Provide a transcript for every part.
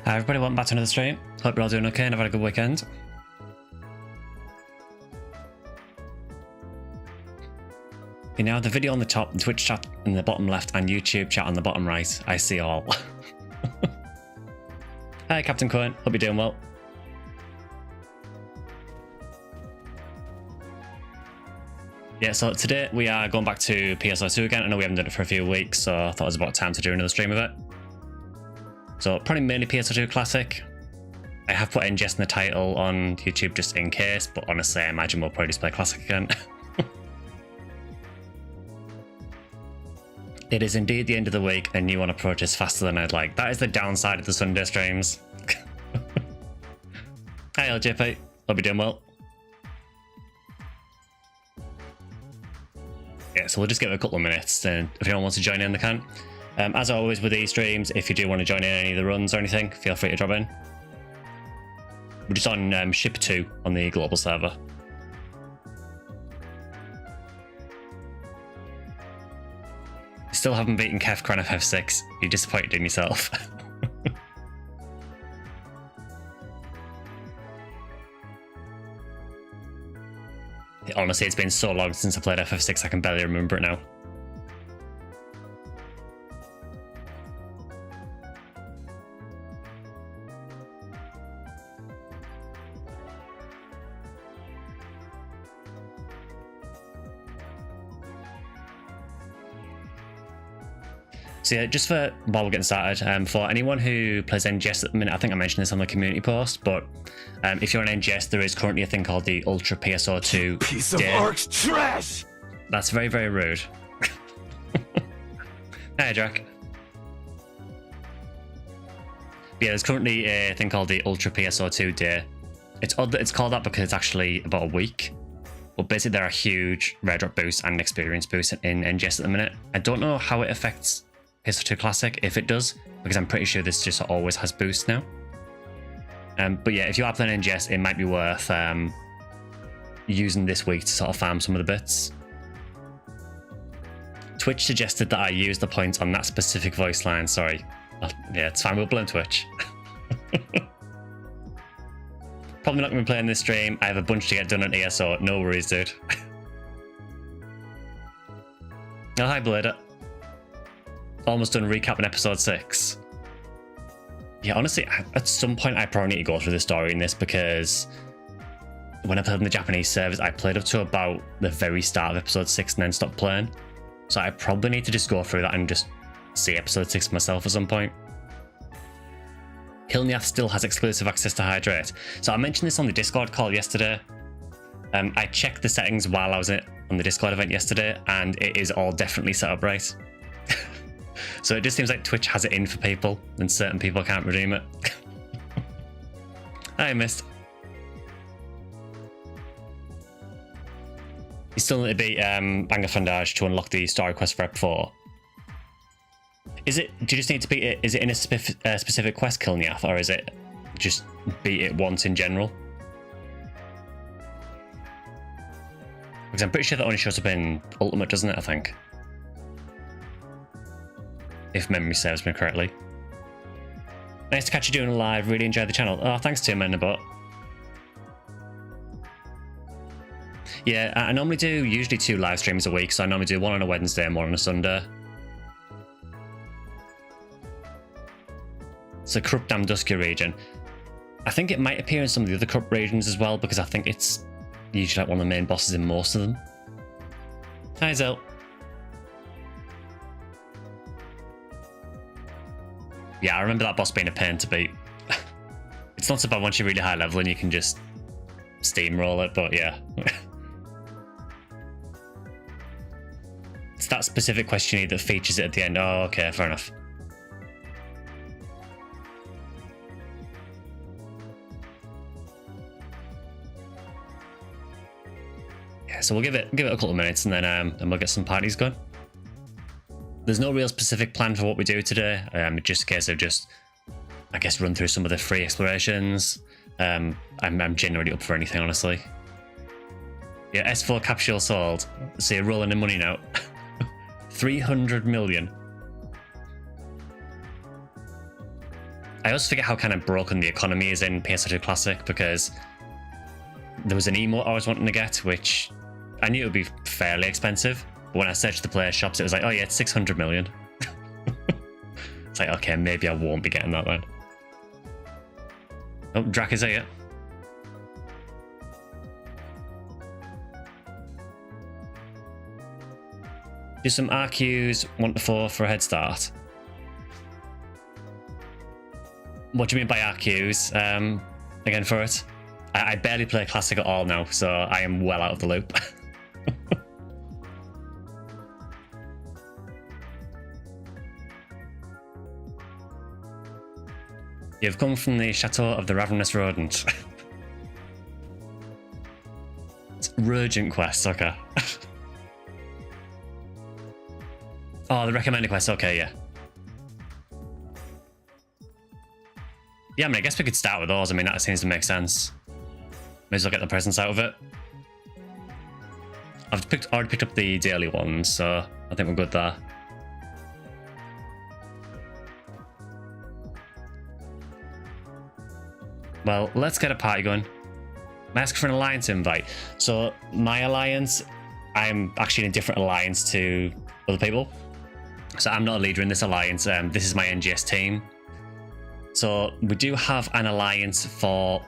Hi everybody, welcome back to another stream. Hope you're all doing okay and have had a good weekend. You now have the video on the top, the Twitch chat in the bottom left, and YouTube chat on the bottom right. I see all. Hi Captain Cohen, hope you're doing well. Yeah, so today we are going back to PSO2 again. I know we haven't done it for a few weeks, so I thought it was about time to do another stream of it. So probably mainly PSO2 Classic. I have put NGS in the title on YouTube just in case, but honestly I imagine we'll probably just play Classic again. It is indeed the end of the week and new one approaches faster than I'd like. That is the downside of the Sunday streams. Hi LJP, hope you're doing well. Yeah, so we'll just give it a couple of minutes, and if anyone wants to join in, they can. As always with these streams, if you do want to join in any of the runs or anything, feel free to drop in. We're just on ship 2 on the global server. Still haven't beaten Kefcron FF6. You're disappointed in yourself. Honestly, it's been so long since I played FF6, I can barely remember it now. So yeah, just for while we're getting started, for anyone who plays NGS at the minute, I think I mentioned this on the community post, but if you're on NGS, there is currently a thing called the Ultra PSO2 piece of Ark's trash. That's very, very rude. Hey, Jack. Yeah, there's currently a thing called the Ultra PSO2 Day. It's odd that it's called that because it's actually about a week. But basically, there are huge rare drop boosts and experience boosts in NGS at the minute. I don't know how it affects PSO2 Classic, if it does, because I'm pretty sure this just always has boosts now. But yeah, if you are playing NGS, it might be worth using this week to sort of farm some of the bits. Twitch suggested that I use the points on that specific voice line, sorry. Yeah, it's fine, we'll blame Twitch. Probably not going to be playing this stream. I have a bunch to get done on ESO, no worries, dude. Oh, hi, Blader. Almost done recapping episode 6. Yeah, honestly, at some point I probably need to go through the story in this, because when I played on the Japanese servers, I played up to about the very start of episode 6 and then stopped playing. So I probably need to just go through that and just see episode 6 myself at some point. Hilniath still has exclusive access to Hydrate. So I mentioned this on the Discord call yesterday. I checked the settings while I was on the Discord event yesterday, and it is all definitely set up right. So it just seems like Twitch has it in for people, and certain people can't redeem it. I missed. You still need to beat Banger Fandage to unlock the story quest for Ep 4. Is it? Do you just need to beat it? Is it in a specific quest, Kilniath, or is it just beat it once in general? Because I'm pretty sure that only shows up in Ultimate, doesn't it? I think. If memory serves me correctly. Nice to catch you doing a live. Really enjoyed the channel. Oh, thanks to Menabot. Yeah, I normally do usually 2 live streams a week, so I normally do one on a Wednesday and one on a Sunday. It's a Corrupt Dusky region. I think it might appear in some of the other Corrupt regions as well, because I think it's usually like one of the main bosses in most of them. Hi, Zel. Yeah, I remember that boss being a pain to beat. It's not so bad once you're really high level and you can just steamroll it, but yeah. It's that specific question that features it at the end. Oh, okay, fair enough. Yeah, so we'll give it a couple of minutes, and then we'll get some parties going. There's no real specific plan for what we do today. Just a case of just, I guess, run through some of the free explorations. I'm generally up for anything, honestly. Yeah, S4 capsule sold. So you're rolling in money now. 300 million. I also forget how kind of broken the economy is in PSO2 Classic, because there was an emote I was wanting to get, which I knew it would be fairly expensive. But when I searched the player shops, it was like, oh yeah, it's 600 million. It's like, okay, maybe I won't be getting that then. Oh, Drac is here. Do some RQs 1 to 4 for a head start. What do you mean by RQs? Again, for it? I barely play Classic at all now, so I am well out of the loop. You've come from the Chateau of the Ravenous Rodent. It's urgent quest, okay. Oh, the recommended quest, okay, yeah. Yeah, I mean, I guess we could start with those. I mean, that seems to make sense. May as well get the presents out of it. I've already picked up the daily ones, so I think we're good there. Well, let's get a party going. I'm asking for an alliance invite. So my alliance, I'm actually in a different alliance to other people. So I'm not a leader in this alliance. This is my NGS team. So we do have an alliance for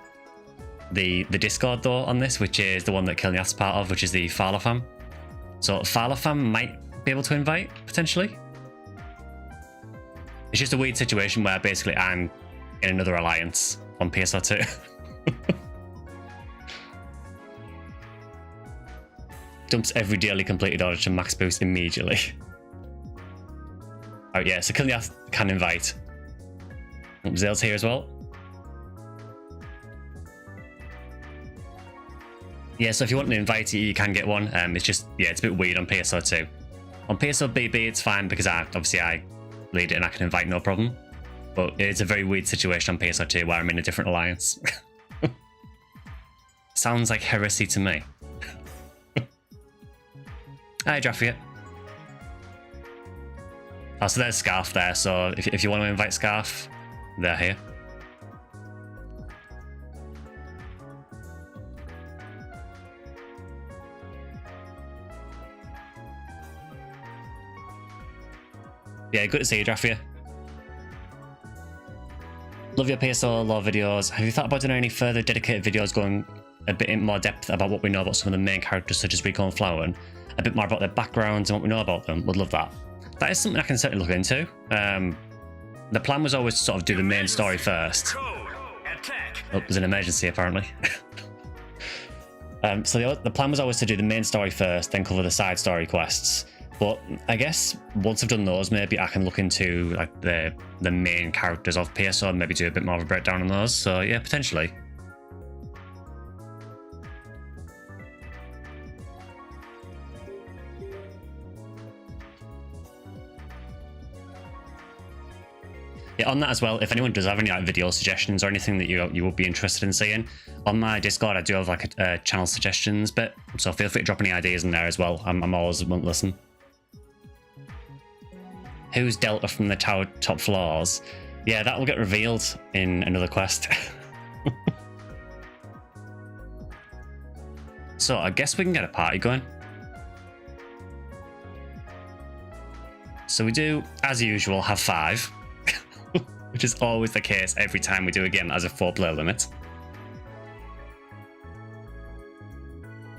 the Discord though on this, which is the one that Kilniath's part of, which is the Farlafam. So Farlafam might be able to invite, potentially. It's just a weird situation where basically I'm in another alliance on PSO2. Dumps every daily completed order to max boost immediately. Oh yeah, so Kilniath can invite. Zale's here as well. Yeah, so if you want an invite, you can get one. It's just, yeah, it's a bit weird on PSO2. On PSOBB, it's fine because obviously I lead it and I can invite no problem. But it's a very weird situation on PSO2 where I'm in a different alliance. Sounds like heresy to me. Hi, Jaffiat. Oh, so there's Scarf there, so if you want to invite Scarf, they're here. Yeah, good to see you, Jaffiat. Love your PSO lore videos. Have you thought about doing any further dedicated videos going a bit in more depth about what we know about some of the main characters such as Rico and Flower, and a bit more about their backgrounds and what we know about them? Would love that. That is something I can certainly look into. The plan was always to sort of do the main story first. Oh, there's an emergency apparently. So the plan was always to do the main story first, then cover the side story quests. But I guess once I've done those, maybe I can look into like the main characters of PSO and maybe do a bit more of a breakdown on those. So yeah, potentially. Yeah, on that as well, if anyone does have any like video suggestions or anything that you would be interested in seeing, on my Discord I do have like a channel suggestions bit, so feel free to drop any ideas in there as well. I'm always want to listen. Who's Delta from the tower top floors? Yeah, that will get revealed in another quest. So I guess we can get a party going. So we do, as usual, have 5. Which is always the case every time we do a game that has a 4-player limit.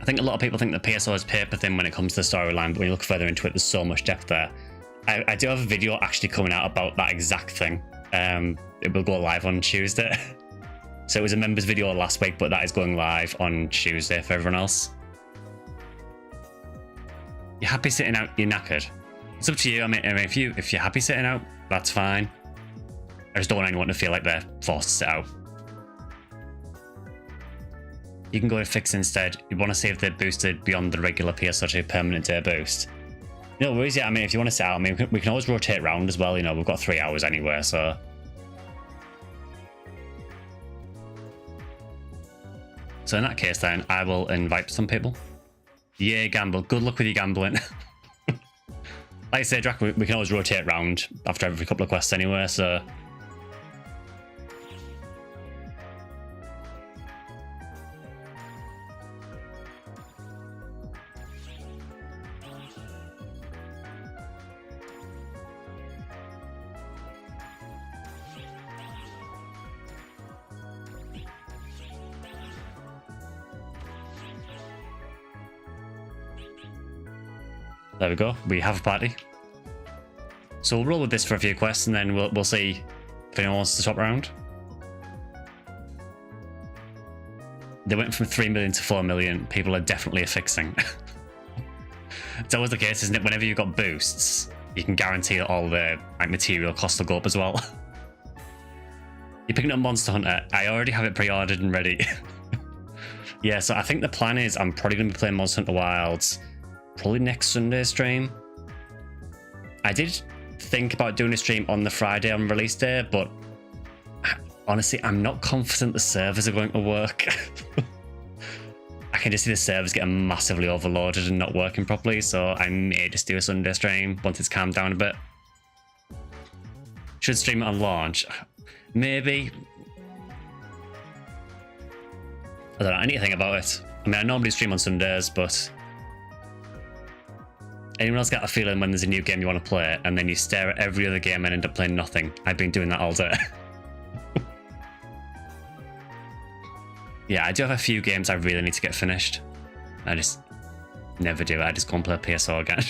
I think a lot of people think that PSO is paper thin when it comes to the storyline, but when you look further into it, there's so much depth there. I do have a video actually coming out about that exact thing. It will go live on Tuesday. So it was a members video last week, but that is going live on Tuesday for everyone else. You're happy sitting out, you're knackered. It's up to you. I mean if you're happy sitting out, that's fine. I just don't want anyone to feel like they're forced to sit out. You can go to fix instead. You want to see if they're boosted beyond the regular PSO2 permanent day boost. No worries, yeah, I mean, if you want to sit out, I mean, we can always rotate around as well, you know, we've got 3 hours anyway, so. So in that case then, I will invite some people. Yeah, gamble. Good luck with your gambling. Like I say, Drac, we can always rotate around after every couple of quests anyway, so. There we go. We have a party. So we'll roll with this for a few quests, and then we'll see if anyone wants to swap around. They went from 3 million to 4 million. People are definitely affixing. It's always the case, isn't it? Whenever you've got boosts, you can guarantee that all the material costs will go up as well. You're picking up Monster Hunter. I already have it pre-ordered and ready. Yeah, so I think the plan is I'm probably going to be playing Monster Hunter Wilds probably next Sunday stream. I did think about doing a stream on the Friday on release day, but honestly, I'm not confident the servers are going to work. I can just see the servers getting massively overloaded and not working properly, so I may just do a Sunday stream once it's calmed down a bit. Should stream it on launch? Maybe. I don't know anything about it. I mean, I normally stream on Sundays, but anyone else got a feeling when there's a new game you want to play and then you stare at every other game and end up playing nothing? I've been doing that all day. Yeah, I do have a few games I really need to get finished. I just never do. I just go and play PSO again.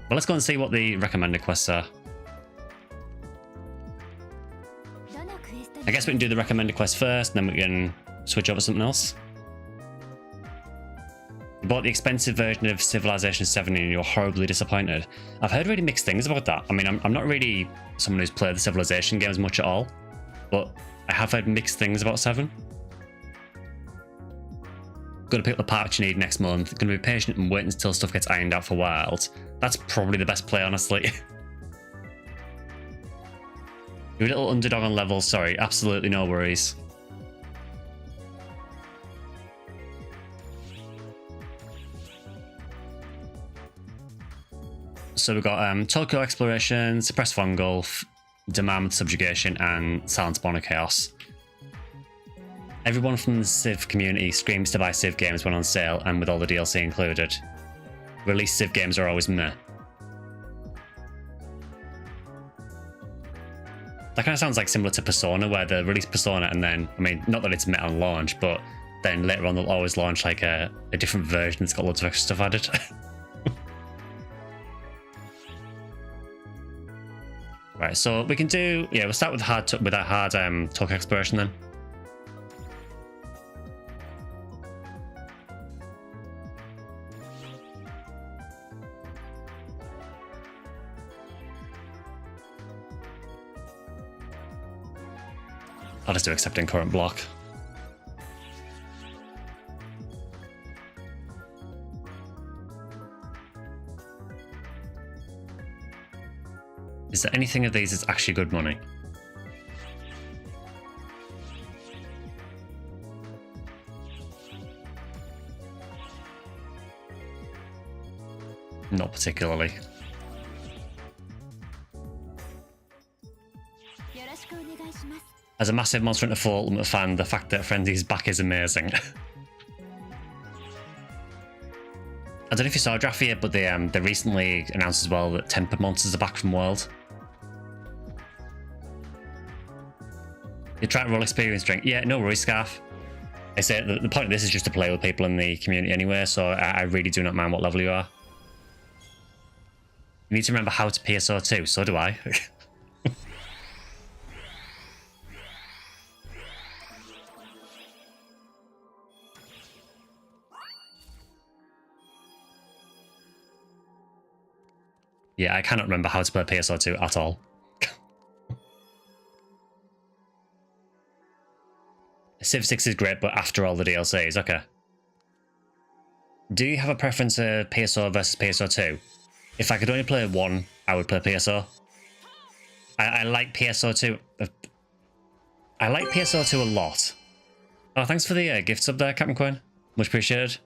Well, let's go and see what the recommended quests are. I guess we can do the recommended quest first, and then we can switch over to something else. You bought the expensive version of Civilization 7 and you're horribly disappointed. I've heard really mixed things about that. I mean, I'm not really someone who's played the Civilization games much at all, but I have heard mixed things about 7. Got to pick up the patch you need next month. Going to be patient and wait until stuff gets ironed out for Wild. That's probably the best play, honestly. You're a little underdog on levels, sorry. Absolutely no worries. So we've got Tokyo Exploration, Suppress Fongulf, Demand Subjugation, and Silence Born of Chaos. Everyone from the Civ community screams to buy Civ games when on sale and with all the DLC included. Released Civ games are always meh. That kind of sounds like similar to Persona, where they release Persona and then, I mean, not that it's met on launch, but then later on they'll always launch like a different version that's got loads of extra stuff added. Right, so we can do, yeah, we'll start with that hard Tokyo Exploration then. I'll just do accepting current block. Is there anything of these that's actually good money? Not particularly. As a massive Monster Hunter 4 Ultimate fan, the fact that Frenzy's back is amazing. I don't know if you saw Draft yet, but they recently announced as well that Tempered Monsters are back from World. You try to roll experience drink. Yeah, no worries, Scarf. I say the point of this is just to play with people in the community anyway, so I really do not mind what level you are. You need to remember how to PSO2, so do I. Yeah, I cannot remember how to play PSO2 at all. Civ 6 is great, but after all the DLCs, okay. Do you have a preference of PSO versus PSO2? If I could only play one, I would play PSO. I like PSO2. I like PSO2 a lot. Oh, thanks for the gift sub there, Captain Quinn. Much appreciated.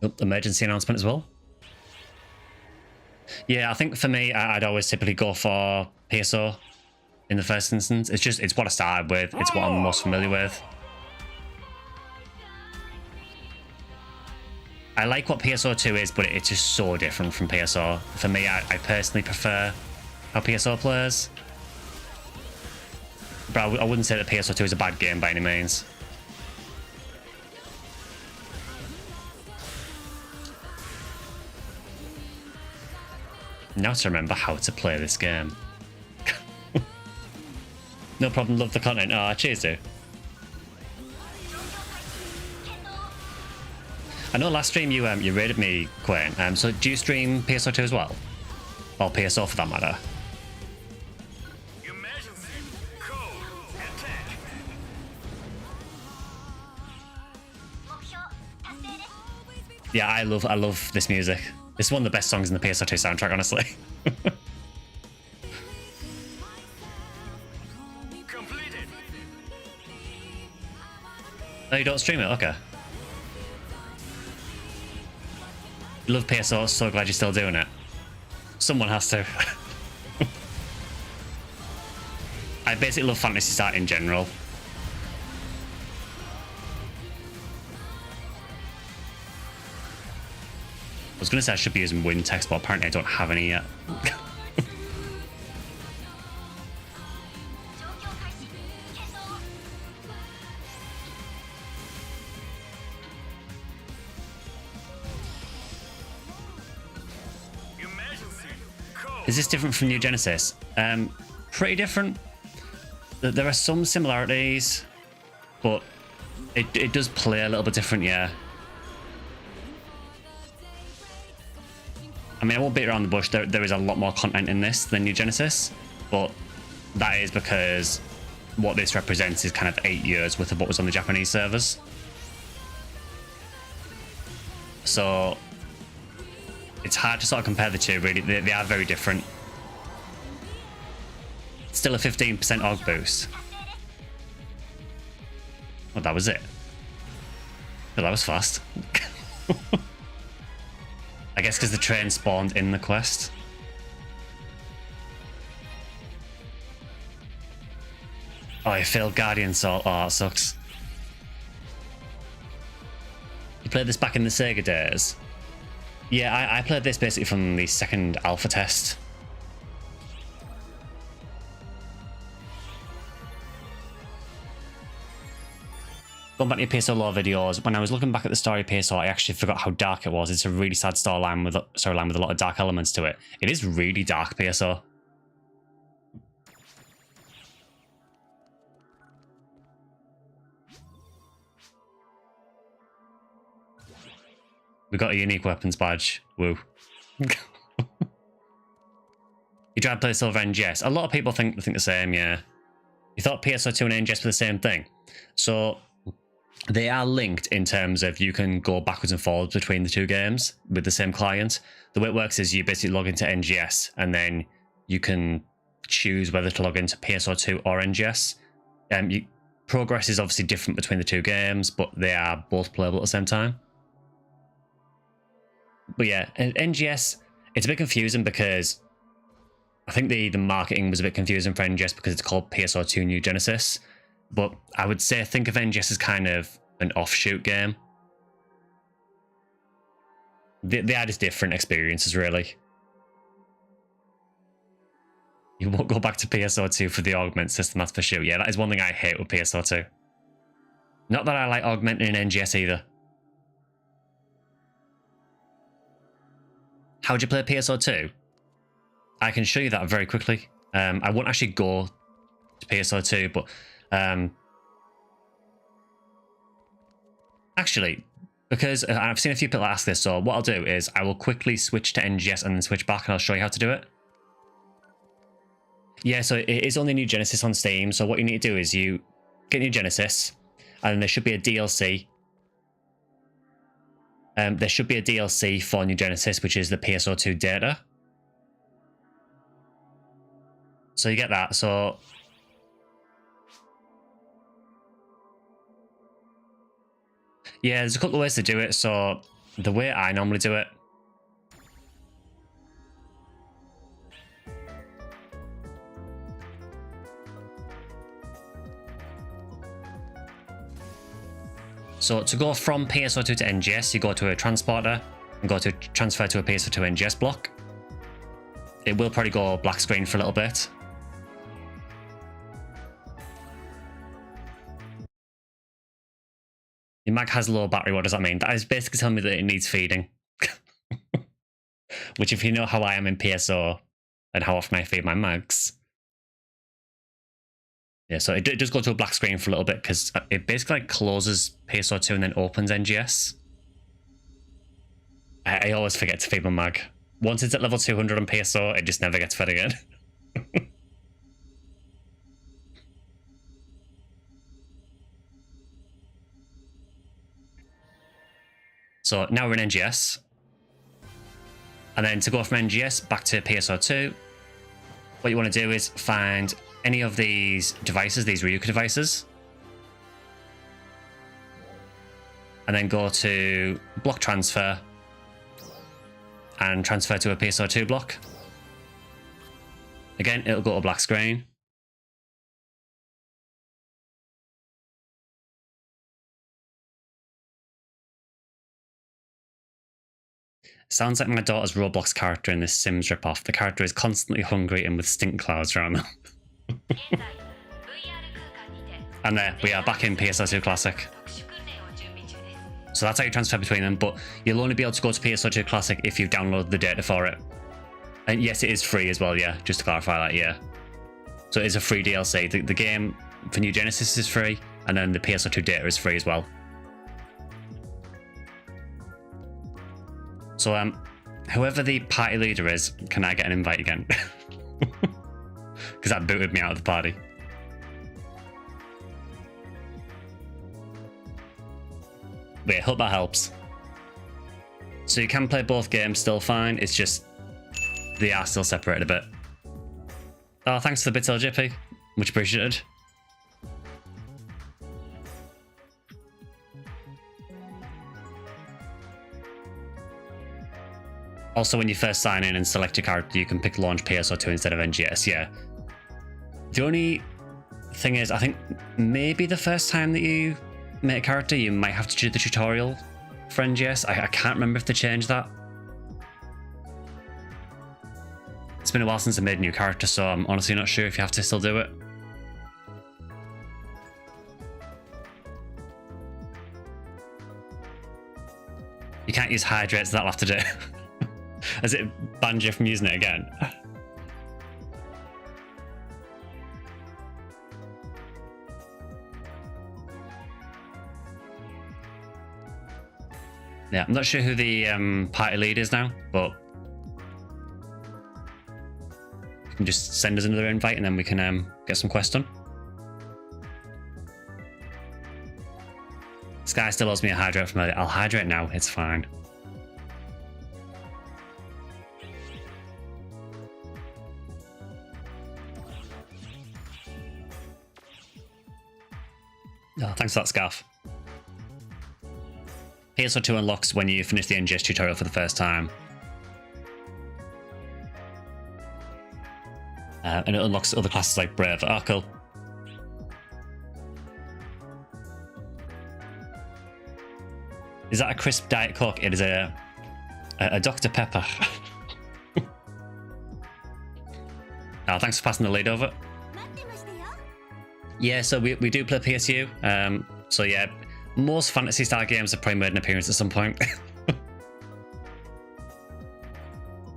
Oh, emergency announcement as well. Yeah, I think for me, I'd always typically go for PSO in the first instance. It's what I started with. It's what I'm most familiar with. I like what PSO2 is, but it's just so different from PSO. For me, I personally prefer how PSO plays. But I wouldn't say that PSO2 is a bad game by any means. Now to remember how to play this game. No problem, love the content. Oh, cheers, dude. I know last stream you rated me, Quinn. So do you stream PSO2 as well? Or PSO for that matter? Yeah, I love this music. It's one of the best songs in the PSO2 soundtrack, honestly. Completed. Oh, you don't stream it? Okay. You love PSO, so glad you're still doing it. Someone has to. I basically love Phantasy Star in general. I was going to say I should be using win text, but apparently I don't have any yet. Is this different from New Genesis? Pretty different. There are some similarities, but it does play a little bit different, yeah. I mean, I won't beat around the bush. There is a lot more content in this than New Genesis, but that is because what this represents is kind of 8 years worth of what was on the Japanese servers. So it's hard to sort of compare the two, really. They are very different. Still a 15% AUG boost. Well, that was it. Well, that was fast. I guess because the train spawned in the quest. Oh, I failed Guardian Salt. Oh, that sucks. You played this back in the Sega days? Yeah, I played this basically from the second alpha test. Going back to your PSO lore videos, when I was looking back at the story of PSO, I actually forgot how dark it was. It's a really sad storyline with a lot of dark elements to it. It is really dark, PSO. We got a unique weapons badge. Woo. You tried to play Silver NGS. A lot of people think the same, yeah. You thought PSO2 and NGS were the same thing. So they are linked in terms of you can go backwards and forwards between the two games with the same client. The way it works is you basically log into NGS and then you can choose whether to log into PSO2 or NGS. Progress is obviously different between the two games, but they are both playable at the same time. But yeah, NGS, it's a bit confusing because I think the marketing was a bit confusing for NGS because it's called PSO2 New Genesis. But I would say think of NGS as kind of an offshoot game. They are just different experiences, really. You won't go back to PSO2 for the augment system, that's for sure. Yeah, that is one thing I hate with PSO2. Not that I like augmenting in NGS either. How'd you play PSO2? I can show you that very quickly. I won't actually go to PSO2, but actually, because I've seen a few people ask this, so what I'll do is I will quickly switch to NGS and then switch back and I'll show you how to do it. Yeah, so it is only New Genesis on Steam, so what you need to do is you get New Genesis, and then there should be a DLC. There should be a DLC for New Genesis, which is the PSO2 data. So you get that, so yeah, there's a couple of ways to do it. So the way I normally do it, so to go from PSO2 to NGS, you go to a transporter and go to transfer to a PSO2 NGS block. It will probably go black screen for a little bit. Your mag has low battery. What does that mean? That is basically telling me that it needs feeding. Which, if you know how I am in PSO and how often I feed my mags, yeah, so it does go to a black screen for a little bit because it basically like closes PSO2 and then opens NGS. I always forget to feed my mag. Once it's at level 200 on PSO, it just never gets fed again. So now we're in NGS. And then to go from NGS back to PSO2, what you want to do is find any of these devices, these Ryuka devices. And then go to block transfer and transfer to a PSO2 block. Again, it'll go to black screen. Sounds like my daughter's Roblox character in this Sims ripoff. The character is constantly hungry and with stink clouds around them. And there, we are back in PSO2 Classic. So that's how you transfer between them, but you'll only be able to go to PSO2 Classic if you've downloaded the data for it. And yes, it is free as well, yeah, just to clarify that, yeah. So it is a free DLC. The game for New Genesis is free, and then the PSO2 data is free as well. So, whoever the party leader is, can I get an invite again? Because that booted me out of the party. But yeah, hope that helps. So you can play both games still fine, it's just they are still separated a bit. Oh, thanks for the bits, LJP. Much appreciated. Also, when you first sign in and select your character, you can pick launch PSO2 instead of NGS, yeah. The only thing is, I think maybe the first time that you make a character, you might have to do the tutorial for NGS. I can't remember if they changed that. It's been a while since I made a new character, so I'm honestly not sure if you have to still do it. You can't use hydrates, that'll have to do. Has it banned you from using it again? Yeah, I'm not sure who the party lead is now, but you can just send us another invite and then we can get some quest done. Sky still owes me a hydrate from earlier. I'll hydrate now, it's fine. Oh, thanks for that, Scarf. PSO2 unlocks when you finish the NGS tutorial for the first time. And it unlocks other classes like Brave. Oh, cool. Is that a crisp Diet Coke? It is a Dr. Pepper. Oh, thanks for passing the lead over. Yeah, so we do play PSU. So yeah, most Phantasy Star games have probably made an appearance at some point.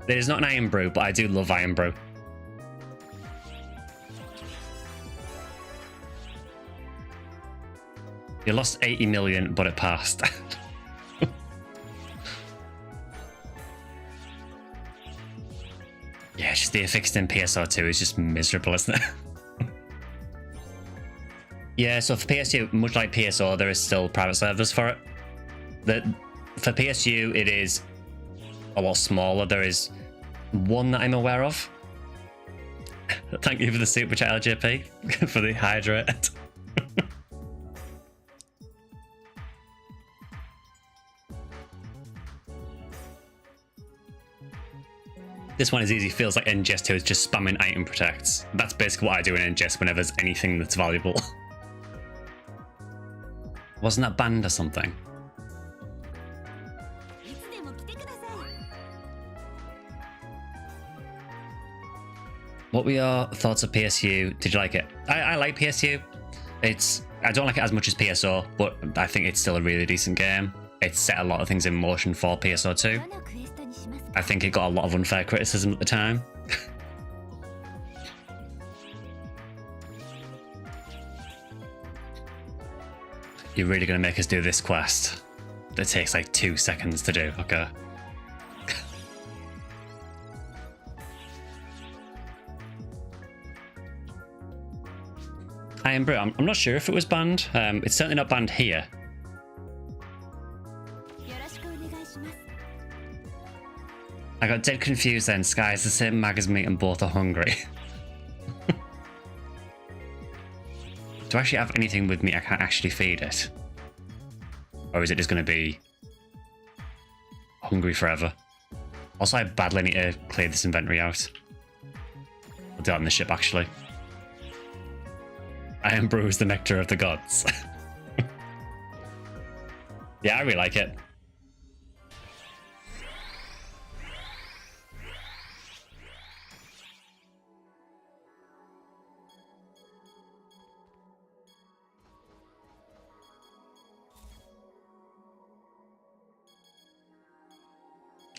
It is not an Iron Brew, but I do love Iron Brew. You lost 80 million, but it passed. Yeah, just the affixed in PSO2 is just miserable, isn't it? Yeah, so for PSU, much like PSO, there is still private servers for it. For PSU, it is a lot smaller. There is one that I'm aware of. Thank you for the super chat, LJP, for the hydrate. This one is easy. Feels like NGS 2 is just spamming item protects. That's basically what I do in NGS whenever there's anything that's valuable. Wasn't that banned or something? What were your thoughts of PSU? Did you like it? I like PSU. I don't like it as much as PSO, but I think it's still a really decent game. It's set a lot of things in motion for PSO2. I think it got a lot of unfair criticism at the time. You're really going to make us do this quest that takes like 2 seconds to do. Okay. I am I'm not sure if it was banned. It's certainly not banned here. I got dead confused then. Sky is the same mag as me and both are hungry. Do I actually have anything with me I can't actually feed it? Or is it just going to be hungry forever? Also, I badly need to clear this inventory out. I'll do that on the ship, actually. I am Brew is the nectar of the gods. Yeah, I really like it.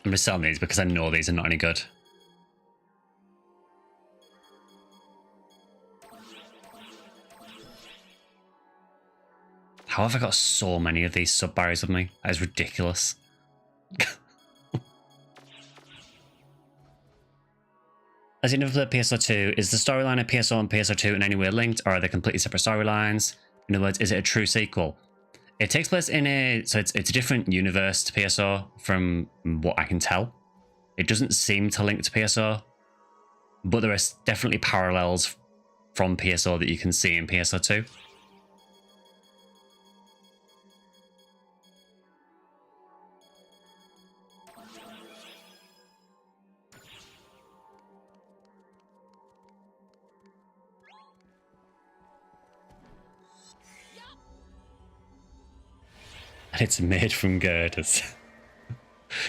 I'm just selling these because I know these are not any good. How have I got so many of these sub barriers with me? That is ridiculous. As you never played PSO2, is the storyline of PSO and PSO2 in any way linked, or are they completely separate storylines? In other words, is it a true sequel? It takes place in it's a different universe to PSO from what I can tell. It doesn't seem to link to PSO, but there are definitely parallels from PSO that you can see in PSO2. And it's made from girders.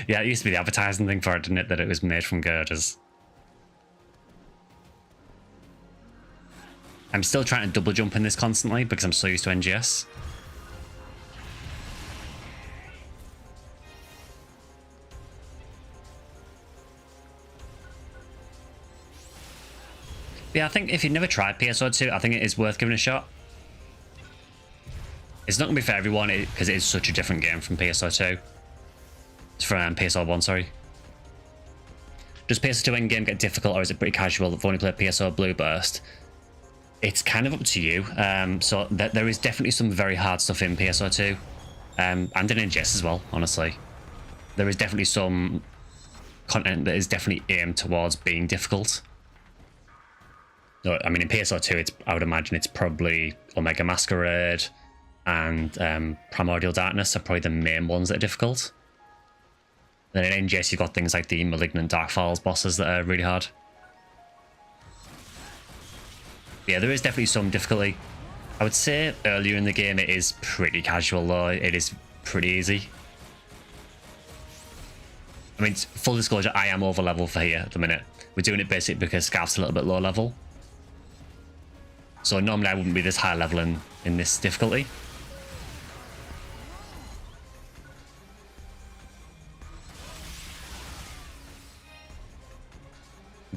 Yeah, it used to be the advertising thing for it, didn't it? That it was made from girders. I'm still trying to double jump in this constantly because I'm so used to NGS. Yeah, I think if you've never tried PSO2, I think it is worth giving a shot. It's not going to be for everyone because it is such a different game from PSO2. It's from PSO1, sorry. Does PSO2 endgame get difficult, or is it pretty casual? I've only played PSO Blue Burst. It's kind of up to you. So there is definitely some very hard stuff in PSO2. And in NGS as well, honestly. There is definitely some content that is definitely aimed towards being difficult. No, I mean, in PSO2, I would imagine it's probably Omega Masquerade and Primordial Darkness are probably the main ones that are difficult. Then in NGS, you've got things like the Malignant Dark Falls bosses that are really hard. Yeah, there is definitely some difficulty. I would say earlier in the game, it is pretty casual, though. It is pretty easy. I mean, full disclosure, I am over level for here at the minute. We're doing it basically because Scarf's a little bit low level. So normally I wouldn't be this high level in this difficulty.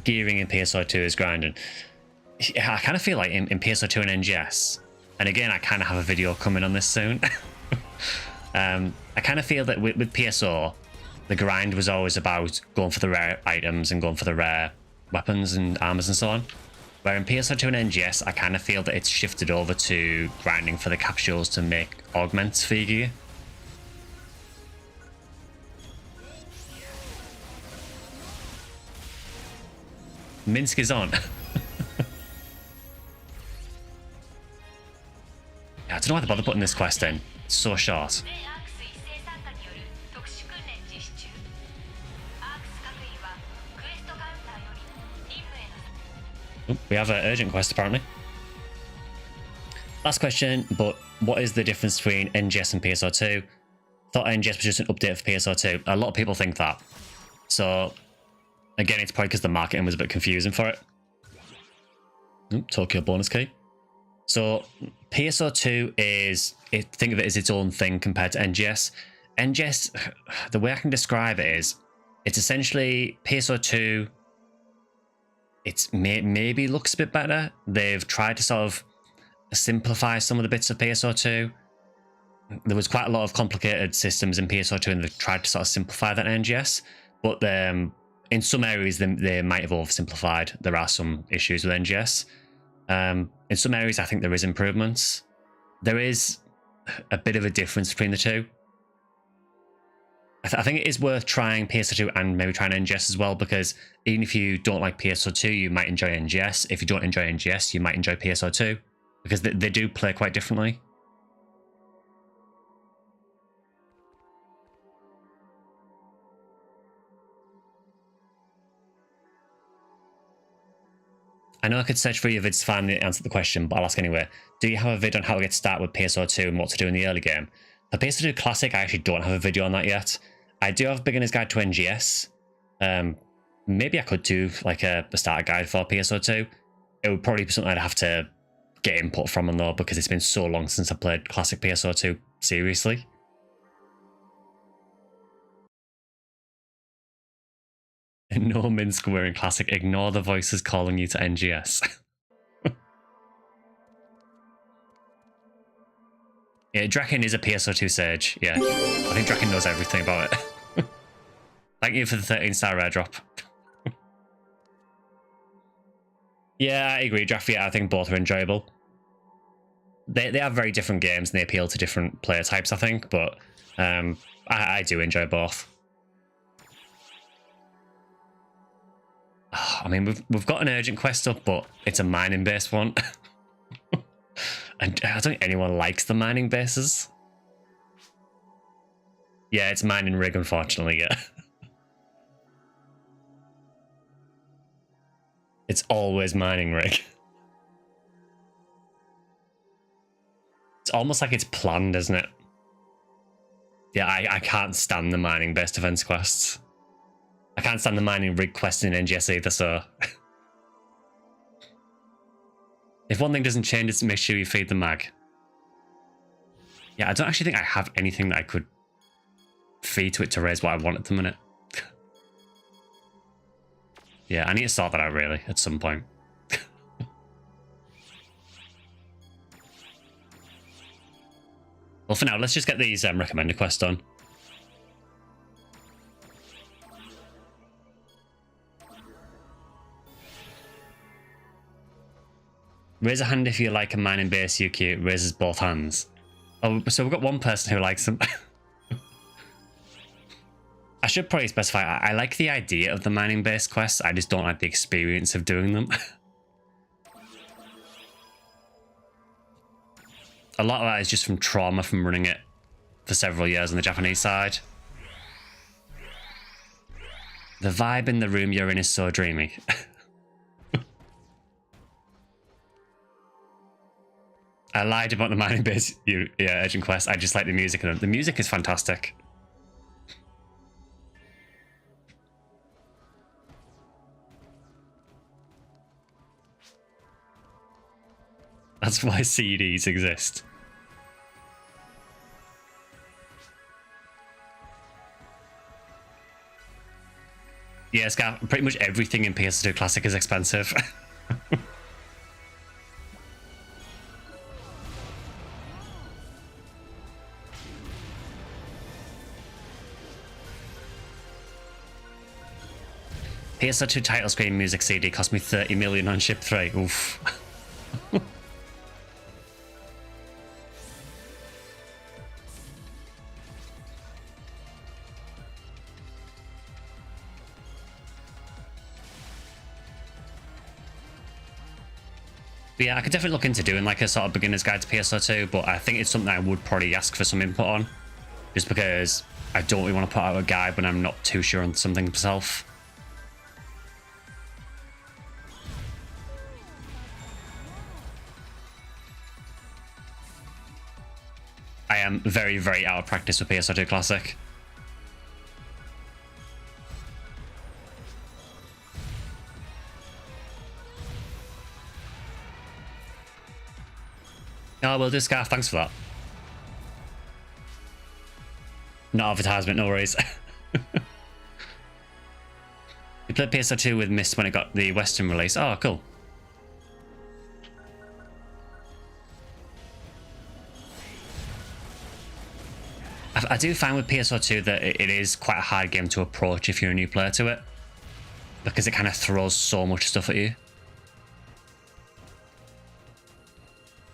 Gearing in PSO2 is grinding. I kind of feel like in PSO2 and NGS, and again, I kind of have a video coming on this soon. I kind of feel that with PSO, the grind was always about going for the rare items and going for the rare weapons and armors and so on. Where in PSO2 and NGS, I kind of feel that it's shifted over to grinding for the capsules to make augments for your gear. Minsk is on. I don't know why they bother putting this quest in. It's so short. Oh, we have an urgent quest apparently. Last question, but what is the difference between NGS and PSO2? Thought NGS was just an update for PSO2. A lot of people think that. So, again, it's probably because the marketing was a bit confusing for it. Oh, Tokyo bonus key. So PSO2 is, think of it as its own thing compared to NGS. NGS, the way I can describe it is, it's essentially PSO2. It's maybe looks a bit better. They've tried to sort of simplify some of the bits of PSO2. There was quite a lot of complicated systems in PSO2, and they've tried to sort of simplify that in NGS. But in some areas, they might have oversimplified. There are some issues with NGS. In some areas, I think there is improvements. There is a bit of a difference between the two. I think it is worth trying PSO2 and maybe trying NGS as well, because even if you don't like PSO2, you might enjoy NGS. If you don't enjoy NGS, you might enjoy PSO2, because they do play quite differently. I know I could search for your vids to find the answer to the question, but I'll ask anyway. Do you have a vid on how to get started with PSO2 and what to do in the early game? For PSO2 Classic, I actually don't have a video on that yet. I do have a beginner's guide to NGS. Maybe I could do like a starter guide for PSO2. It would probably be something I'd have to get input from on though, because it's been so long since I played Classic PSO2 seriously. No Minsk wearing Classic. Ignore the voices calling you to NGS. Yeah, Draken is a PSO2 Sage. Yeah, I think Draken knows everything about it. Thank you for the 13-star airdrop. Yeah, I agree, Draft. I think both are enjoyable. They have very different games and they appeal to different player types, I think, but I do enjoy both. I mean, we've got an urgent quest up, but it's a mining based one. And I don't think anyone likes the mining bases. Yeah, it's mining rig, unfortunately, yeah. It's always mining rig. It's almost like it's planned, isn't it? Yeah, I can't stand the mining base defense quests. I can't stand the mining rig quest in NGS either, so... If one thing doesn't change, it's make sure you feed the mag. Yeah, I don't actually think I have anything that I could feed to it to raise what I want at the minute. Yeah, I need to sort that out, really, at some point. Well, for now, let's just get these recommended quests done. Raise a hand if you like a mining base UQ. Raises both hands. Oh, so we've got one person who likes them. I should probably specify, I like the idea of the mining base quests. I just don't like the experience of doing them. A lot of that is just from trauma from running it for several years on the Japanese side. The vibe in the room you're in is so dreamy. I lied about the mining base urgent quest. I just like the music in them. The music is fantastic. That's why CDs exist. Yeah, Scar, pretty much everything in PS2 Classic is expensive. PSO2 title screen music CD cost me 30 million on ship 3. Oof. But yeah, I could definitely look into doing like a sort of beginner's guide to PSO2, but I think it's something I would probably ask for some input on, just because I don't really want to put out a guide when I'm not too sure on something myself. I am very, very out of practice with PSO2 Classic. Oh, we'll do Scarf. Thanks for that. Not advertisement, no worries. You played PSO2 with Mist when it got the Western release. Oh, cool. I do find with PSO2 that it is quite a hard game to approach if you're a new player to it, because it kind of throws so much stuff at you.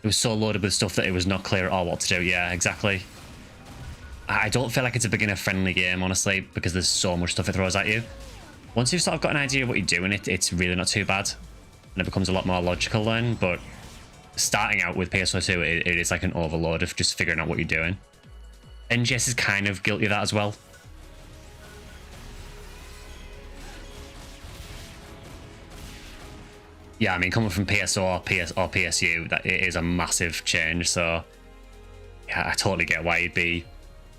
It was so loaded with stuff that it was not clear at all what to do. Yeah, exactly. I don't feel like it's a beginner-friendly game, honestly, because there's so much stuff it throws at you. Once you've sort of got an idea of what you're doing, it's really not too bad. And it becomes a lot more logical then, but starting out with PSO2, it is like an overload of just figuring out what you're doing. NGS is kind of guilty of that as well. Yeah, I mean, coming from PSO or PSU, that it is a massive change, so yeah, I totally get why you'd be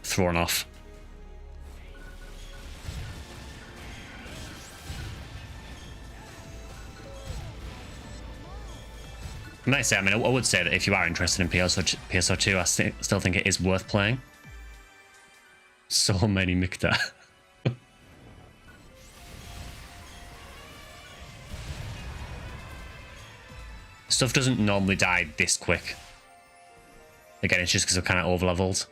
thrown off. I might say, I mean, I would say that if you are interested in PSO2, I still think it is worth playing. So many Mikta. Stuff doesn't normally die this quick. Again, it's just because I'm kind of over-leveled.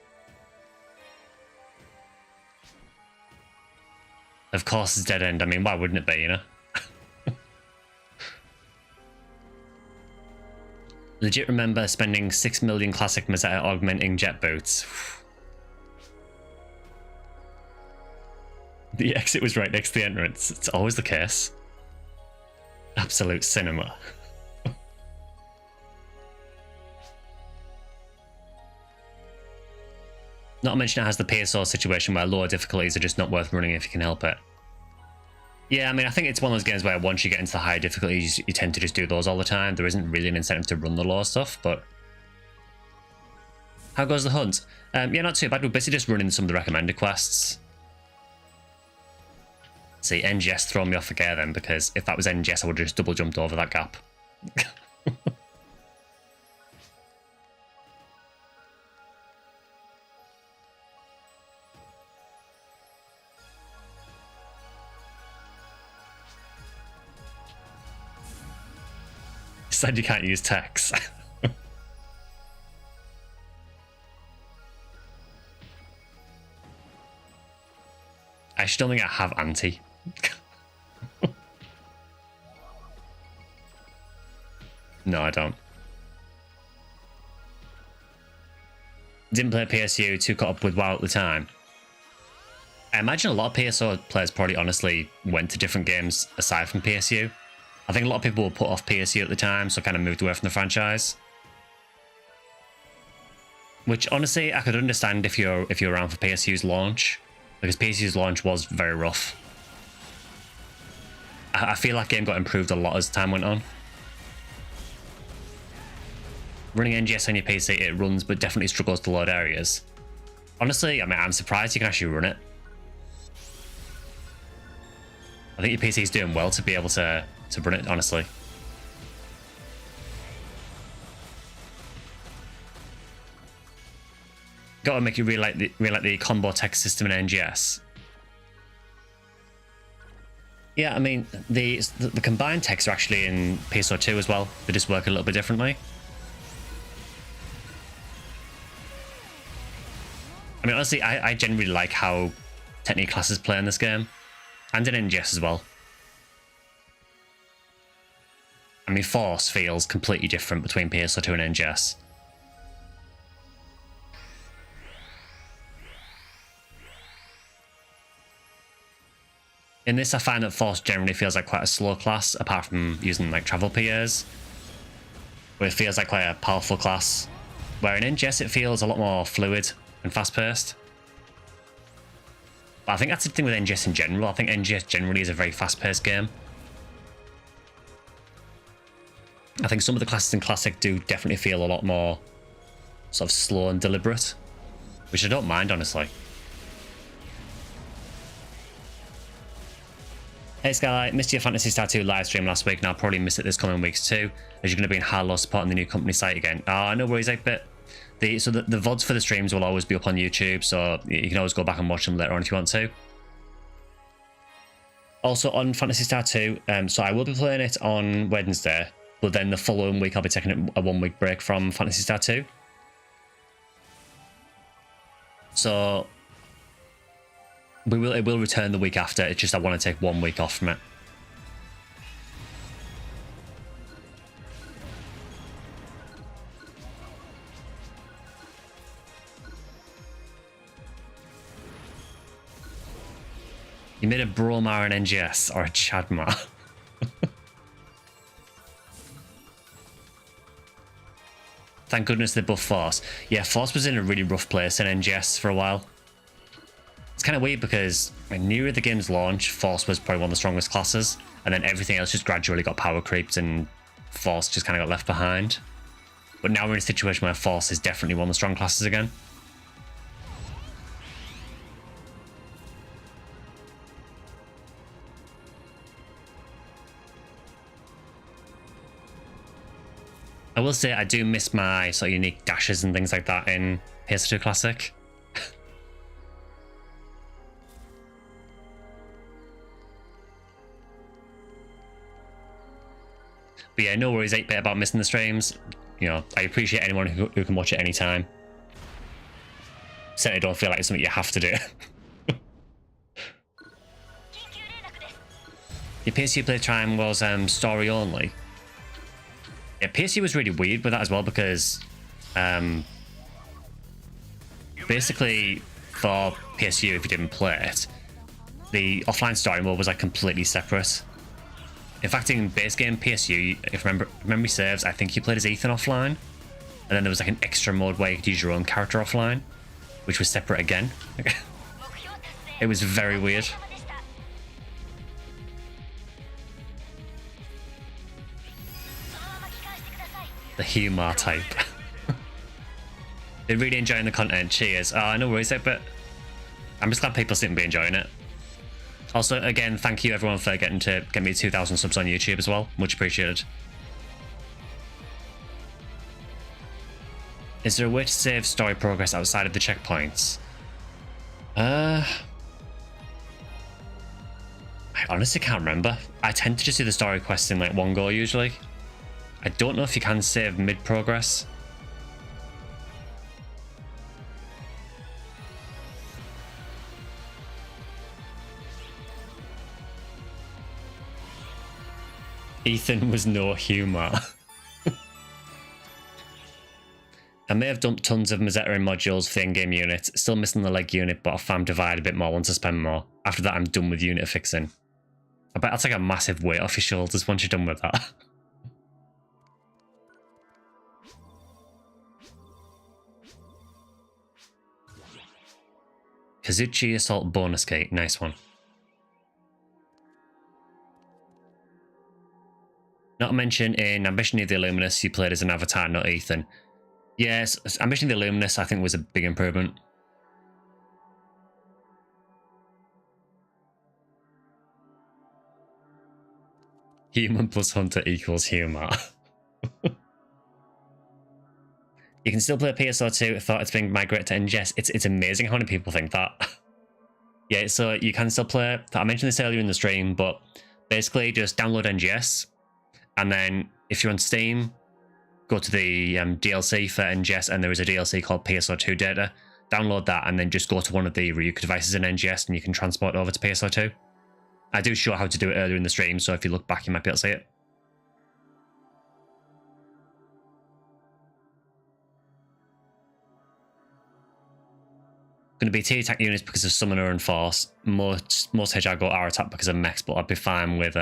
Of course it's dead end. I mean, why wouldn't it be, you know? Legit remember spending 6 million classic Mazetta augmenting jet boots. The exit was right next to the entrance. It's always the case. Absolute cinema. Not to mention it has the PSO situation where lower difficulties are just not worth running if you can help it. Yeah, I mean, I think it's one of those games where once you get into the higher difficulties, you tend to just do those all the time. There isn't really an incentive to run the lower stuff, but... How goes the hunt? Yeah, not too bad. We're basically just running some of the recommended quests. See, NGS thrown me off a gear then, because if that was NGS, I would have just double jumped over that gap. Said you can't use text. I actually don't think I have anti. No, I don't. Didn't play PSU, too caught up with WoW at the time. I imagine a lot of PSO players probably honestly went to different games aside from PSU. I think a lot of people were put off PSU at the time, so kind of moved away from the franchise. Which honestly, I could understand if you're around for PSU's launch, because PSU's launch was very rough. I feel like game got improved a lot as time went on. Running NGS on your PC, it runs, but definitely struggles to load areas. Honestly, I mean, I'm surprised you can actually run it. I think your PC is doing well to be able to run it, honestly. Gotta make you really like the combo text system in NGS. Yeah, I mean, the combined texts are actually in PSO2 as well. They just work a little bit differently. I mean, honestly, I generally like how technique classes play in this game. And in NGS as well. I mean, Force feels completely different between PSO2 and NGS. In this, I find that Force generally feels like quite a slow class, apart from using like travel PAs, where it feels like quite a powerful class. Where in NGS, it feels a lot more fluid and fast-paced. But I think that's the thing with NGS in general. I think NGS generally is a very fast-paced game. I think some of the classes in Classic do definitely feel a lot more sort of slow and deliberate, which I don't mind, honestly. Hey Skyly, missed your Phantasy Star 2 live stream last week and I'll probably miss it this coming weeks too, as you're going to be in hard low supporting the new company site again. No worries, 8-bit. The VODs for the streams will always be up on YouTube, so you can always go back and watch them later on if you want to. Also on Phantasy Star 2, so I will be playing it on Wednesday, but then the following week I'll be taking a 1 week break from Phantasy Star 2. So it will return the week after, it's just I want to take 1 week off from it. You made a Bromar and NGS, or a Chadmar. Thank goodness they buffed Force. Yeah, Force was in a really rough place in NGS for a while. It's kind of weird because nearer the game's launch, Force was probably one of the strongest classes, and then everything else just gradually got power creeped and Force just kind of got left behind. But now we're in a situation where Force is definitely one of the strong classes again. I will say I do miss my sort of unique dashes and things like that in PSO2 Classic. But yeah, no worries 8-bit about missing the streams. You know, I appreciate anyone who can watch it anytime. Certainly don't feel like it's something you have to do. Your PSU playtime was story only. Yeah, PSU was really weird with that as well because basically for PSU, if you didn't play it, the offline story mode was like completely separate. In fact, in base game PSU, if memory serves, I think you played as Ethan offline, and then there was like an extra mode where you could use your own character offline, which was separate again. It was very weird. The humor type. They're really enjoying the content. Cheers. No worries, but I'm just glad people seem to be enjoying it. Also, again, thank you everyone for getting me 2,000 subs on YouTube as well. Much appreciated. Is there a way to save story progress outside of the checkpoints? I honestly can't remember. I tend to just do the story quests in like one go usually. I don't know if you can save mid-progress. Ethan was no humour. I may have dumped tons of Mazetta in modules for the in-game unit. Still missing the leg unit, but I'll farm divide a bit more once I spend more. After that, I'm done with unit fixing. I bet that's like a massive weight off your shoulders once you're done with that. Kazuchi Assault bonus gate, nice one. Not to mention in Ambition of the Illuminous, you played as an avatar, not Ethan. Yes, Ambition of the Illuminous I think was a big improvement. Human plus hunter equals humour. You can still play PSO2. I thought it's been migrated to NGS. It's amazing how many people think that. Yeah, so you can still play. I mentioned this earlier in the stream, but basically just download NGS, and then if you're on Steam, go to the DLC for NGS, and there is a DLC called PSO2 Data. Download that, and then just go to one of the Ryuka devices in NGS, and you can transport it over to PSO2. I do show how to do it earlier in the stream, so if you look back, you might be able to see it. Going to be T-attack units because of Summoner and Force. Most Hedgehog go R-attack because of Mechs, but I'd be fine with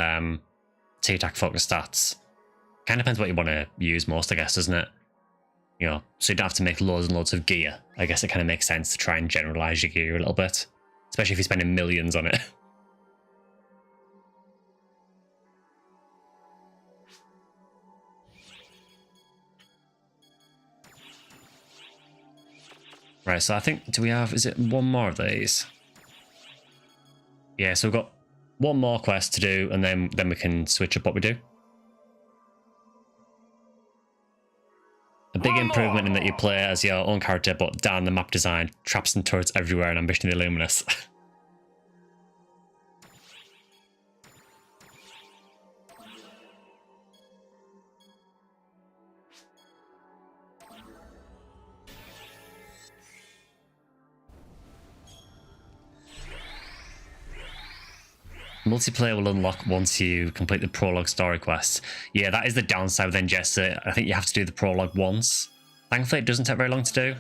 T-attack focus stats. Kind of depends what you want to use most, I guess, doesn't it? You know, so you don't have to make loads and loads of gear. I guess it kind of makes sense to try and generalize your gear a little bit. Especially if you're spending millions on it. Right, so I think, do we have, is it one more of these? Yeah, so we've got one more quest to do, and then we can switch up what we do. A big improvement in that you play as your own character, but down the map design, traps and turrets everywhere, and Ambition of the Illuminous. Multiplayer will unlock once you complete the prologue story quest. Yeah, that is the downside with NGS. I think you have to do the prologue once. Thankfully, it doesn't take very long to do.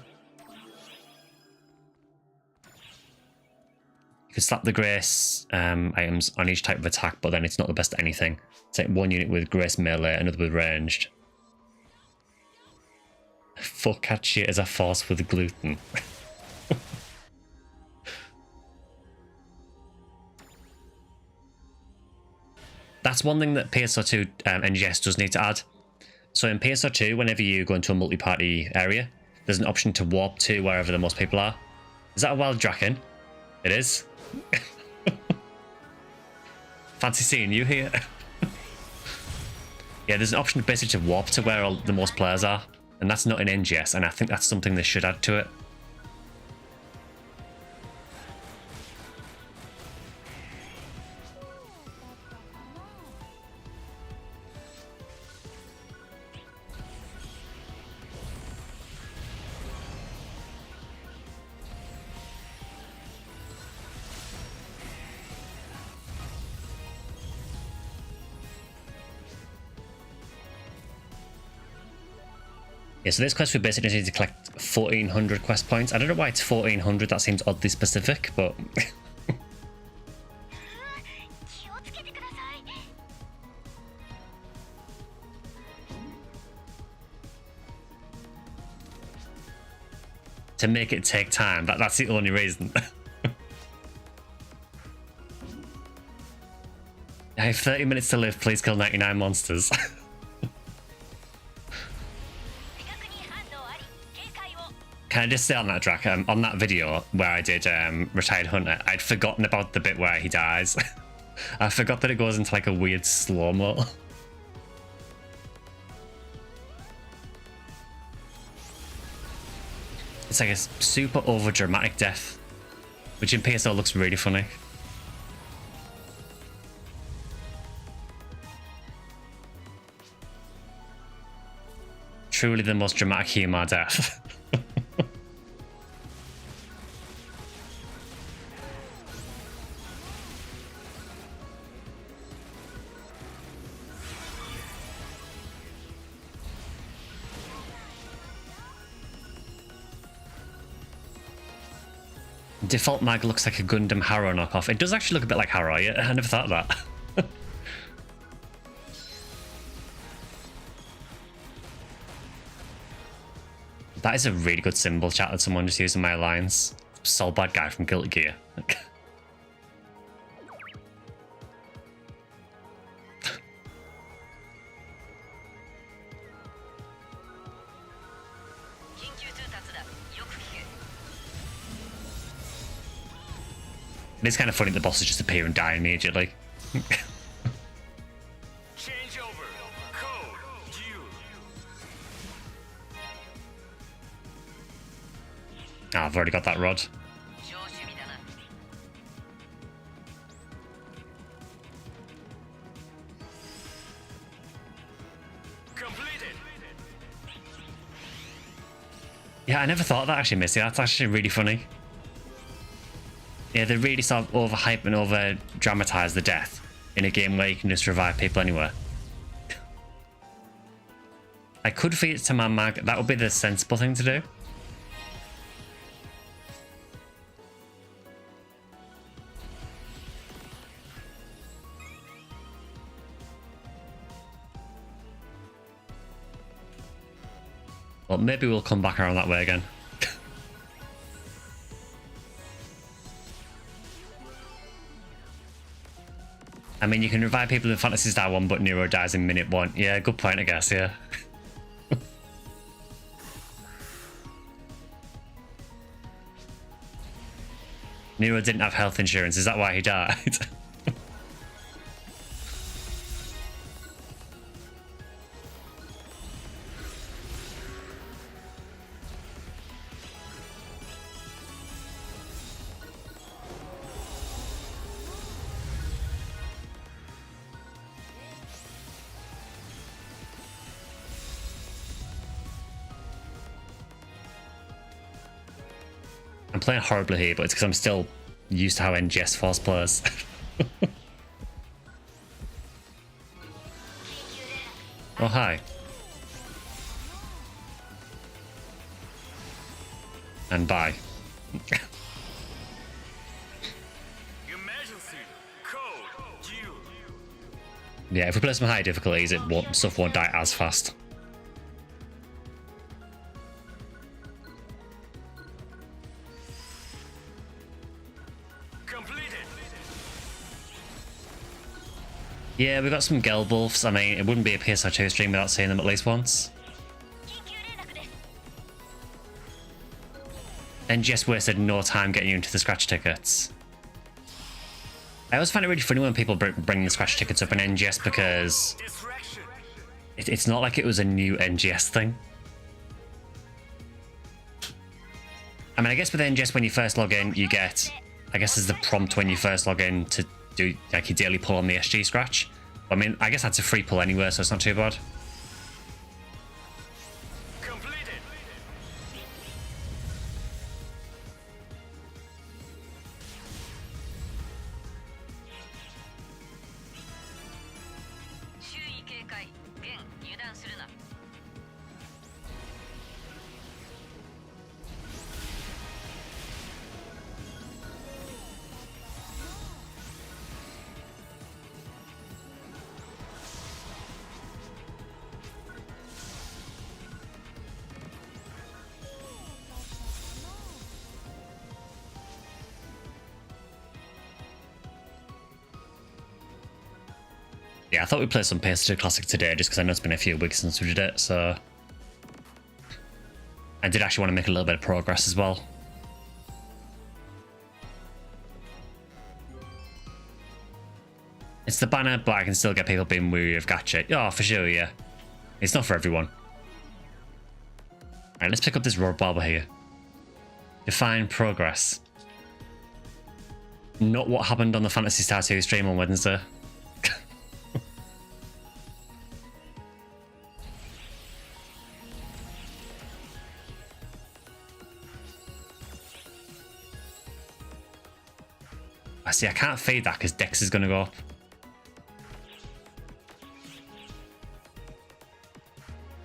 You could slap the Grace items on each type of attack, but then it's not the best at anything. Take one unit with Grace melee, another with ranged. Fuck catch you as a force with gluten. That's one thing that PSO2 NGS does need to add. So in PSO2, whenever you go into a multi-party area, there's an option to warp to wherever the most people are. Is that a wild dragon? It is. Fancy seeing you here. Yeah, there's an option basically to warp to where all the most players are, and that's not in NGS, and I think that's something they should add to it. Yeah, so this quest we basically need to collect 1400 quest points. I don't know why it's 1400, that seems oddly specific, but... to make it take time, that's the only reason. I have 30 minutes to live, please kill 99 monsters. Can I just say on that track, on that video where I did Retired Hunter, I'd forgotten about the bit where he dies. I forgot that it goes into like a weird slow-mo. It's like a super over-dramatic death, which in PSO looks really funny. Truly the most dramatic humour death. Default mag looks like a Gundam Harrow knockoff. It does actually look a bit like Harrow. Yeah, I never thought of that. That is a really good symbol chat that someone just used in my lines. Soul Bad Guy from Guilty Gear. It's kind of funny the bosses just appear and die immediately. Change over. Code. You. Oh, I've already got that rod. Completed. Yeah, I never thought of that actually, Missy. That's actually really funny. Yeah, they really sort of overhype and over-dramatise the death in a game where you can just revive people anywhere. I could feed it to my mag. That would be the sensible thing to do. Well, maybe we'll come back around that way again. I mean, you can revive people in Phantasy Star 1, but Nero dies in minute 1. Yeah, good point, I guess, yeah. Nero didn't have health insurance, is that why he died? I'm playing horribly here, but it's because I'm still used to how NGS force plays. Oh, hi. And bye. Emergency. Code. You. Yeah, if we play some high difficulties, stuff won't die as fast. Completed. Yeah, we've got some Gelbulfs. I mean, it wouldn't be a PSO2 stream without seeing them at least once. NGS wasted no time getting you into the scratch tickets. I always find it really funny when people bring the scratch tickets up in NGS because Distraction. it's not like it was a new NGS thing. I mean, I guess with NGS, when you first log in, you get, I guess there's the prompt when you first log in to do like your daily pull on the SG scratch. I mean, I guess that's a free pull anyway, so it's not too bad. Completed. Yeah, I thought we'd play some PS2 Classic today just because I know it's been a few weeks since we did it, so... I did actually want to make a little bit of progress as well. It's the banner, but I can still get people being weary of Gacha. Oh, for sure, yeah. It's not for everyone. Alright, let's pick up this Road Barber here. Define progress. Not what happened on the Phantasy Star 2 stream on Wednesday. I see, I can't fade that because Dex is going to go up.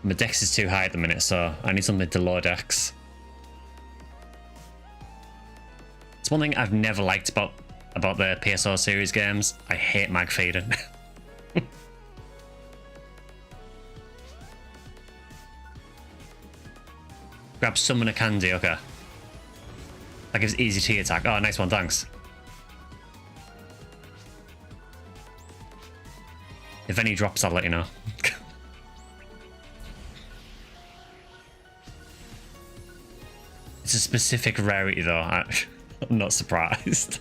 My Dex is too high at the minute, so I need something to lower Dex. It's one thing I've never liked about the PSO series games. I hate mag fading. Grab summon a candy, okay. That gives easy T attack. Oh, nice one, thanks. If any drops, I'll let you know. It's a specific rarity, though. I'm not surprised.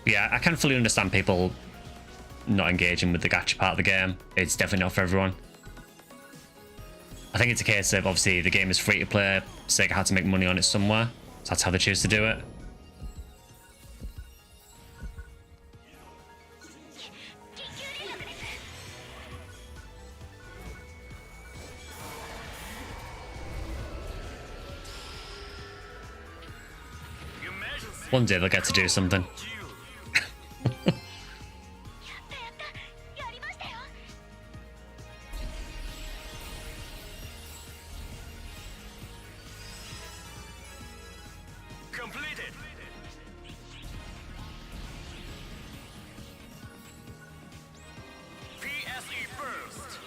Yeah, I can fully understand people not engaging with the gacha part of the game. It's definitely not for everyone. I think it's a case of, obviously, the game is free to play. Sega had to make money on it somewhere. So that's how they choose to do it. One day they'll get to do something. Completed. PSE burst.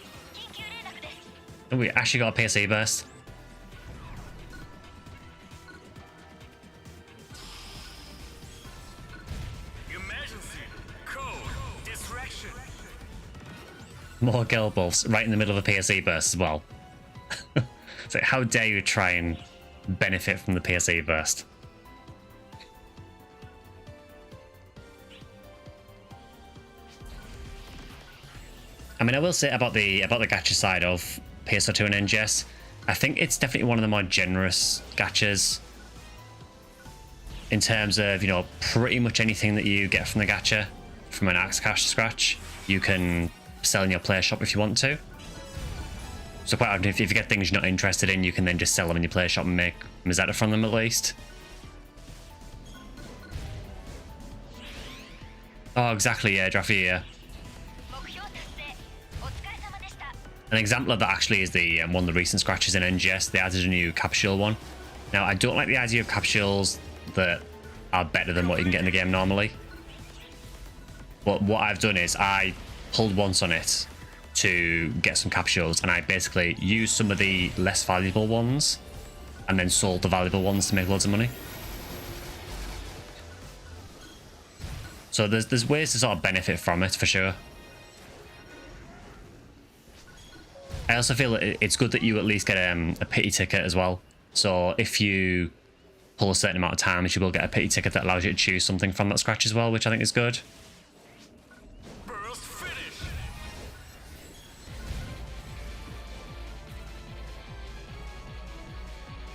Oh, we actually got a PSE burst. Emergency. Code. Distraction. More Gelbulfs right in the middle of a PSE burst as well. So how dare you try and benefit from the PSE burst? I mean, I will say about the gacha side of PSO2 and NGS, I think it's definitely one of the more generous gachas. in terms of, you know, pretty much anything that you get from the gacha, from an axe cash scratch, you can sell in your player shop if you want to. So quite often, if you get things you're not interested in, you can then just sell them in your player shop and make Mazetta from them at least. Oh, exactly, yeah, Draffy, yeah. An example of that actually is the one of the recent scratches in NGS. They added a new capsule one. Now, I don't like the idea of capsules that are better than what you can get in the game normally. But what I've done is I pulled once on it to get some capsules, and I basically used some of the less valuable ones and then sold the valuable ones to make loads of money. So there's ways to sort of benefit from it for sure. I also feel that it's good that you at least get a pity ticket as well. So if you pull a certain amount of times, you will get a pity ticket that allows you to choose something from that scratch as well, which I think is good. Burst finish.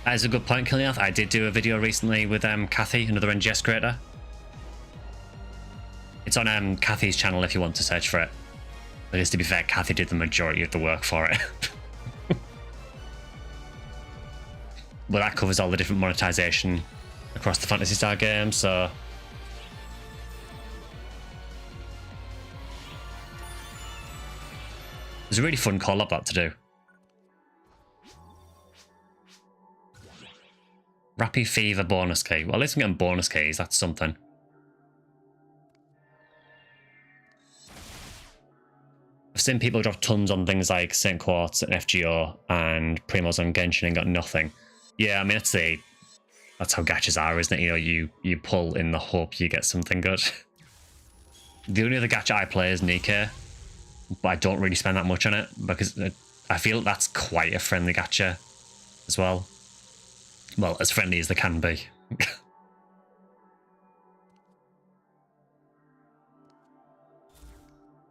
That is a good point, Killiath. I did do a video recently with Kathy, another NGS creator. It's on Kathy's channel if you want to search for it. Because to be fair, Kathy did the majority of the work for it. But that covers all the different monetization across the Phantasy Star game, so... It was a really fun call-up that to do. Rappy Fever bonus key. Well, at least I'm getting bonus keys, that's something. I've seen people drop tons on things like St. Quartz and FGO and Primos on Genshin and got nothing. Yeah, I mean, that's how gachas are, isn't it? You know, you pull in the hope you get something good. The only other gacha I play is Nikkei, but I don't really spend that much on it because I feel that's quite a friendly gacha as well. Well, as friendly as they can be.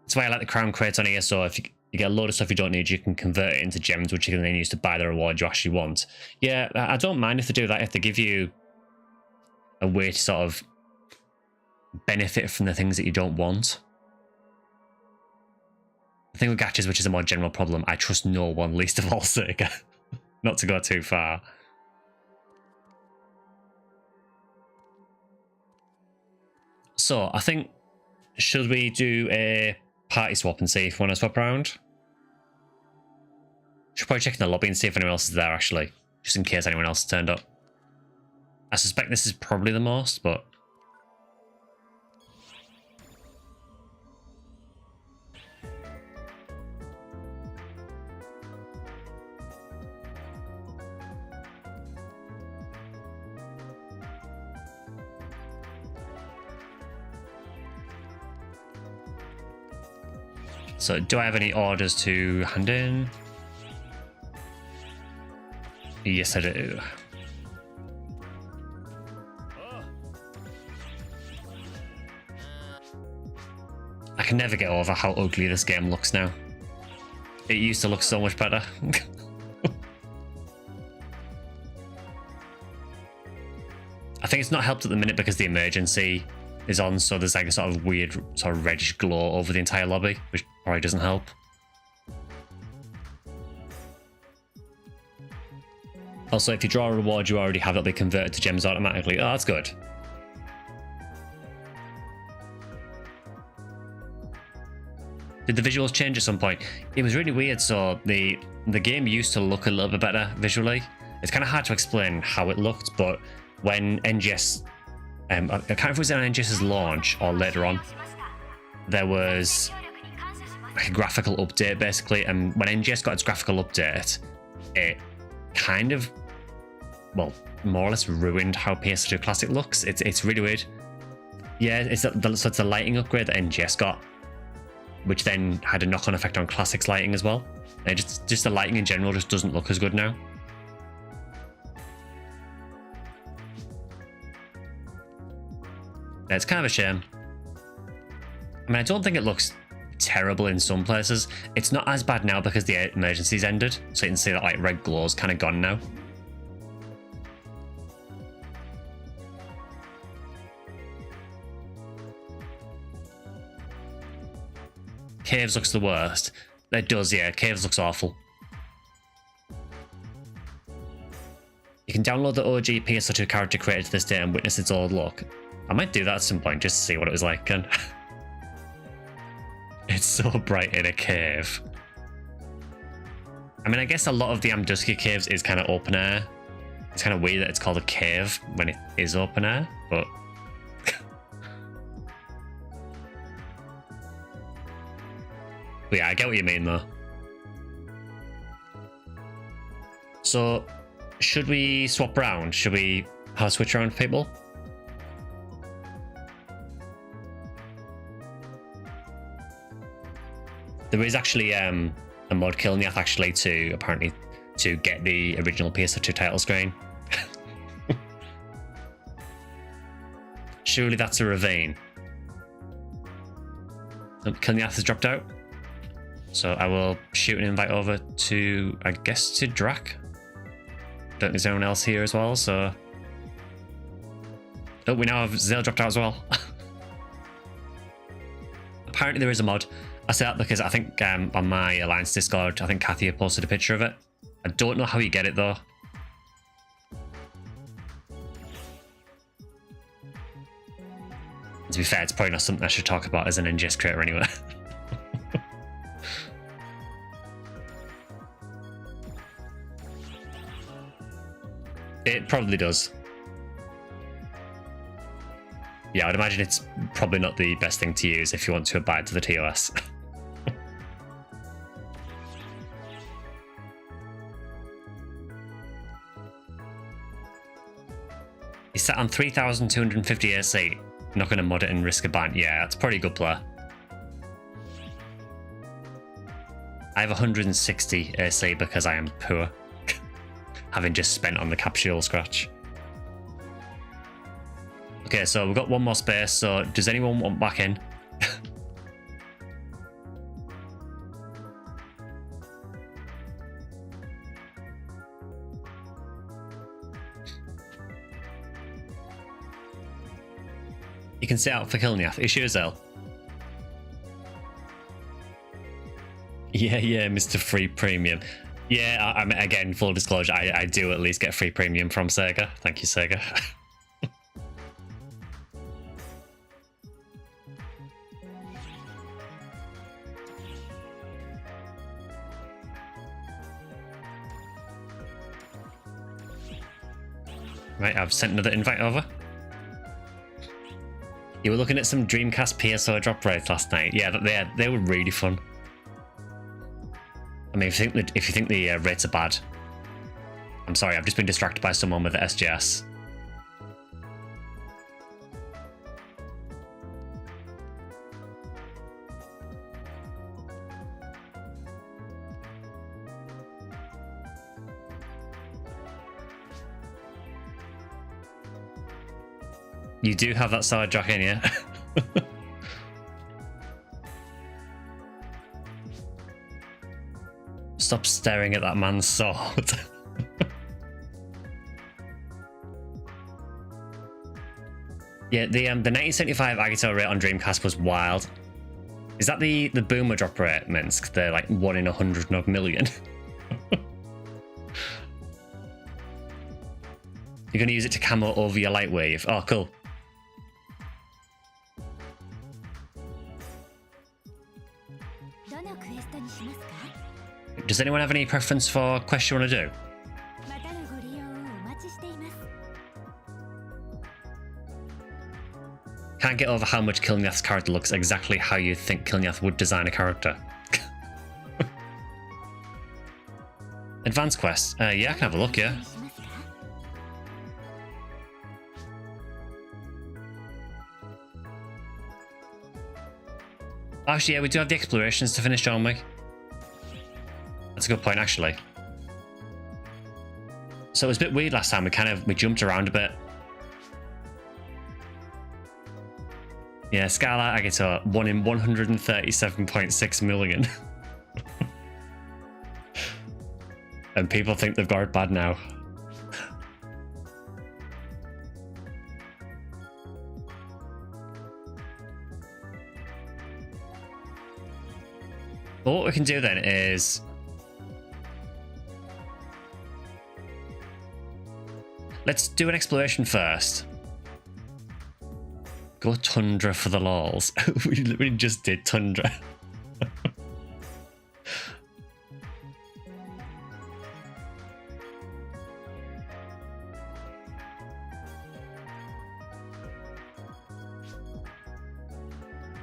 That's why I like the crown crates on here, so if you get a load of stuff you don't need, you can convert it into gems, which you can then use to buy the reward you actually want. Yeah, I don't mind if they do that, if they give you a way to sort of benefit from the things that you don't want. The thing with gachas, which is a more general problem, I trust no one, least of all Sega. Not to go too far. So, I think, should we do a party swap and see if we want to swap around? Should probably check in the lobby and see if anyone else is there, actually. Just in case anyone else has turned up. I suspect this is probably the most, but... So, do I have any orders to hand in? Yes, I do. I can never get over how ugly this game looks now. It used to look so much better. I think it's not helped at the minute because the emergency is on, so there's like a sort of weird sort of reddish glow over the entire lobby, which probably doesn't help. Also, if you draw a reward you already have, it'll be converted to gems automatically. Oh, that's good. Did the visuals change at some point? It was really weird. So the game used to look a little bit better visually. It's kind of hard to explain how it looked, but when NGS, I can't remember if it was on NGS's launch or later on, there was like a graphical update basically, and when NGS got its graphical update, it kind of, well, more or less ruined how PSO2 Classic looks. It's really weird. Yeah, so it's a lighting upgrade that NGS got, which then had a knock-on effect on Classic's lighting as well. And just the lighting in general just doesn't look as good now. Yeah, it's kind of a shame. I mean, I don't think it looks terrible in some places. It's not as bad now because the emergency's ended, so you can see that like red glow's kind of gone now. Caves looks the worst. It does, yeah. Caves looks awful. You can download the OG PSO2 character created to this day and witness its old look. I might do that at some point just to see what it was like. And it's so bright in a cave. I mean, I guess a lot of the Bluesky caves is kind of open air. It's kind of weird that it's called a cave when it is open air, but... but yeah, I get what you mean though. So, should we swap around? Should we have a switch around people? There is actually a mod Kilniath actually to apparently to get the original PSO2 title screen. Surely that's a ravine. Kilniath has dropped out. So I will shoot an invite over to, I guess, to Drac. Don't think there's anyone else here as well, so... Oh, we now have Zale dropped out as well. Apparently there is a mod. I say that because I think on my Alliance Discord, I think Kathy had posted a picture of it. I don't know how you get it though. To be fair, it's probably not something I should talk about as an NGS creator anyway. It probably does. Yeah, I'd imagine it's probably not the best thing to use if you want to abide to the TOS. He's sat on 3,250 AC. Not going to mod it and risk a ban. Yeah, that's pretty good player. I have 160 AC because I am poor. Having just spent on the capsule scratch. Okay, so we've got one more space, so does anyone want back in? You can sit out for Kilniath. Is sure, Zell? Yeah, Mr. Free Premium. Yeah, I mean, again, full disclosure, I do at least get free premium from Sega. Thank you, Sega. Right, I've sent another invite over. You were looking at some Dreamcast PSO drop rates last night. Yeah, they were really fun. I mean, if you think the rates are bad, I'm sorry, I've just been distracted by someone with the SGS. You do have that side jack in, yeah? Stop staring at that man's sword. Yeah, the 1975 Agito rate on Dreamcast was wild. Is that the boomer drop rate, Minsk? They're like 1 in 100 million. You're going to use it to camo over your light wave. Oh, cool. Does anyone have any preference for quest you want to do? Can't get over how much Kilniath's character looks exactly how you think Kilniath would design a character. Advanced quest. Yeah, I can have a look, yeah. Actually, yeah, we do have the explorations to finish, don't we? That's a good point, actually. So it was a bit weird last time. We jumped around a bit. Yeah, Skylight Agito, 1 in 137.6 million. And people think they've got it bad now. But what we can do then is... let's do an exploration first. Go Tundra for the lols. We literally just did Tundra.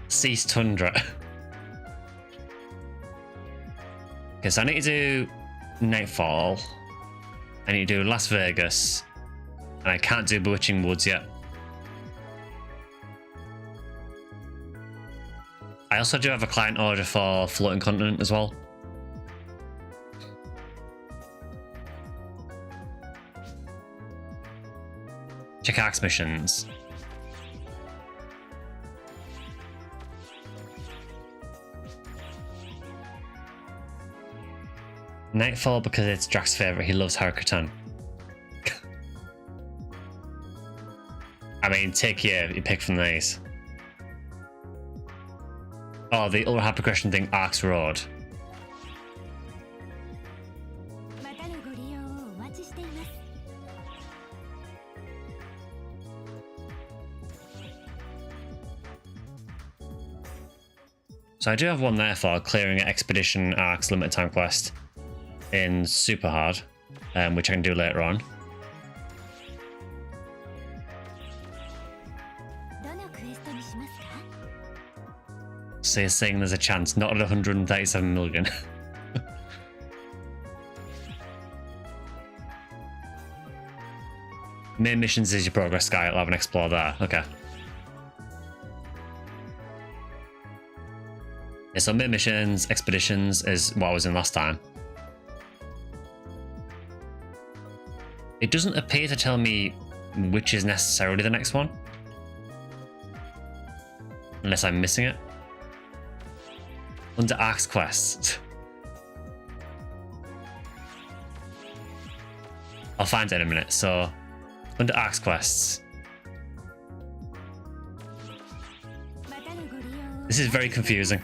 Cease Tundra. Okay, so I need to do Nightfall. I need to do Las Vegas. And I can't do Bewitching Woods yet. I also do have a client order for Floating Continent as well. Check Axe missions. Nightfall because it's Drax's favourite. He loves Harukutan. I mean, take your pick from these. Oh, the Ultra High Progression thing, Arcs Road. So I do have one there for clearing an Expedition Arcs limited time quest in Super Hard, which I can do later on. So you're saying there's a chance, not at 137 million. Main missions is your progress, Sky. I'll have an explore there. Okay. Yeah, so main missions, expeditions is what I was in last time. It doesn't appear to tell me which is necessarily the next one. Unless I'm missing it. Under Arcs quests. I'll find it in a minute. So, under Arcs quests. This is very confusing.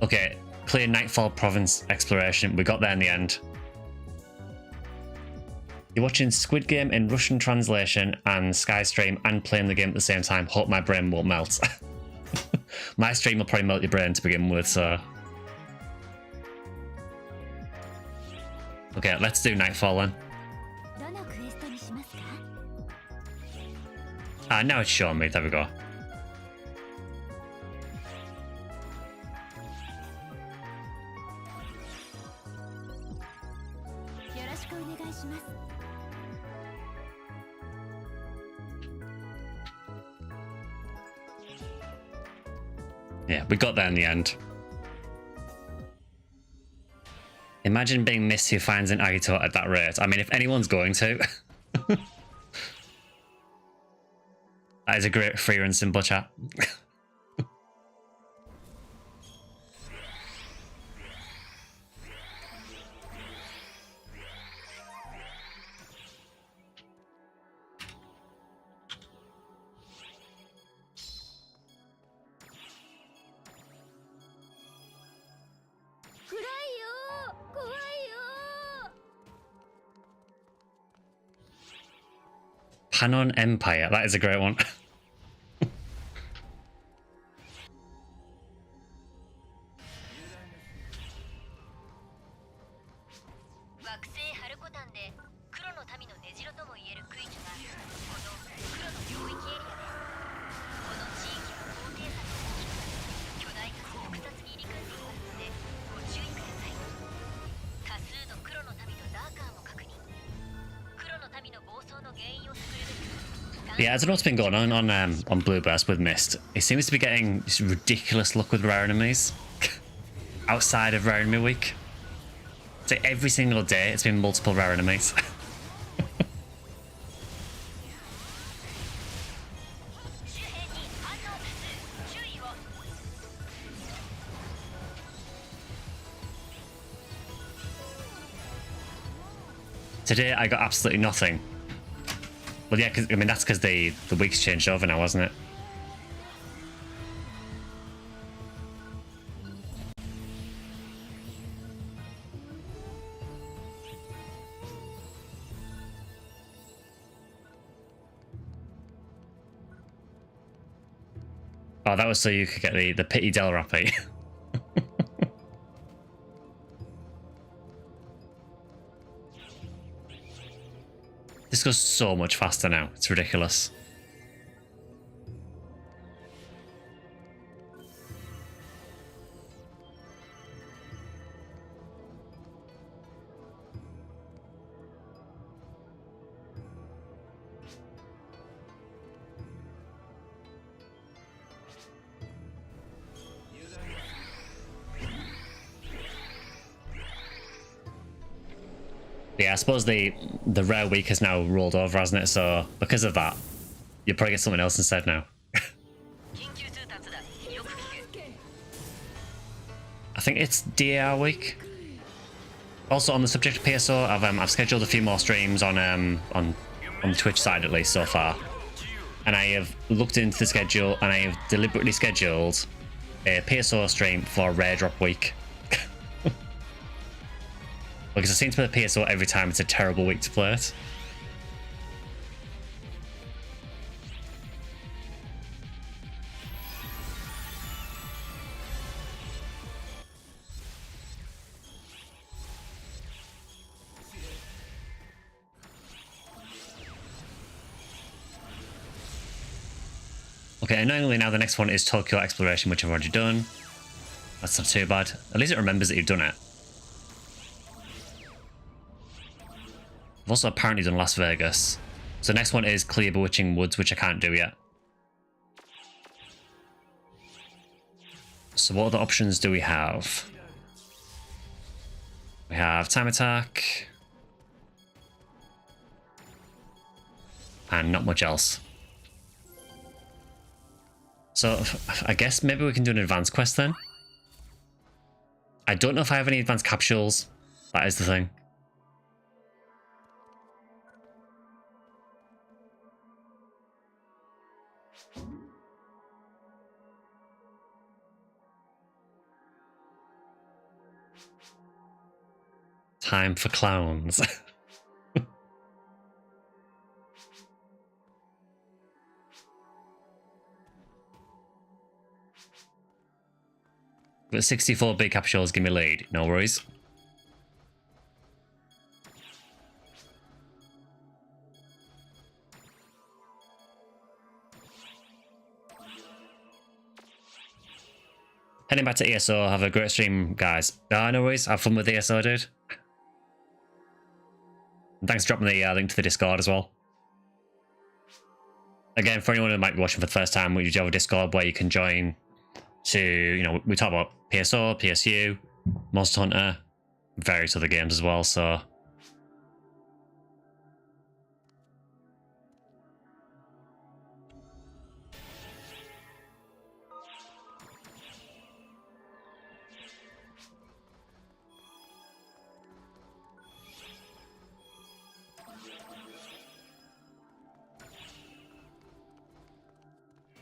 Okay, clear Nightfall Province exploration. We got there in the end. You're watching Squid Game in Russian translation and Skystream and playing the game at the same time. Hope my brain won't melt. My stream will probably melt your brain to begin with, so... Okay, let's do Nightfall then. Ah, now it's showing me. There we go. Yeah, we got there in the end. Imagine being Miss who finds an Agito at that rate. I mean, if anyone's going to. That is a great free and simple chat. Panon Empire, that is a great one. Yeah, I don't know what's been going on Blue Burst with Mist. It seems to be getting this ridiculous luck with rare enemies outside of rare enemy week. So every single day it's been multiple rare enemies. Today I got absolutely nothing. Well, yeah, because I mean that's because the week's changed over now, wasn't it? Oh, that was so you could get the Pity Del Rappy. This goes so much faster now. It's ridiculous. Yeah, I suppose the rare week has now rolled over, hasn't it? So because of that, you'll probably get something else instead now. I think it's DAR week. Also, on the subject of PSO, I've scheduled a few more streams on the Twitch side at least so far, and I have looked into the schedule and I have deliberately scheduled a PSO stream for Rare Drop week. Because I seem to play PSO every time it's a terrible week to play it. Okay, annoyingly now the next one is Tokyo Exploration, which I've already done. That's not too bad. At least it remembers that you've done it. I've also apparently done Las Vegas. So the next one is Clear Bewitching Woods, which I can't do yet. So what other options do we have? We have Time Attack. And not much else. So I guess maybe we can do an advanced quest then. I don't know if I have any advanced capsules. That is the thing. Time for clowns. But 64 big capsules give me lead. No worries. Heading back to ESO. Have a great stream, guys. No worries. Have fun with ESO, dude. And thanks for dropping the link to the Discord as well. Again, for anyone who might be watching for the first time, we do have a Discord where you can join to, you know, we talk about PSO, PSU, Monster Hunter, various other games as well, so...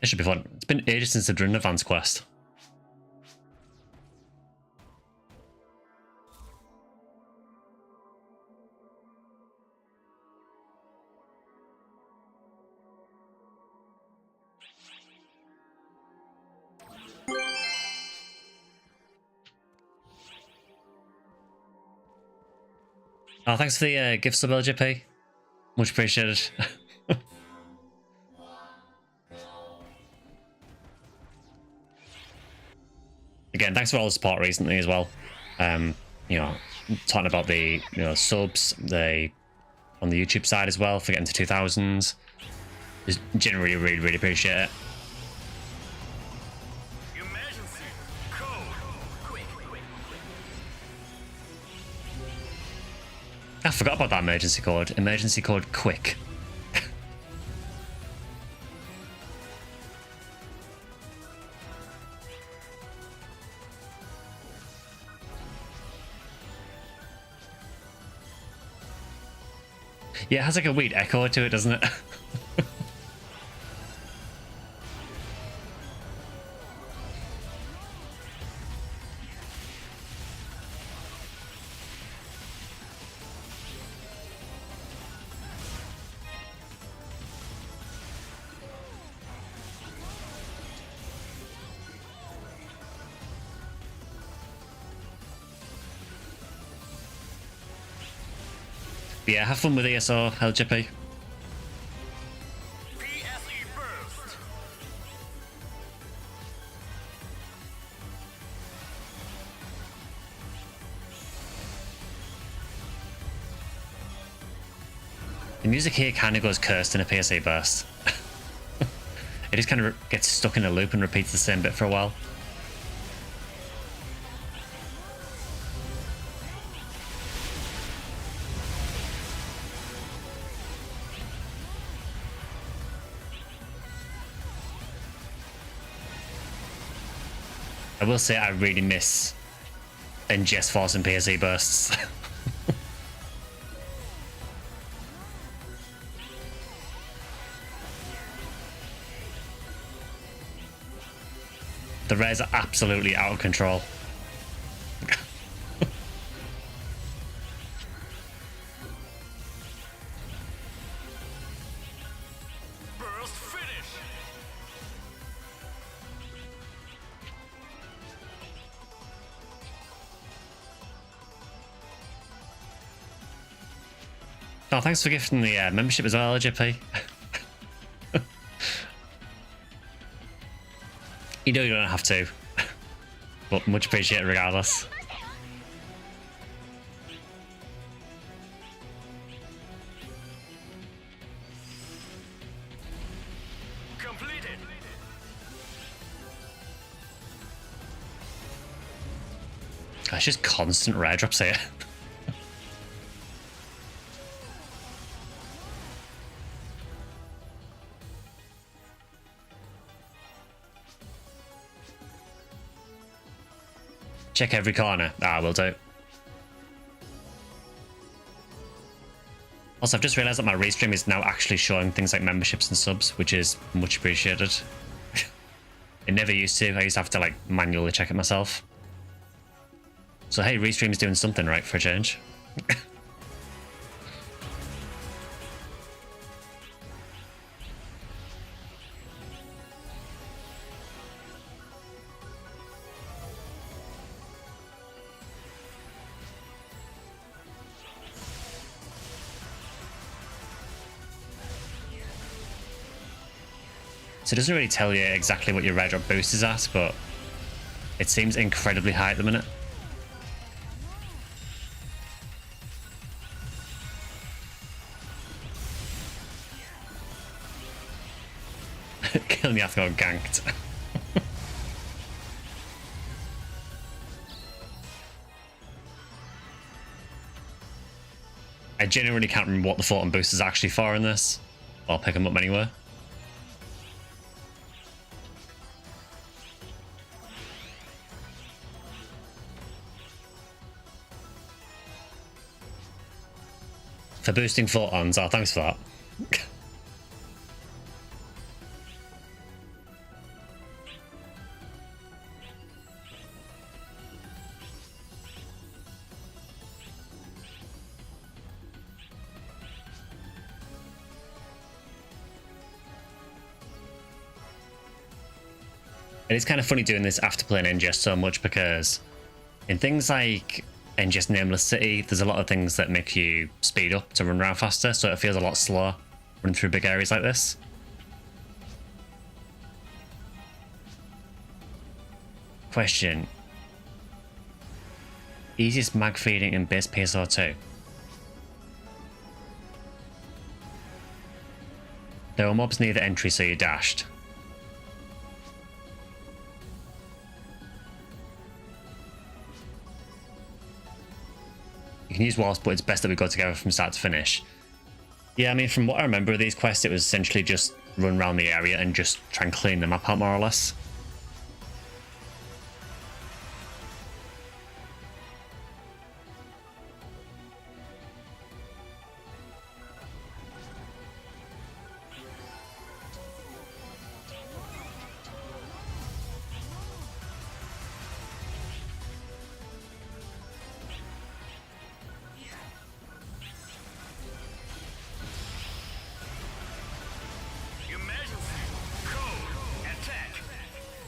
It should be fun. It's been ages since I've done an advanced quest. Oh, thanks for the gift sub, LJP. Much appreciated. Again, thanks for all the support recently as well. You know, talking about the subs, on the YouTube side as well for getting to 2000s. Just generally really appreciate it. Emergency code. Quick. I forgot about that emergency code. Emergency code quick. Yeah, it has like a weird echo to it, doesn't it? But yeah, have fun with ESO, LGP. PSE burst. The music here kind of goes cursed in a PSA burst. It just kind of gets stuck in a loop and repeats the same bit for a while. I will say I really miss NGS forcing PSE bursts. The rares are absolutely out of control. Burst finish. Oh, thanks for gifting the membership as well, LJP. You know you don't have to, but much appreciated regardless. Completed. It's just constant rare drops here. Check every corner. Ah, will do. Also, I've just realised that my restream is now actually showing things like memberships and subs, which is much appreciated. It never used to. I used to have to like manually check it myself. So hey, restream's doing something right for a change. So it doesn't really tell you exactly what your red drop boost is at, but it seems incredibly high at the minute. Killing the got ganked. I genuinely can't remember what the Photon boost is actually for in this. I'll pick them up anyway. For boosting photons, oh, thanks for that. It is kind of funny doing this after playing NGS so much, because in things like NGS Nameless City, there's a lot of things that make you speed up to run around faster, so it feels a lot slower running through big areas like this. Question. Easiest mag feeding in base PSO2? There are mobs near the entry, so you dashed. You can use wasp, but it's best that we go together from start to finish. Yeah, I mean, from what I remember of these quests, it was essentially just run around the area and just try and clean the map out, more or less.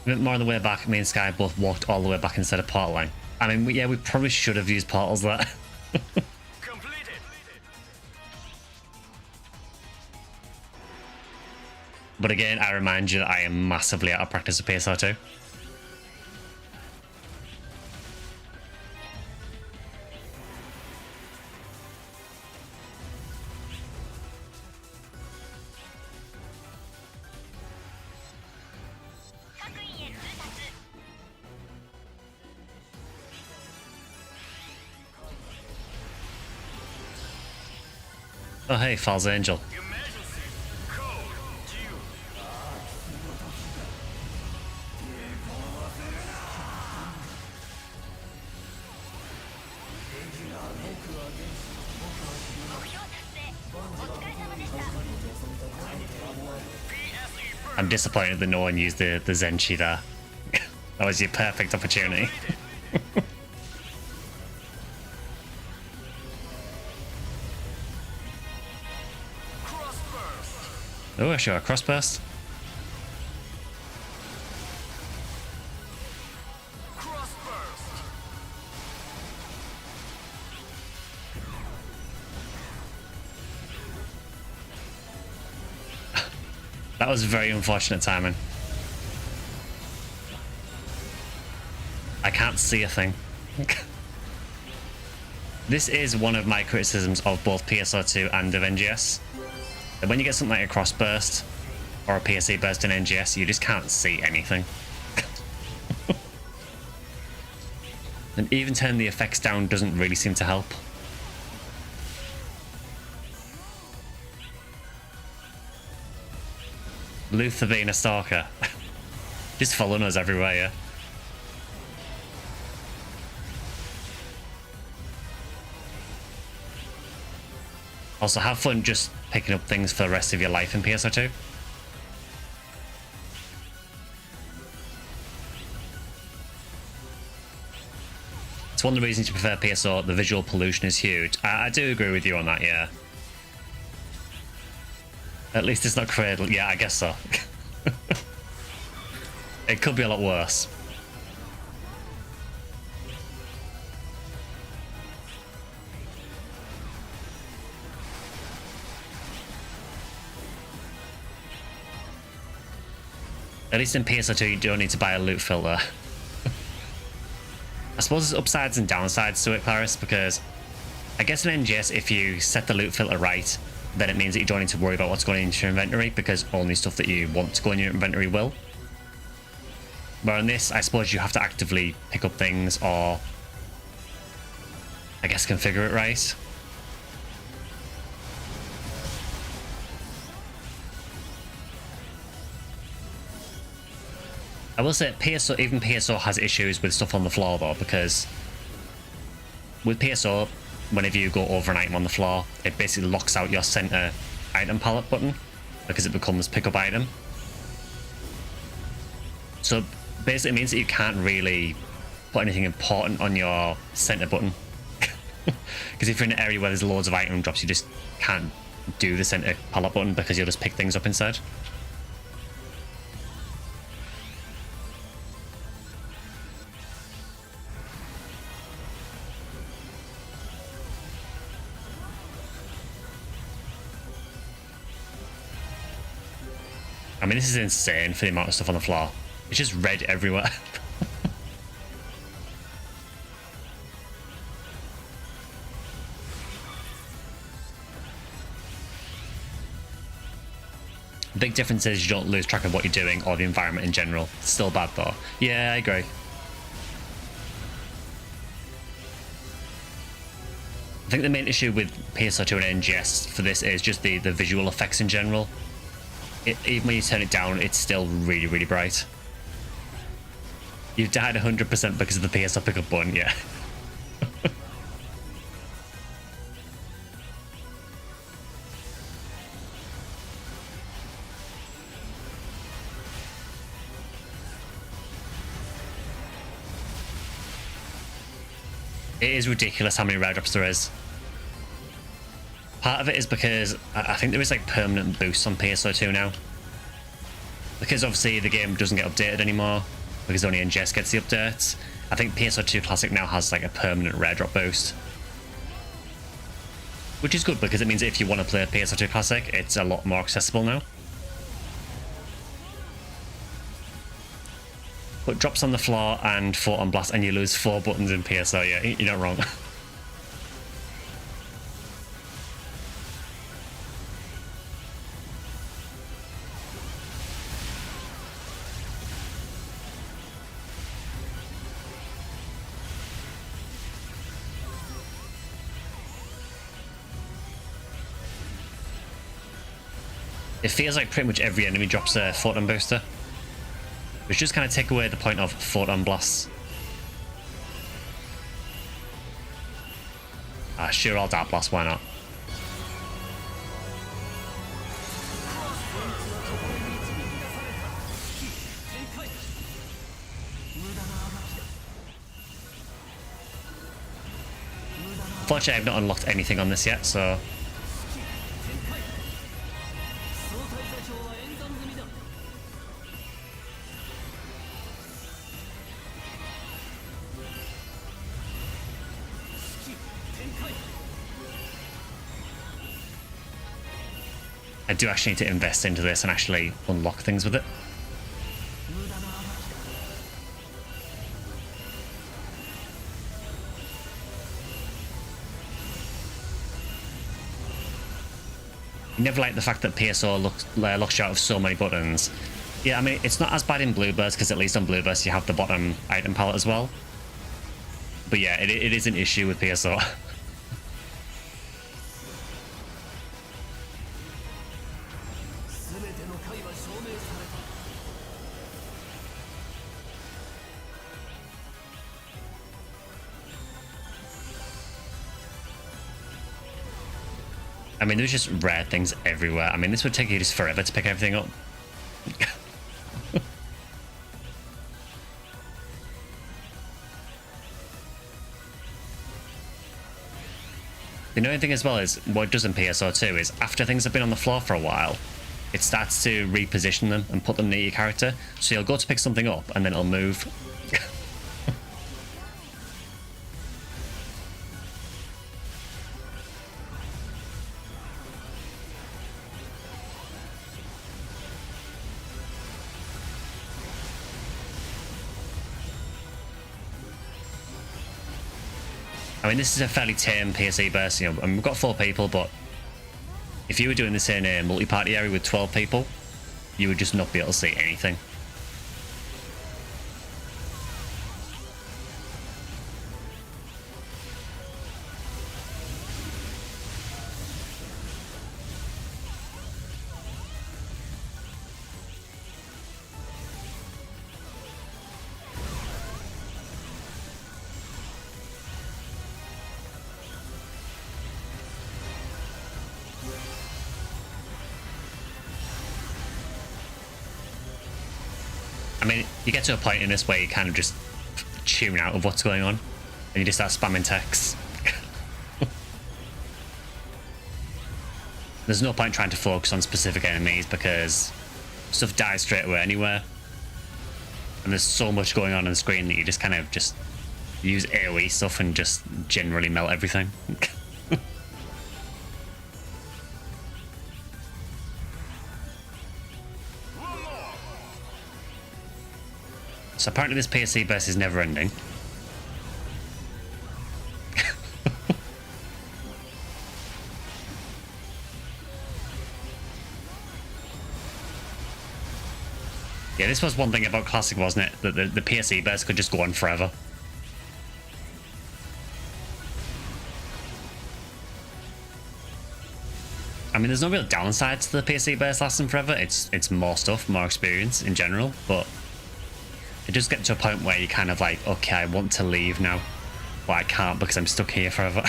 More on the way back, me and Sky both walked all the way back instead of portaling. I mean, yeah, we probably should have used portals there. Completed. But again, I remind you that I am massively out of practice with PSO2. Oh hey, False Angel. Emergency. Code due. PSE I'm disappointed that no one used the Zenshi there. That was your perfect opportunity. Cross burst. Oh, sure, cross burst. Cross burst. That was very unfortunate timing. I can't see a thing. This is one of my criticisms of both PSO2 and of NGS. That when you get something like a cross burst or a PSE burst in NGS, you just can't see anything. And even turning the effects down doesn't really seem to help. Luther being a stalker. Just following us everywhere, yeah. Also, have fun just picking up things for the rest of your life in PSO2. It's one of the reasons you prefer PSO. The visual pollution is huge. I do agree with you on that, yeah. At least it's not cradle. Yeah, I guess so. It could be a lot worse. At least in PSO2 you don't need to buy a loot filter. I suppose there's upsides and downsides to it, Clarice, because I guess in NGS if you set the loot filter right, then it means that you don't need to worry about what's going into your inventory because only stuff that you want to go in your inventory will. But on this, I suppose you have to actively pick up things or I guess configure it right. I will say PSO, even PSO has issues with stuff on the floor though, because with PSO, whenever you go over an item on the floor, it basically locks out your center item palette button because it becomes pickup item. So basically it means that you can't really put anything important on your center button. Because if you're in an area where there's loads of item drops, you just can't do the center palette button because you'll just pick things up instead. I mean, this is insane for the amount of stuff on the floor. It's just red everywhere. The big difference is you don't lose track of what you're doing or the environment in general. It's still bad though. Yeah, I agree. I think the main issue with PSO2 and NGS for this is just the visual effects in general. Even when you turn it down, it's still really, really bright. You've died 100% because of the PSO pickup button, yeah. It is ridiculous how many rare drops there is. Part of it is because I think there is like permanent boosts on PSO2 now. Because obviously the game doesn't get updated anymore, because only NGS gets the updates. I think PSO2 Classic now has like a permanent rare drop boost. Which is good because it means if you want to play PSO2 Classic, it's a lot more accessible now. Put drops on the floor and photon blast, and you lose 4 buttons in PSO. Yeah, you're not wrong. It feels like pretty much every enemy drops a photon booster, which just kind of take away the point of photon blasts. Ah, sure, I'll dark blast, why not? Unfortunately, I've not unlocked anything on this yet, so I do actually need to invest into this and actually unlock things with it. You never like the fact that PSO locks you out of so many buttons. Yeah, I mean, it's not as bad in Blueburst because at least on Blueburst you have the bottom item palette as well. But yeah, it is an issue with PSO. I mean, there's just rare things everywhere. I mean, this would take you just forever to pick everything up. The annoying thing as well is, what it does in PSO2 is, after things have been on the floor for a while, it starts to reposition them and put them near your character. So you'll go to pick something up, and then it'll move. I mean, this is a fairly tame PSE burst, you know, and we've got 4 people, but if you were doing this in a multi-party area with 12 people, you would just not be able to see anything. I mean, you get to a point in this where you kind of just tune out of what's going on, and you just start spamming text. There's no point trying to focus on specific enemies because stuff dies straight away anywhere. And there's so much going on the screen that you just kind of just use AoE stuff and just generally melt everything. So apparently this PSC burst is never ending. Yeah, this was one thing about Classic, wasn't it? That the PSE burst could just go on forever. I mean, there's no real downside to the PSE burst lasting forever. It's more stuff, more experience in general, but it does get to a point where you're kind of like, okay, I want to leave now, but I can't because I'm stuck here forever.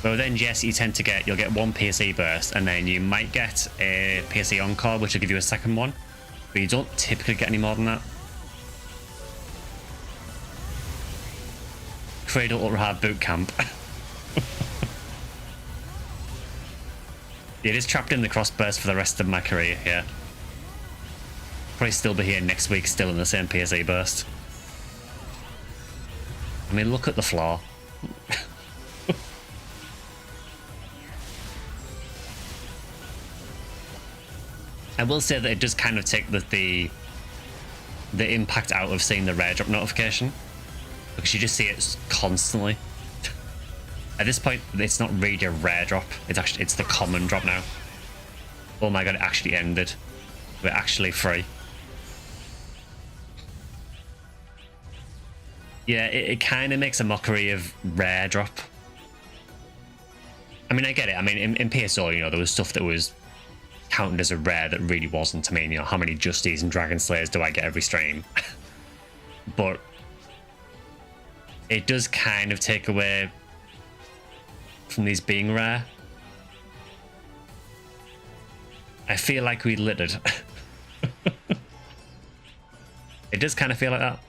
But with NGS, you tend to you'll get 1 PSE burst, and then you might get a PSE encore, which will give you a second one, but you don't typically get any more than that. Cradle Ultra Hard Boot Camp. It is trapped in the cross burst for the rest of my career, yeah. Probably still be here next week, still in the same PSE burst. I mean, look at the floor. I will say that it does kind of take the impact out of seeing the rare drop notification, because you just see it constantly. At this point, it's not really a rare drop. It's the common drop now. Oh my god, it actually ended. We're actually free. Yeah, it kind of makes a mockery of rare drop. I mean, I get it. I mean, in PSO, you know, there was stuff that was counted as a rare that really wasn't. I mean, you know, how many Justies and Dragon Slayers do I get every stream? But it does kind of take away from these being rare. I feel like we littered. It does kind of feel like that.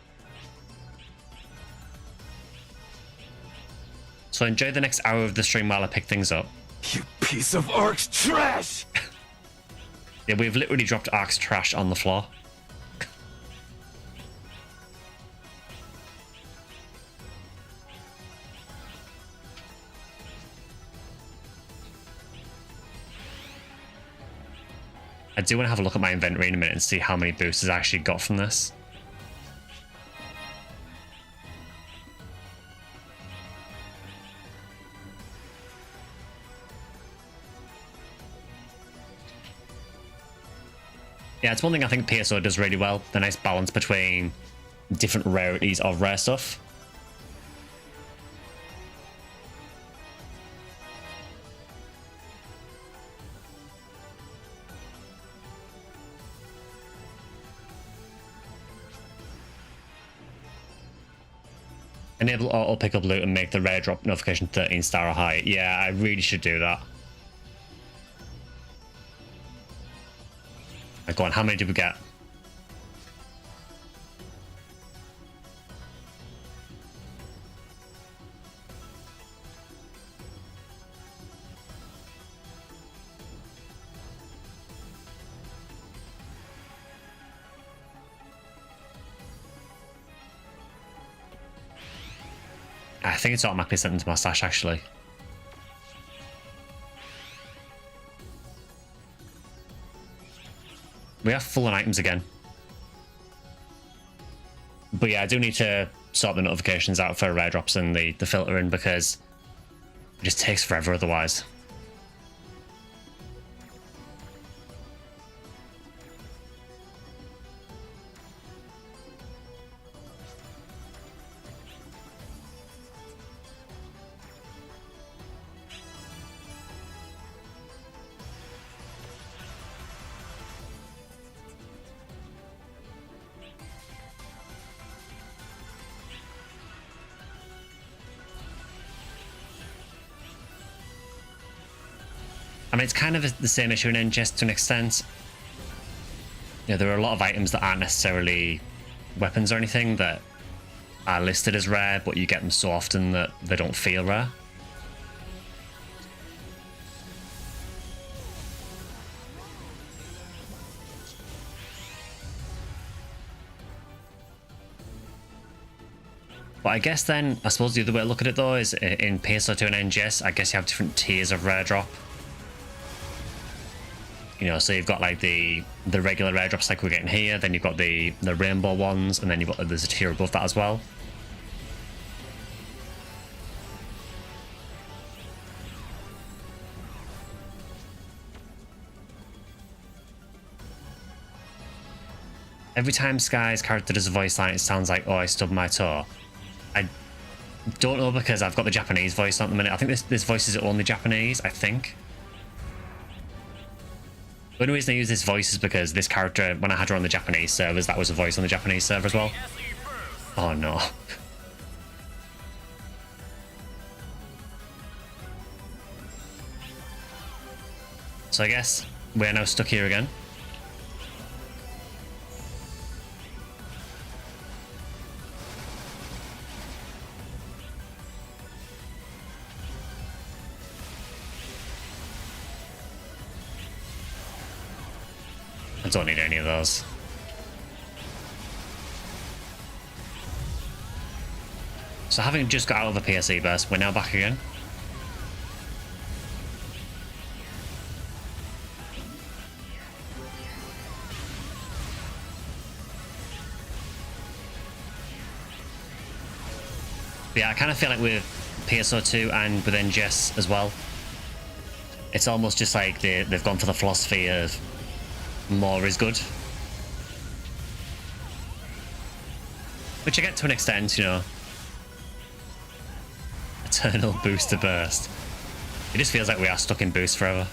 So enjoy the next hour of the stream while I pick things up. You piece of Ark's trash! Yeah, we've literally dropped Ark's trash on the floor. I do want to have a look at my inventory in a minute and see how many boosters I actually got from this. Yeah, it's one thing I think PSO does really well, the nice balance between different rarities of rare stuff. Enable auto pickup loot and make the rare drop notification 13 star or high. Yeah, I really should do that. Right, go on, how many did we get? I think it's automatically sent into my stash, actually. We have full on items again. But yeah, I do need to sort the notifications out for rare drops and the filtering, because it just takes forever otherwise. I mean, it's kind of the same issue in NGS to an extent. You know, there are a lot of items that aren't necessarily weapons or anything that are listed as rare, but you get them so often that they don't feel rare. But I guess then, I suppose the other way to look at it though is in PSO2 and NGS, I guess you have different tiers of rare drop. You know, so you've got like the regular rare drops like we're getting here, then you've got the rainbow ones, and then you've got, there's a tier above that as well. Every time Sky's character does a voice line, it sounds like, oh, I stubbed my toe. I don't know, because I've got the Japanese voice on at the minute. I think this voice is only Japanese, I think. The only reason I use this voice is because this character, when I had her on the Japanese servers, that was a voice on the Japanese server as well. Oh no. So I guess we're now stuck here again. I don't need any of those. So having just got out of the PSE burst, we're now back again. But yeah, I kind of feel like with PSO2 and with NGS as well, it's almost just like they've gone for the philosophy of more is good. Which I get to an extent, you know. Eternal booster burst. It just feels like we are stuck in boost forever.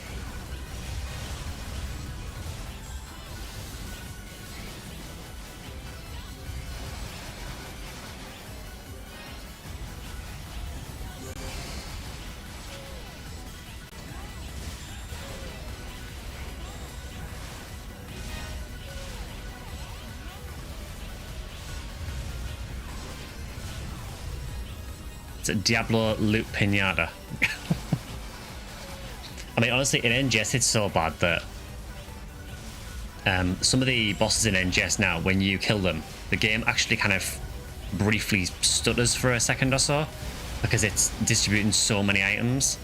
Diablo loot pinata. I mean, honestly, in NGS it's so bad that some of the bosses in NGS now, when you kill them, the game actually kind of briefly stutters for a second or so because it's distributing so many items.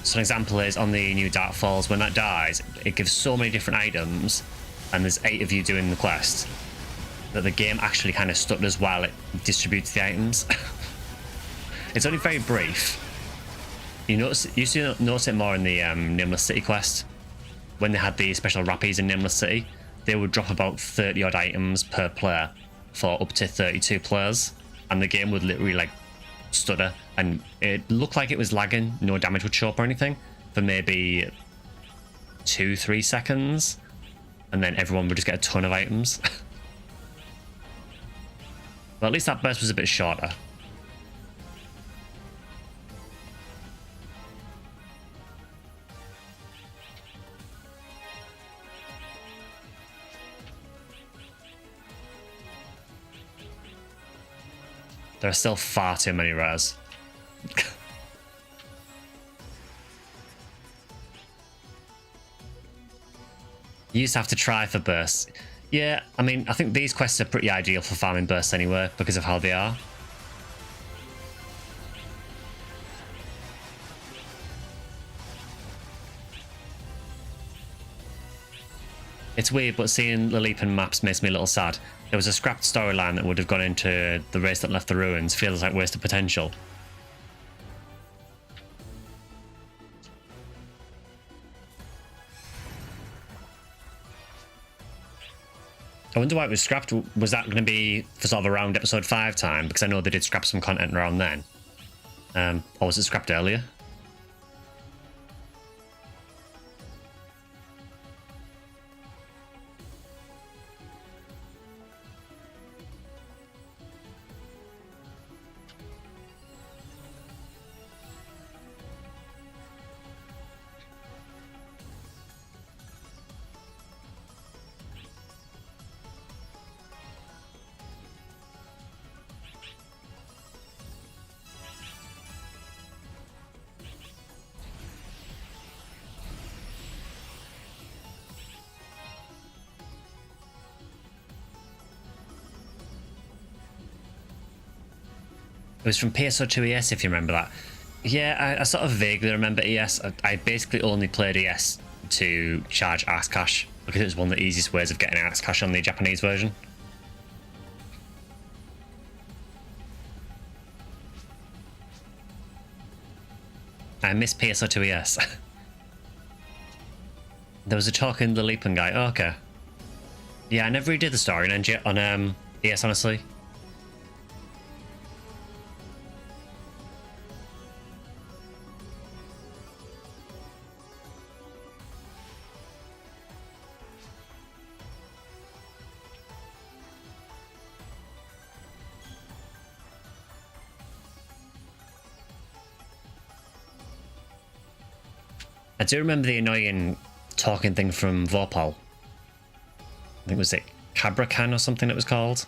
So an example is on the new Dark Falls, when that dies, it gives so many different items, and there's 8 of you doing the quest, that the game actually kind of stutters while it distributes the items. It's only very brief. You used to notice it more in the Nameless City quest. When they had the special rappies in Nameless City, they would drop about 30 odd items per player for up to 32 players, and the game would literally like stutter, and it looked like it was lagging, no damage would show up or anything, for maybe 2-3 seconds, and then everyone would just get a ton of items. But at least that burst was a bit shorter. There are still far too many rares. You used to have to try for bursts. Yeah, I mean, I think these quests are pretty ideal for farming bursts anyway, because of how they are. It's weird, but seeing the Leap and maps makes me a little sad. There was a scrapped storyline that would have gone into the race that left the ruins. Feels like wasted potential. I wonder why it was scrapped. Was that going to be for sort of around episode 5 time? Because I know they did scrap some content around then. Or was it scrapped earlier? It was from PSO2 ES, if you remember that. Yeah, I sort of vaguely remember ES. I basically only played ES to charge Arx Cash, because it was one of the easiest ways of getting Arx Cash on the Japanese version. I miss PSO2 ES. There was a talk in the Leaping guy. Oh, okay. Yeah, I never redid the story on ES, honestly. I do remember the annoying talking thing from Vorpal. I think was it Cabracan or something it was called?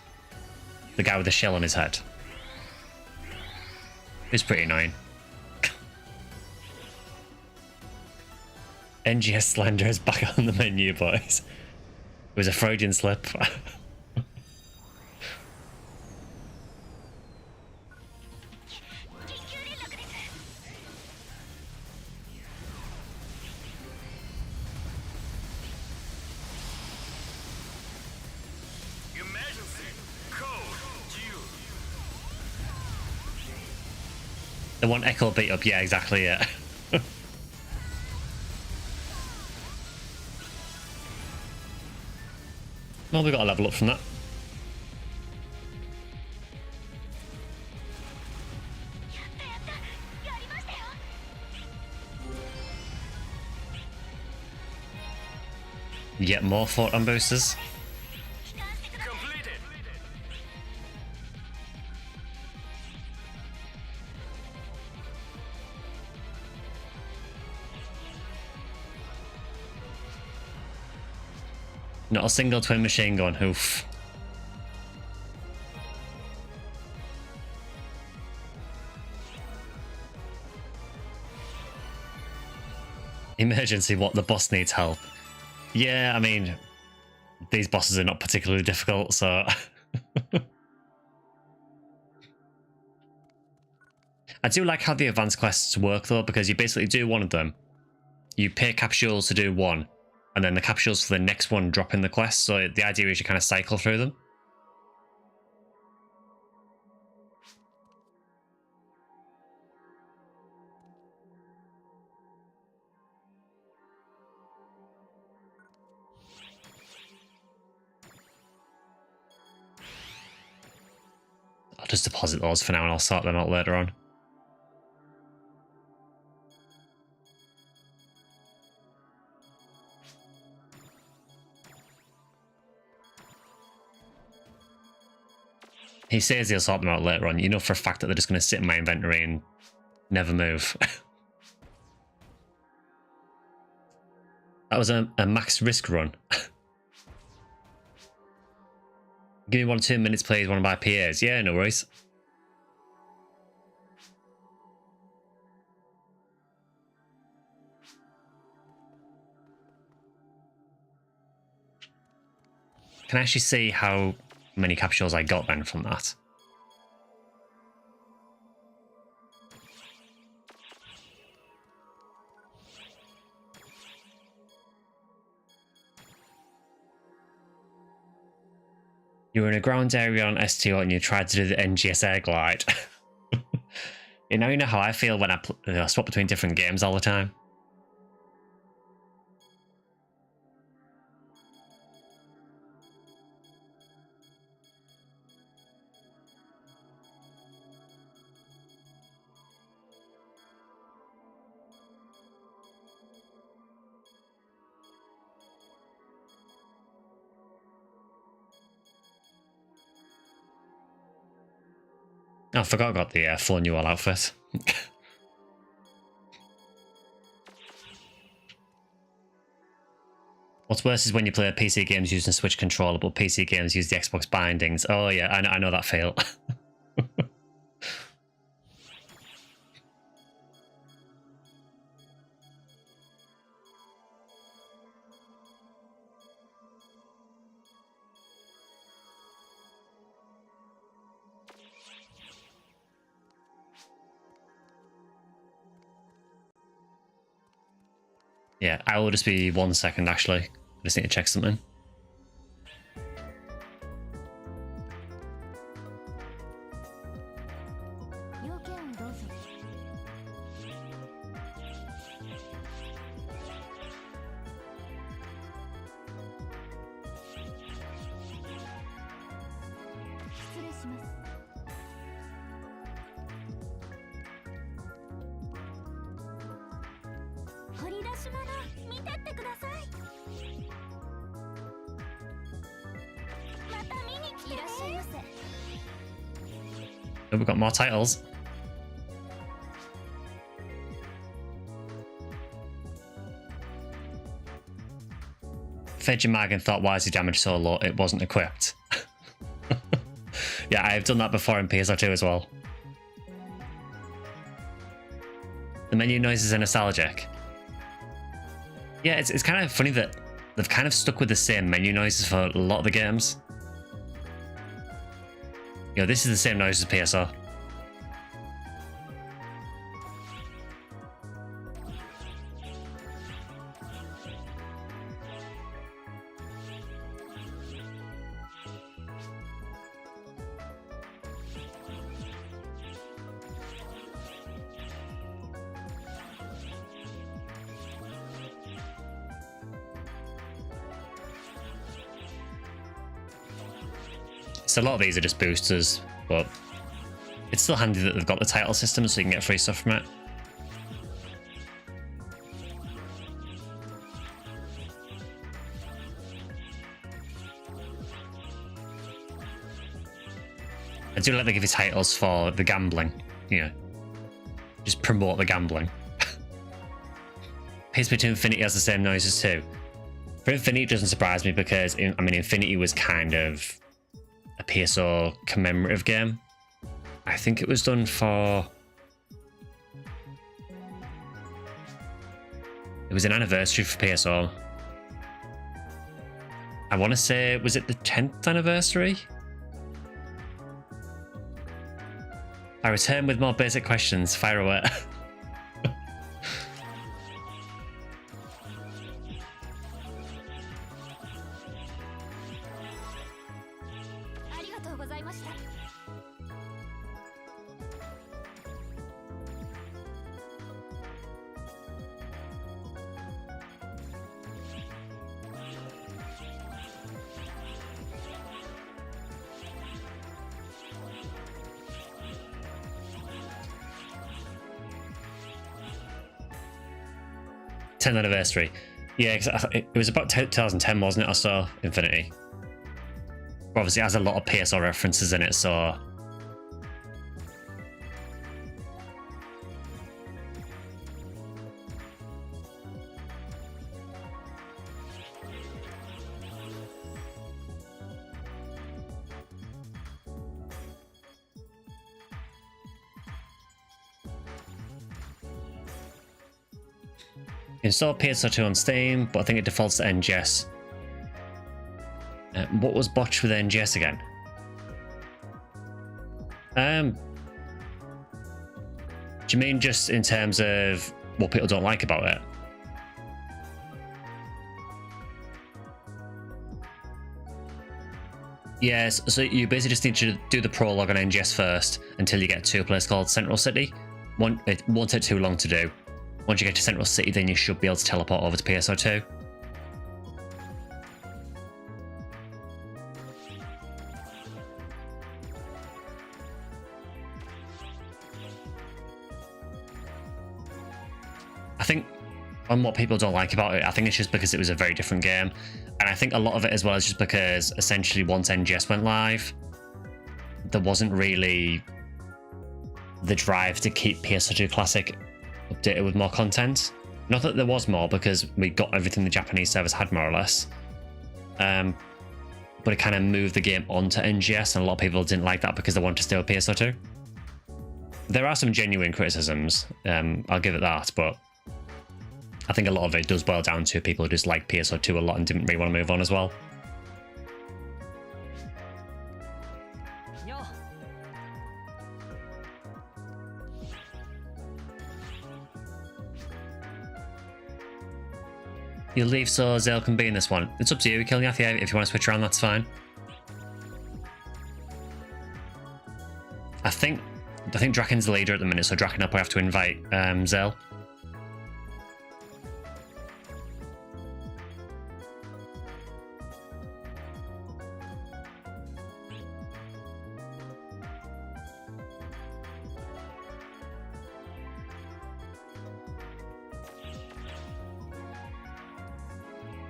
The guy with the shell on his head. It was pretty annoying. NGS Slender is back on the menu, boys. It was a Freudian slip. The one Echo beat up, yeah, exactly, yeah. Well, we got a level up from that. Yet more photon boosters. Not a single twin machine gun, oof. Emergency, what? The boss needs help. Yeah, I mean, these bosses are not particularly difficult, so... I do like how the advanced quests work, though, because you basically do one of them. You pay capsules to do one, and then the capsules for the next one drop in the quest, so the idea is you kind of cycle through them. I'll just deposit those for now and I'll sort them out later on. He says he'll sort them out later on. You know for a fact that they're just going to sit in my inventory and never move. That was a max risk run. Give me 1 or 2 minutes, please. Want to buy PAs? Yeah, no worries. Can I actually see how many capsules I got then from that? You were in a ground area on STO and you tried to do the NGS air glide. You know how I feel when I swap between different games all the time. Oh, I forgot I got the full new all outfit. What's worse is when you play PC games using Switch controller, but PC games use the Xbox bindings. Oh yeah, I know that feel. Yeah, I will just be 1 second actually. I just need to check something. Oh, we've got more titles. Vegemag thought, why is the damage so low? It wasn't equipped. Yeah, I've done that before in PSO2 as well. The menu noises are nostalgic. Yeah, it's kind of funny that they've kind of stuck with the same menu noises for a lot of the games. You know, this is the same noise as PSO. So a lot of these are just boosters, but it's still handy that they've got the title system so you can get free stuff from it. I do like they give you titles for the gambling. Yeah. Just promote the gambling. PSO2 Infinity has the same noises too. For Infinity, it doesn't surprise me because, I mean, Infinity was kind of a PSO commemorative game. I think it was done for... It was an anniversary for PSO. I want to say, was it the 10th anniversary? I return with more basic questions. Fire away. '10th anniversary. Yeah, it was about 2010, wasn't it? I saw Infinity. Obviously, it has a lot of PSO references in it, so... Install PSO2 on Steam, but I think it defaults to NGS. What was botched with NGS again? Do you mean just in terms of what people don't like about it? Yes, so you basically just need to do the prologue on NGS first until you get to a place called Central City. It won't take too long to do. Once you get to Central City, then you should be able to teleport over to PSO2. I think on what people don't like about it, I think it's just because it was a very different game. And I think a lot of it as well is just because essentially once NGS went live, there wasn't really the drive to keep PSO2 Classic updated with more content. Not that there was more, because we got everything the Japanese servers had more or less. But it kind of moved the game onto NGS, and a lot of people didn't like that because they wanted to stay with PSO2. There are some genuine criticisms, I'll give it that, but I think a lot of it does boil down to people who just like PSO2 a lot and didn't really want to move on as well. You'll leave so Zale can be in this one. It's up to you, Killiath. Yeah, if you want to switch around, that's fine. I think Draken's the leader at the minute, so Draken will probably have to invite Zale.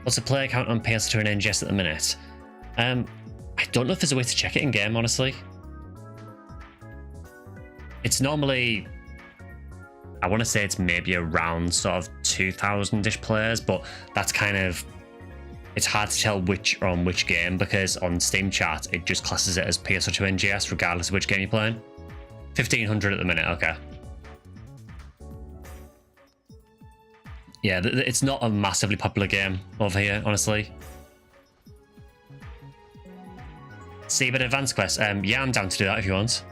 What's the player count on PS2 and NGS at the minute? I don't know if there's a way to check it in game, honestly. It's normally, I want to say it's maybe around sort of 2,000-ish players, but that's kind of, it's hard to tell which are on which game, because on Steam chat it just classes it as PSO2 NGS regardless of which game you're playing. 1,500 at the minute, okay. Yeah, it's not a massively popular game over here, honestly. See, but Advanced Quest, yeah, I'm down to do that if you want.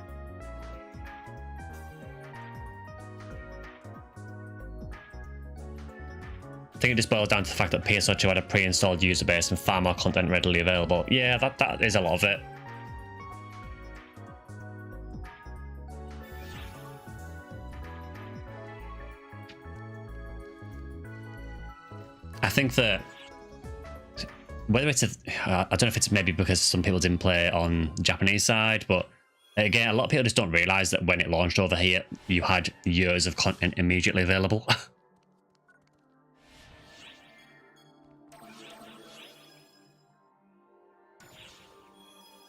I think it just boils down to the fact that PSO2 had a pre-installed user base and far more content readily available. Yeah, that is a lot of it. I think that whether it's I don't know if it's maybe because some people didn't play it on the Japanese side, but again, a lot of people just don't realize that when it launched over here, you had years of content immediately available.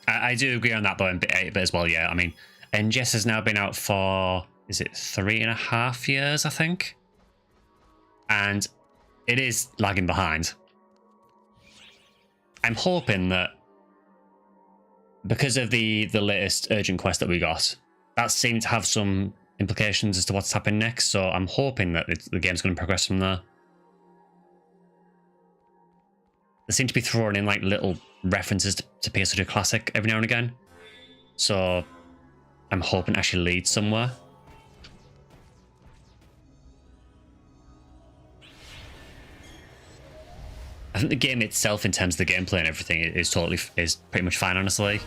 I do agree on that though, in bit 8 bit as well. Yeah, I mean, NGS has now been out for, is it 3.5 years, I think? And it is lagging behind. I'm hoping that because of the latest urgent quest that we got, that seemed to have some implications as to what's happening next. So I'm hoping that the game's going to progress from there. They seem to be throwing in like little references to PSO2 Classic every now and again. So I'm hoping it actually leads somewhere. I think the game itself, in terms of the gameplay and everything, is pretty much fine, honestly.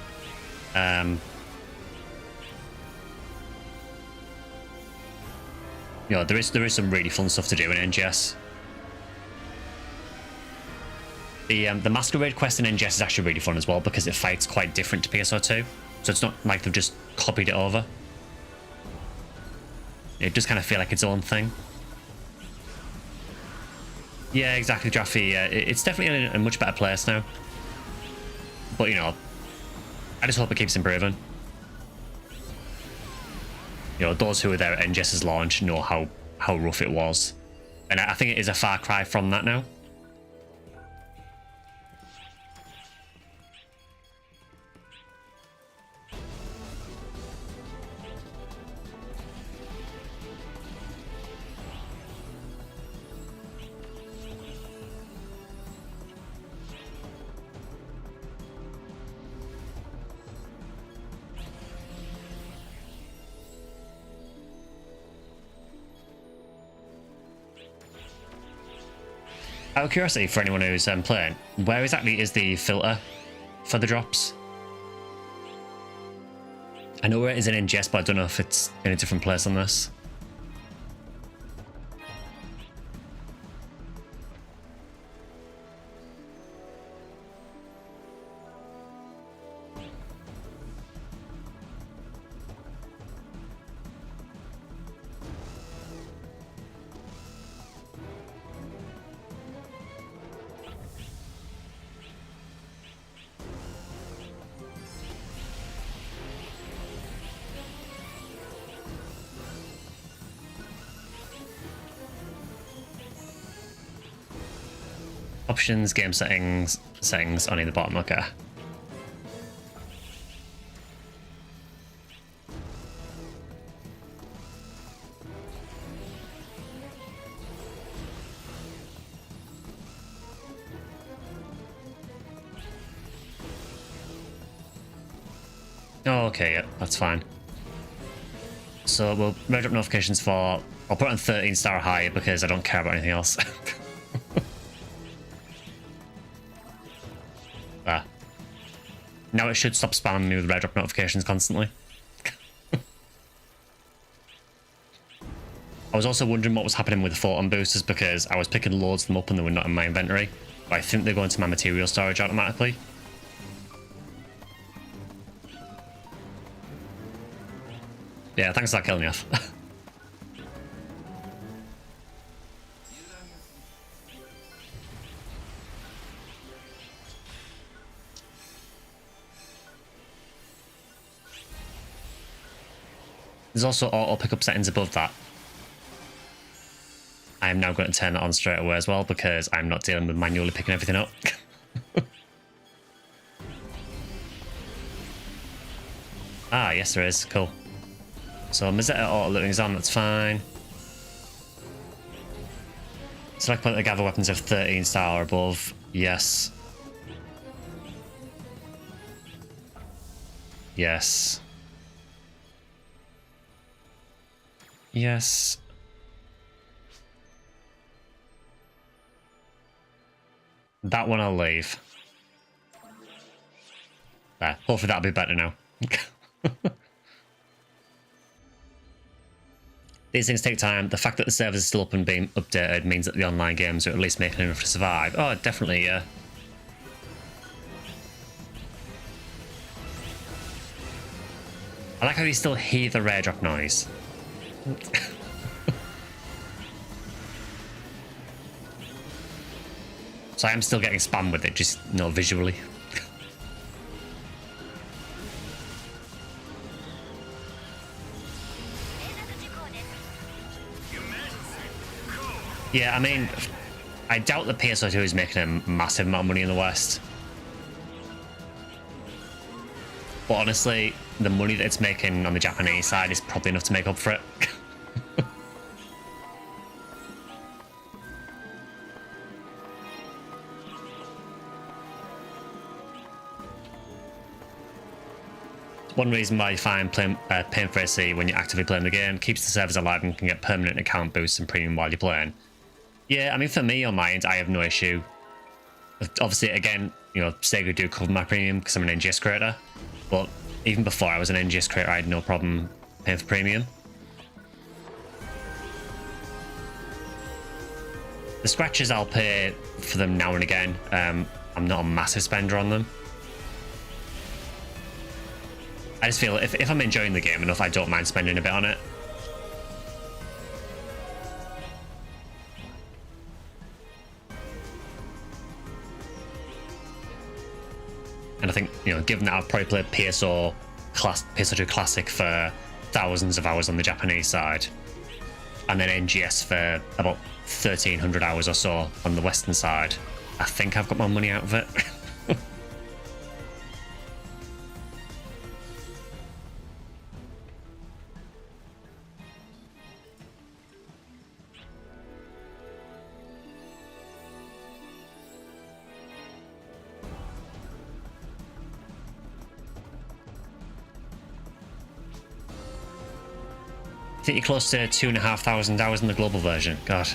You know, there is some really fun stuff to do in NGS. The Masquerade quest in NGS is actually really fun as well because it fights quite different to PSO2, so it's not like they've just copied it over. It does kind of feel like its own thing. Yeah, exactly, Jaffe. It's definitely in a much better place now. But, you know, I just hope it keeps improving. You know, those who were there at NGS's launch know how rough it was. And I think it is a far cry from that now. Out of curiosity, for anyone who's playing, where exactly is the filter for the drops? I know where it is in NGS, but I don't know if it's in a different place on this. Options, game settings only the bottom, okay. Oh, okay, yeah, that's fine. So we'll red up notifications for, I'll put it on 13 star high because I don't care about anything else. Now it should stop spamming me with red drop notifications constantly. I was also wondering what was happening with the photon boosters because I was picking loads of them up and they were not in my inventory. But I think they go into my material storage automatically. Yeah, thanks for that killing me off. There's also auto pickup settings above that. I am now going to turn that on straight away as well because I'm not dealing with manually picking everything up. Ah, yes there is. Cool. So Mazetta auto loading is on, that's fine. Select point the gather weapons of 13 star or above. Yes. Yes. Yes. That one I'll leave. There. Hopefully that'll be better now. These things take time. The fact that the servers are still up and being updated means that the online games are at least making enough to survive. Oh, definitely, yeah. I like how you still hear the rare drop noise. So I am still getting spammed with it, just not visually. Yeah, I mean, I doubt the PSO2 is making a massive amount of money in the West. But honestly, the money that it's making on the Japanese side is probably enough to make up for it. One reason why you find paying for AC when you're actively playing the game keeps the servers alive and can get permanent account boosts and premium while you're playing. Yeah, I mean, for me on my end, I have no issue. Obviously, again, you know, Sega do cover my premium because I'm an NGS creator. But even before I was an NGS creator, I had no problem paying for premium. The scratches, I'll pay for them now and again. I'm not a massive spender on them. I just feel if I'm enjoying the game enough, I don't mind spending a bit on it. And I think, you know, given that I've probably played PSO2 Classic for thousands of hours on the Japanese side, and then NGS for about 1,300 hours or so on the Western side, I think I've got my money out of it. I think you're close to 2,500 hours in the global version. God.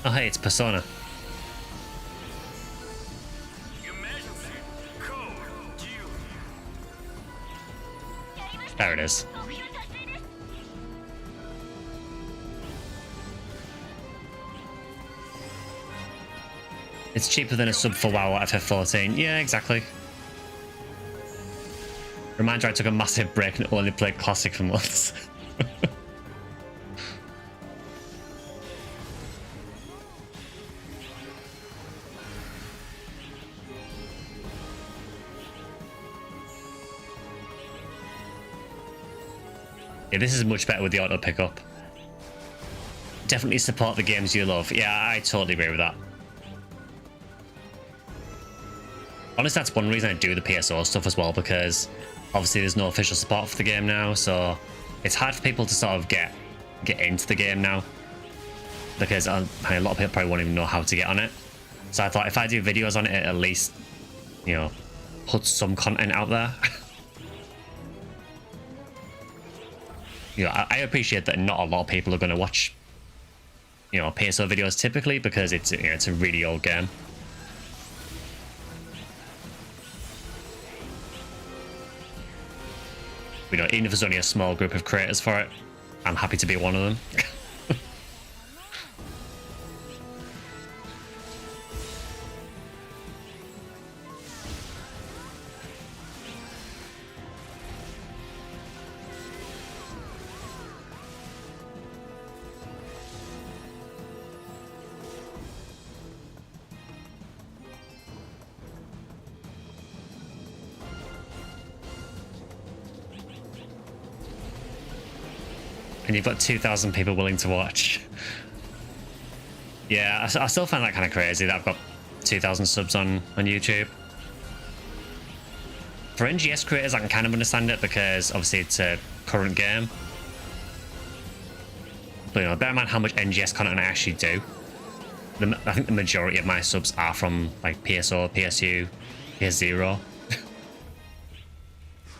Oh, hey, it's Persona. There it is. It's cheaper than a sub for WoW at FF14. Yeah, exactly. Reminder, I took a massive break and only played Classic for months. Yeah, this is much better with the auto pickup. Definitely support the games you love. Yeah, I totally agree with that. Honestly, that's one reason I do the PSO stuff as well, because obviously there's no official support for the game now, so it's hard for people to sort of get into the game now, because a lot of people probably won't even know how to get on it. So I thought if I do videos on it, at least, you know, put some content out there. You know, I appreciate that not a lot of people are going to watch, you know, PSO videos typically, because it's, you know, it's a really old game. You know, even if there's only a small group of creators for it, I'm happy to be one of them. And you've got 2,000 people willing to watch. Yeah, I still find that kind of crazy that I've got 2,000 subs on YouTube. For NGS creators, I can kind of understand it because obviously it's a current game. But, you know, bear in mind how much NGS content I actually do. I think the majority of my subs are from like PSO, PSU, PS0.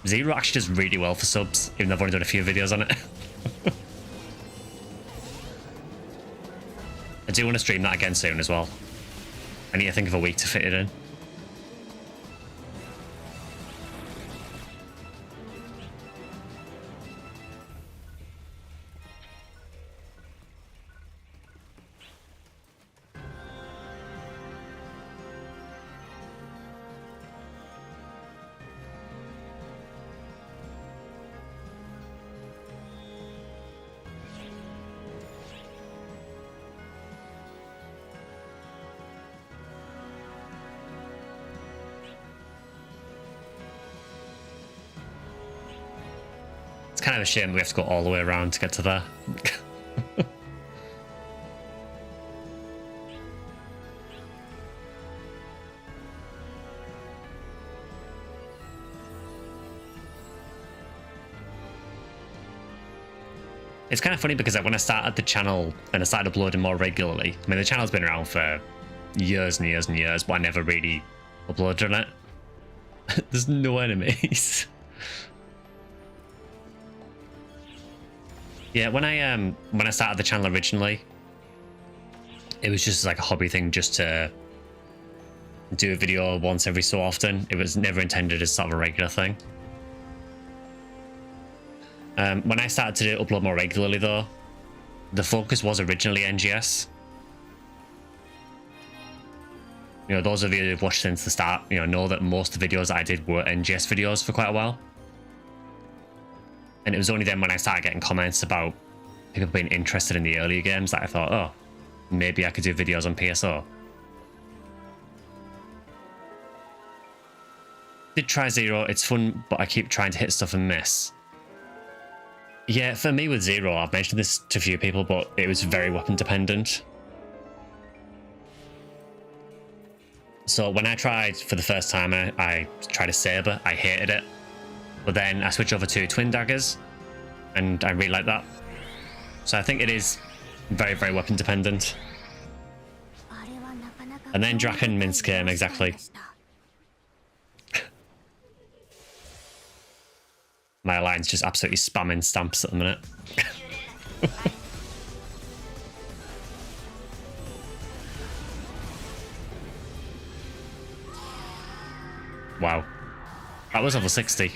Zero actually does really well for subs, even though I've only done a few videos on it. I do want to stream that again soon as well. I need to think of a week to fit it in. kind of a shame we have to go all the way around to get to there. It's kind of funny because like, when I started the channel and I started uploading more regularly, I mean, the channel's been around for years and years and years, but I never really uploaded on it. There's no enemies. Yeah, when I started the channel originally, it was just like a hobby thing, just to do a video once every so often. It was never intended as sort of a regular thing. When I started to upload more regularly though, the focus was originally NGS. You know, those of you who've watched since the start, you know that most of the videos that I did were NGS videos for quite a while. And it was only then when I started getting comments about people being interested in the earlier games that I thought, oh, maybe I could do videos on PSO. Did try Zero, it's fun, but I keep trying to hit stuff and miss. Yeah, for me with Zero, I've mentioned this to a few people, but it was very weapon dependent. So when I tried for the first time, I tried a saber, I hated it. But then I switched over to twin daggers, and I really like that. So I think it is very, very weapon dependent. And then Draken Minsk came, exactly. My alliance just absolutely spamming stamps at the minute. Wow. That was level 60.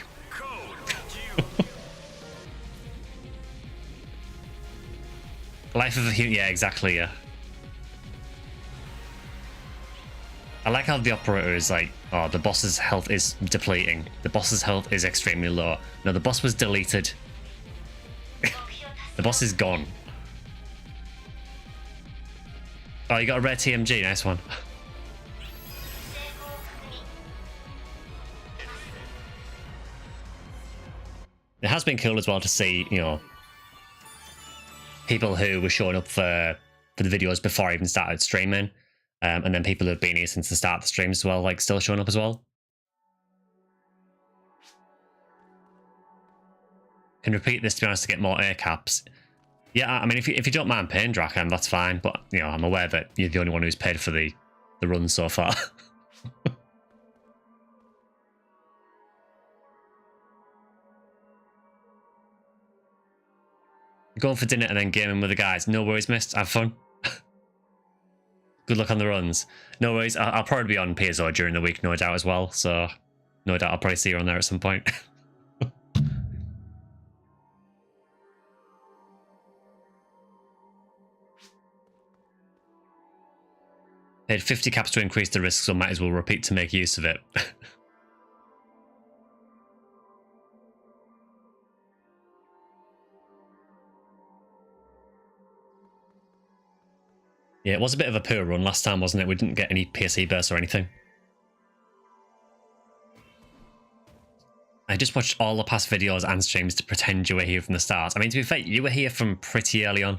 Life of a human, yeah, exactly, yeah. I like how the operator is like, oh, the boss's health is depleting. The boss's health is extremely low. No, the boss was deleted. The boss is gone. Oh, you got a rare TMG, nice one. It has been cool as well to see, you know, people who were showing up for the videos before I even started streaming. And then people who've been here since the start of the stream as well, like still showing up as well. Can repeat this to be honest to get more air caps. Yeah, I mean if you don't mind paying Draken, that's fine. But you know, I'm aware that you're the only one who's paid for the run so far. Going for dinner and then gaming with the guys. No worries, missed. Have fun. Good luck on the runs. No worries. I'll probably be on PSO during the week, no doubt as well. So, no doubt I'll probably see you on there at some point. Paid 50 caps to increase the risk, so might as well repeat to make use of it. Yeah, it was a bit of a poor run last time, wasn't it? We didn't get any PSE bursts or anything. I just watched all the past videos and streams to pretend you were here from the start. I mean, to be fair, you were here from pretty early on.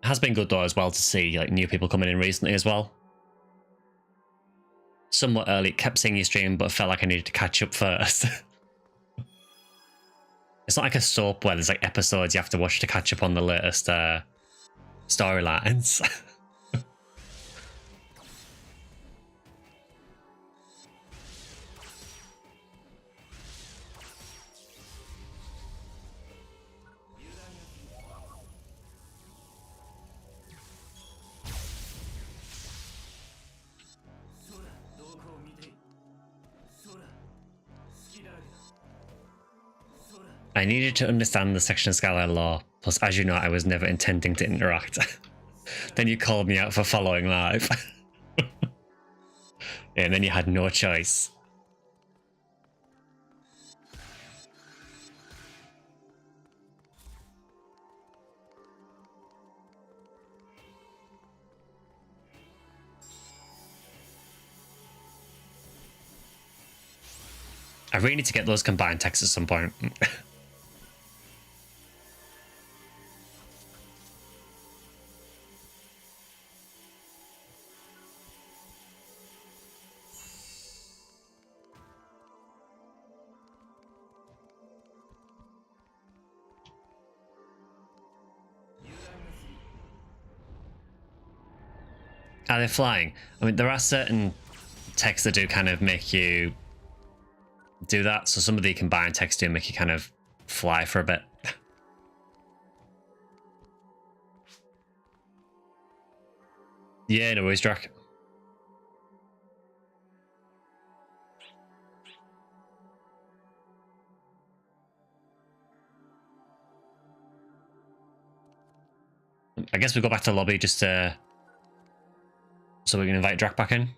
It has been good though as well to see like new people coming in recently as well. Somewhat early, kept seeing your stream, but felt like I needed to catch up first. It's not like a soap where there's like episodes you have to watch to catch up on the latest storylines. I needed to understand the SectionSkyly law, plus as you know, I was never intending to interact. Then you called me out for following live. And then you had no choice. I really need to get those combined texts at some point. Are they flying? I mean, there are certain texts that do kind of make you do that. So some of the combined texts do make you kind of fly for a bit. Yeah, no worries, Drac. I guess we go back to the lobby just so we can invite Drac back in.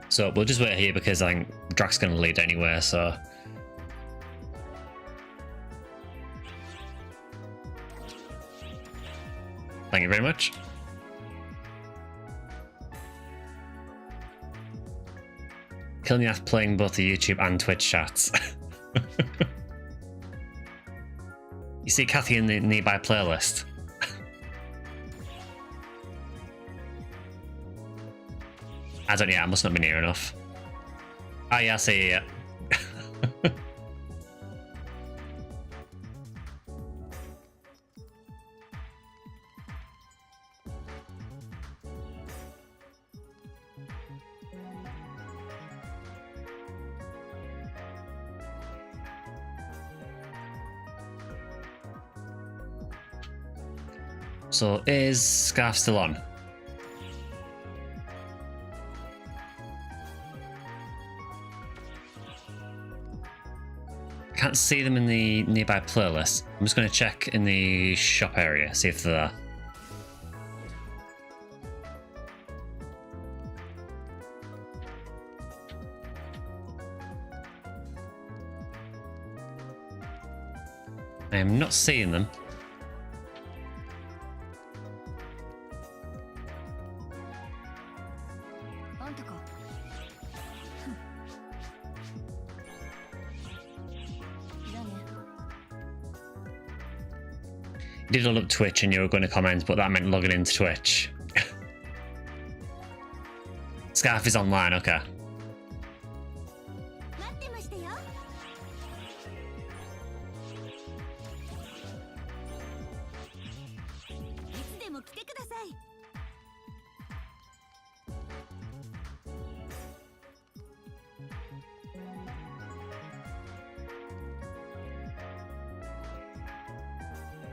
So we'll just wait here because I think Drac's going to lead anywhere, so... Thank you very much. Kilniath playing both the YouTube and Twitch chats. You see Kathy in the nearby playlist? I don't know, I must not be near enough. Ah, yeah, I see you. So, is Scarf still on? I can't see them in the nearby playlist. I'm just going to check in the shop area, see if they're there. I am not seeing them. You did look up Twitch and you were going to comment, but that meant logging into Twitch. Scarf is online, okay.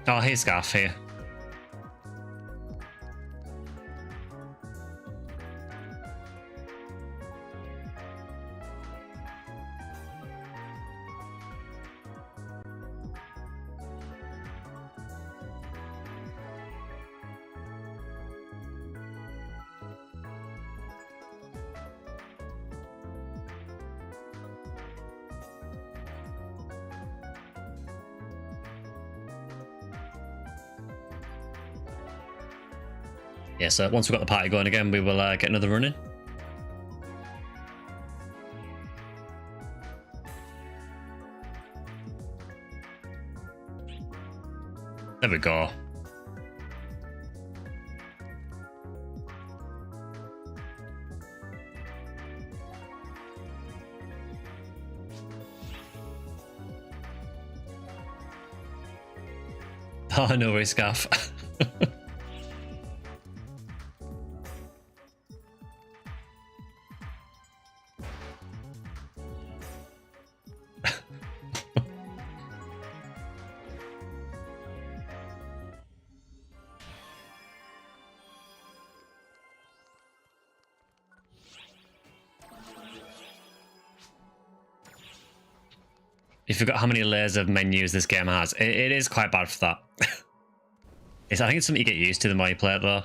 Oh, hey Scarf here. Yeah, so once we've got the party going again, we will get another run in. There we go. Oh, no worries, Scarf. You forgot how many layers of menus this game has. It is quite bad for that. I think it's something you get used to the more you play it, though.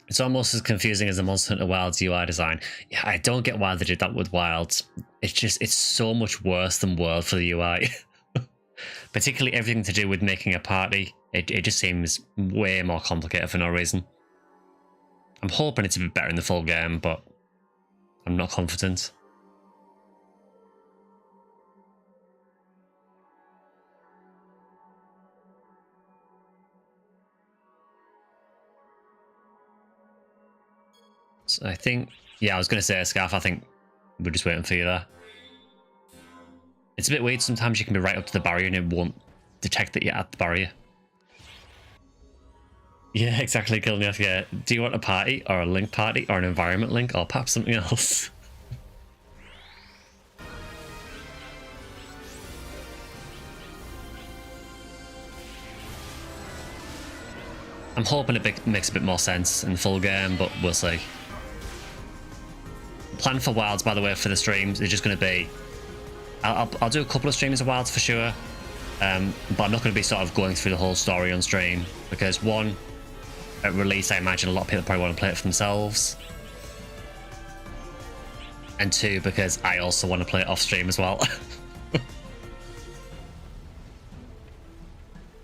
It's almost as confusing as the Monster Hunter Wilds UI design. Yeah, I don't get why they did that with Wilds. It's so much worse than World for the UI. Particularly everything to do with making a party. It just seems way more complicated for no reason. I'm hoping it's a bit better in the full game, but I'm not confident. So I think, yeah, I was going to say, Scarf, I think we're just waiting for you there. It's a bit weird, sometimes you can be right up to the barrier and it won't detect that you're at the barrier. Yeah, exactly, Kilniath, yeah. Do you want a party, or a link party, or an environment link, or perhaps something else? I'm hoping it makes a bit more sense in the full game, but we'll see. Plan for Wilds, by the way, for the streams is just going to be... I'll do a couple of streams of Wilds for sure, but I'm not going to be sort of going through the whole story on stream, because one, at release I imagine a lot of people probably want to play it for themselves, and two, because I also want to play it off stream as well.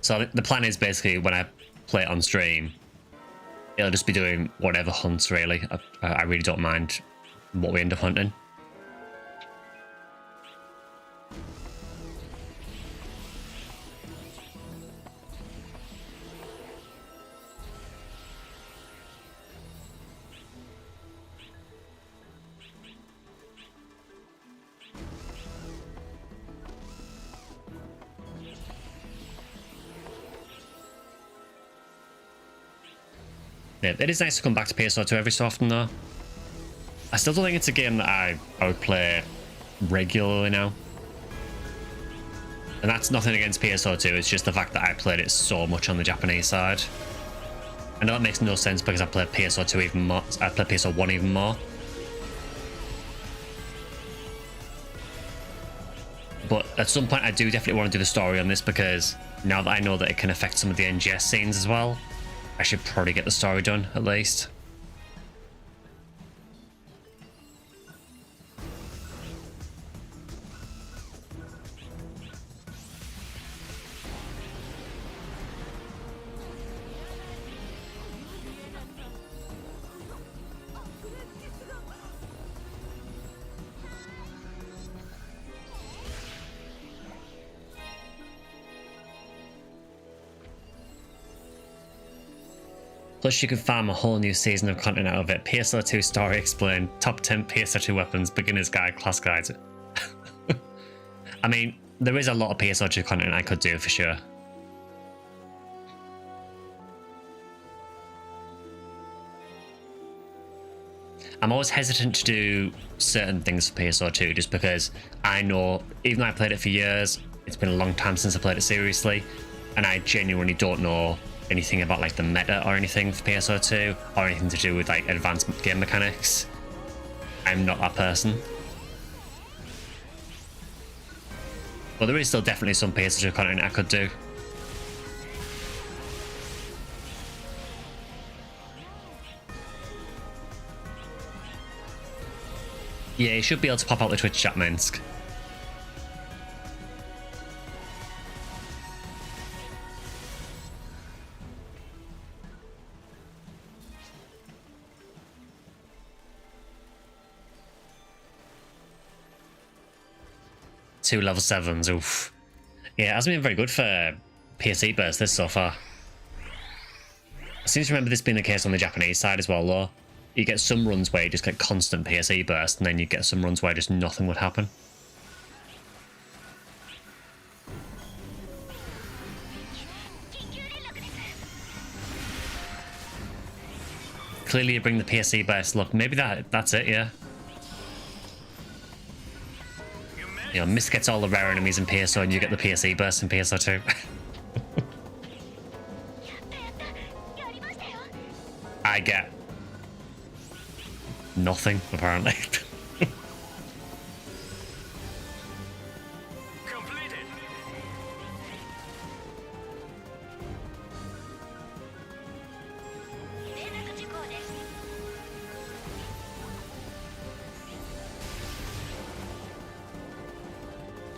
So the plan is basically when I play it on stream, it'll just be doing whatever hunts really. I really don't mind what we end up hunting. Yeah, it is nice to come back to PSO2 every so often though. I still don't think it's a game that I would play regularly now. And that's nothing against PSO2, it's just the fact that I played it so much on the Japanese side. I know that makes no sense because I played PSO2 even more, I played PSO1 even more. But at some point I do definitely want to do the story on this, because now that I know that it can affect some of the NGS scenes as well, I should probably get the story done at least. Plus you can farm a whole new season of content out of it. PSO2 story explained, top 10 PSO2 weapons, beginner's guide, class guides. I mean, there is a lot of PSO2 content I could do for sure. I'm always hesitant to do certain things for PSO2 just because I know, even though I played it for years, it's been a long time since I played it seriously, and I genuinely don't know anything about like the meta or anything for PSO2 or anything to do with like advanced game mechanics. I'm not that person. But there is still definitely some PSO2 content I could do. Yeah, you should be able to pop out the Twitch chat, Minsk. Two level 7s, oof. Yeah, it hasn't been very good for PSE burst this so far. I seem to remember this being the case on the Japanese side as well, though. You get some runs where you just get constant PSE burst, and then you get some runs where just nothing would happen. clearly you bring the PSE burst. Look, maybe that's it, yeah. You know, Mist gets all the rare enemies in PSO and you get the PSE burst in PSO2. I get nothing, apparently.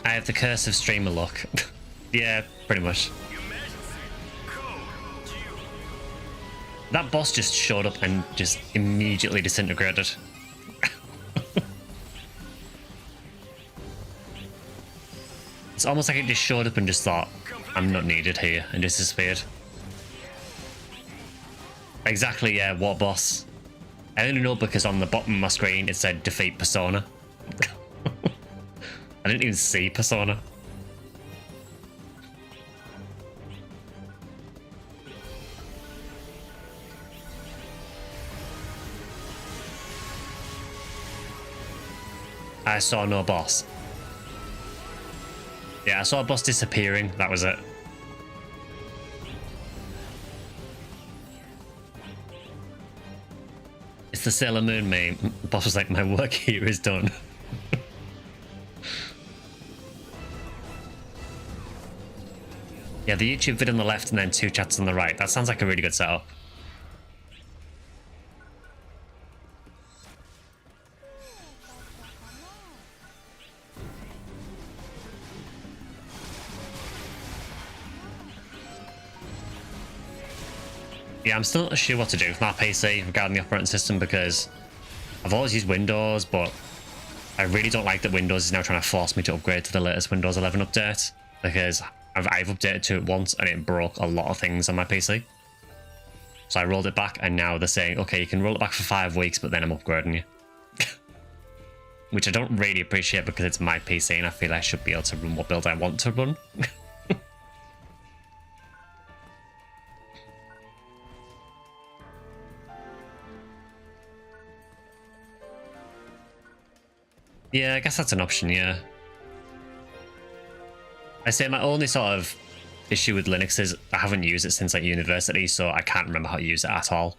I have the curse of streamer luck. Yeah, pretty much. That boss just showed up and just immediately disintegrated. It's almost like it just showed up and just thought, I'm not needed here, and just disappeared. Exactly, yeah, what boss? I only know because on the bottom of my screen it said defeat Persona. I didn't even see Persona. I saw no boss. Yeah, I saw a boss disappearing. That was it. It's the Sailor Moon meme. The boss was like, my work here is done. Yeah, the YouTube vid on the left and then 2 chats on the right. That sounds like a really good setup. Yeah, I'm still not sure what to do with my PC regarding the operating system because I've always used Windows, but I really don't like that Windows is now trying to force me to upgrade to the latest Windows 11 update because I've updated to it once and it broke a lot of things on my PC. So I rolled it back and now they're saying, okay, you can roll it back for 5 weeks, but then I'm upgrading you. Which I don't really appreciate because it's my PC and I feel I should be able to run what build I want to run. Yeah, I guess that's an option, yeah. I say my only sort of issue with Linux is I haven't used it since like university, so I can't remember how to use it at all.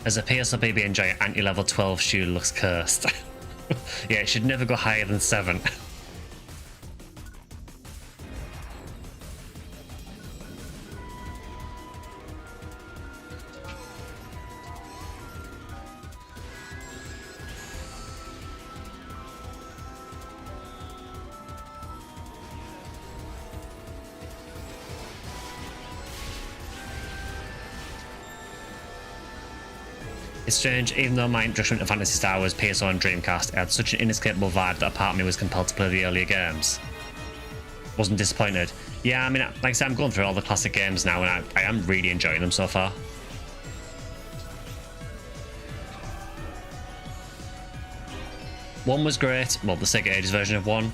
As a PSO baby enjoy anti-level 12 shoe looks cursed. Yeah, it should never go higher than 7. It's strange, even though my introduction to Phantasy Star was PSO and Dreamcast, it had such an inescapable vibe that a part of me was compelled to play the earlier games. Wasn't disappointed. Yeah, I mean, like I said, I'm going through all the classic games now and I am really enjoying them so far. One was great, well, the Sega Ages version of 1.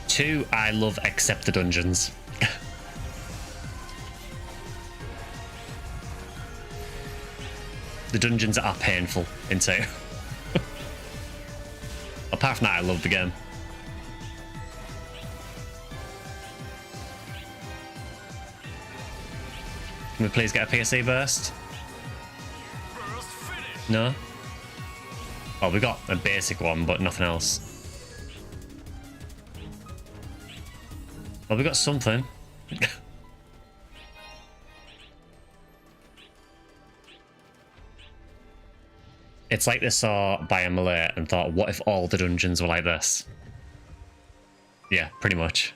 2, I love except the dungeons. The dungeons are painful in 2. Apart from that, I love the game. Can we please get a PSE burst? No? Oh, we got a basic one, but nothing else. Well, we got something. It's like they saw Biomolay and thought, what if all the dungeons were like this? Yeah, pretty much.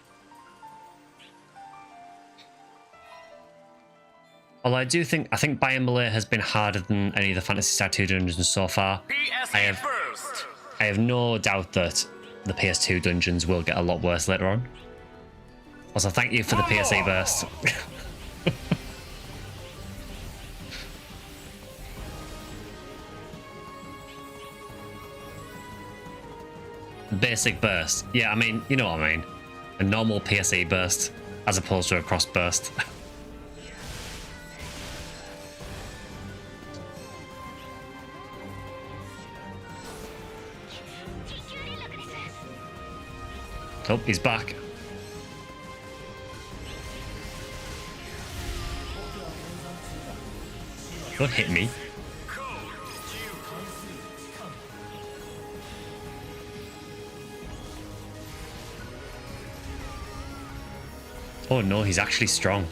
Although I think Biomolay has been harder than any of the Phantasy Star 2 dungeons so far. I have no doubt that the PS2 dungeons will get a lot worse later on. Also, thank you for the PSA burst. Basic burst. Yeah, I mean, you know what I mean. A normal PSA burst as opposed to a cross burst. Oh, he's back. Don't hit me. Oh no, he's actually strong.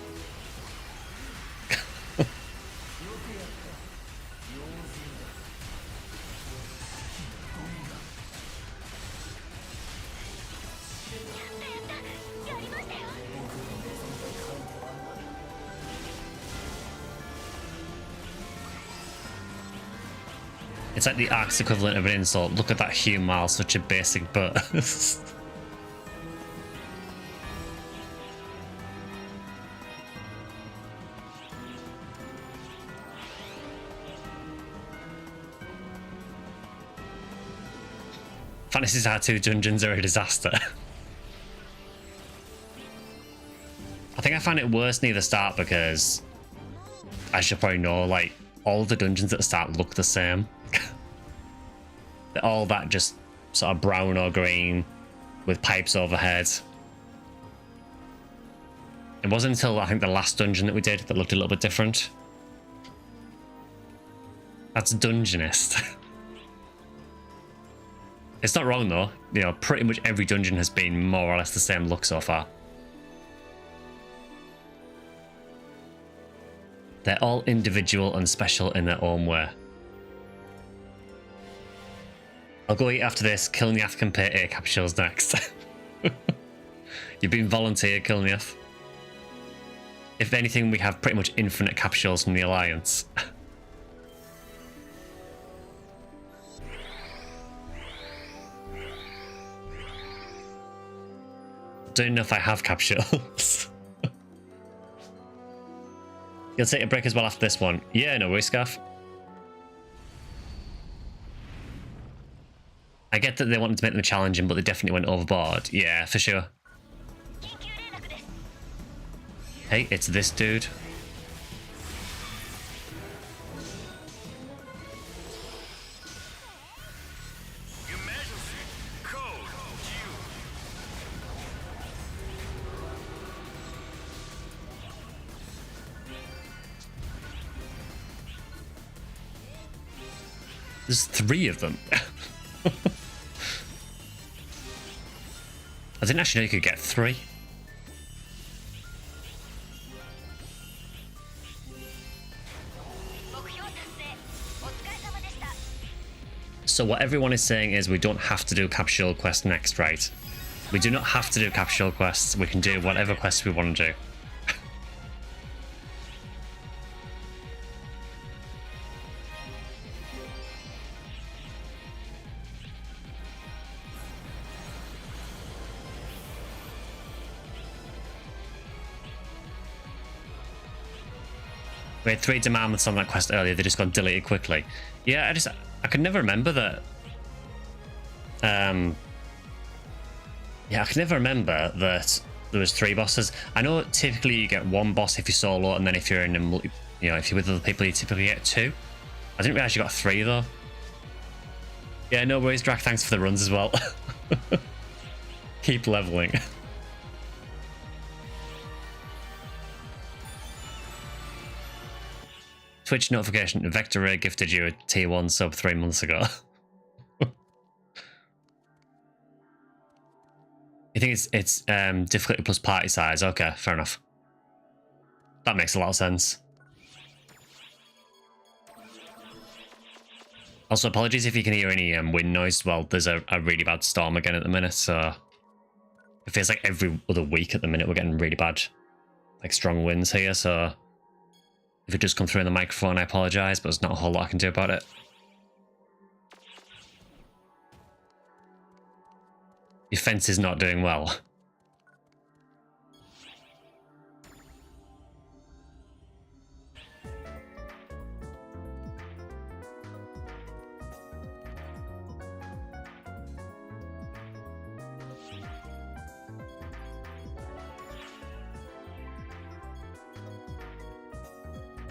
It's like the Ark's equivalent of an insult. Look at that Humile, such a basic burst. Phantasy Star 2 dungeons are a disaster. I think I find it worse near the start because, as you probably know, like, all the dungeons at the start look the same. They're all that just sort of brown or green with pipes overhead. It wasn't until I think the last dungeon that we did that looked a little bit different. That's Dungeonist. It's not wrong though. You know, pretty much every dungeon has been more or less the same look so far. They're all individual and special in their own way. I'll go eat after this. Kilniath can pay 8 capsules next. You've been volunteered, Kilniath. If anything, we have pretty much infinite capsules from the Alliance. Don't know if I have capsules. You'll take a break as well after this one. Yeah, no worries, Scarf. I get that they wanted to make them challenging, but they definitely went overboard. Yeah, for sure. Hey, it's this dude. There's 3 of them. I didn't actually know you could get 3. So what everyone is saying is we don't have to do capsule quest next, right? We do not have to do capsule quests. We can do whatever quests we want to do. We had 3 demands on that quest earlier, they just got deleted quickly. Yeah, I could never remember that. Yeah, I can never remember that there was 3 bosses. I know typically you get 1 boss if you're solo, and then if you're in a you know, if you're with other people, you typically get 2. I didn't realize you got 3 though. Yeah, no worries, Drac, thanks for the runs as well. Keep leveling. Twitch notification, Vector Ray gifted you a tier 1 sub 3 months ago. You think it's difficulty plus party size? Okay, fair enough. That makes a lot of sense. Also, apologies if you can hear any wind noise. Well, there's a really bad storm again at the minute, so it feels like every other week at the minute we're getting really bad, like strong winds here, so if it does come through in the microphone, I apologise, but there's not a whole lot I can do about it. Your fence is not doing well.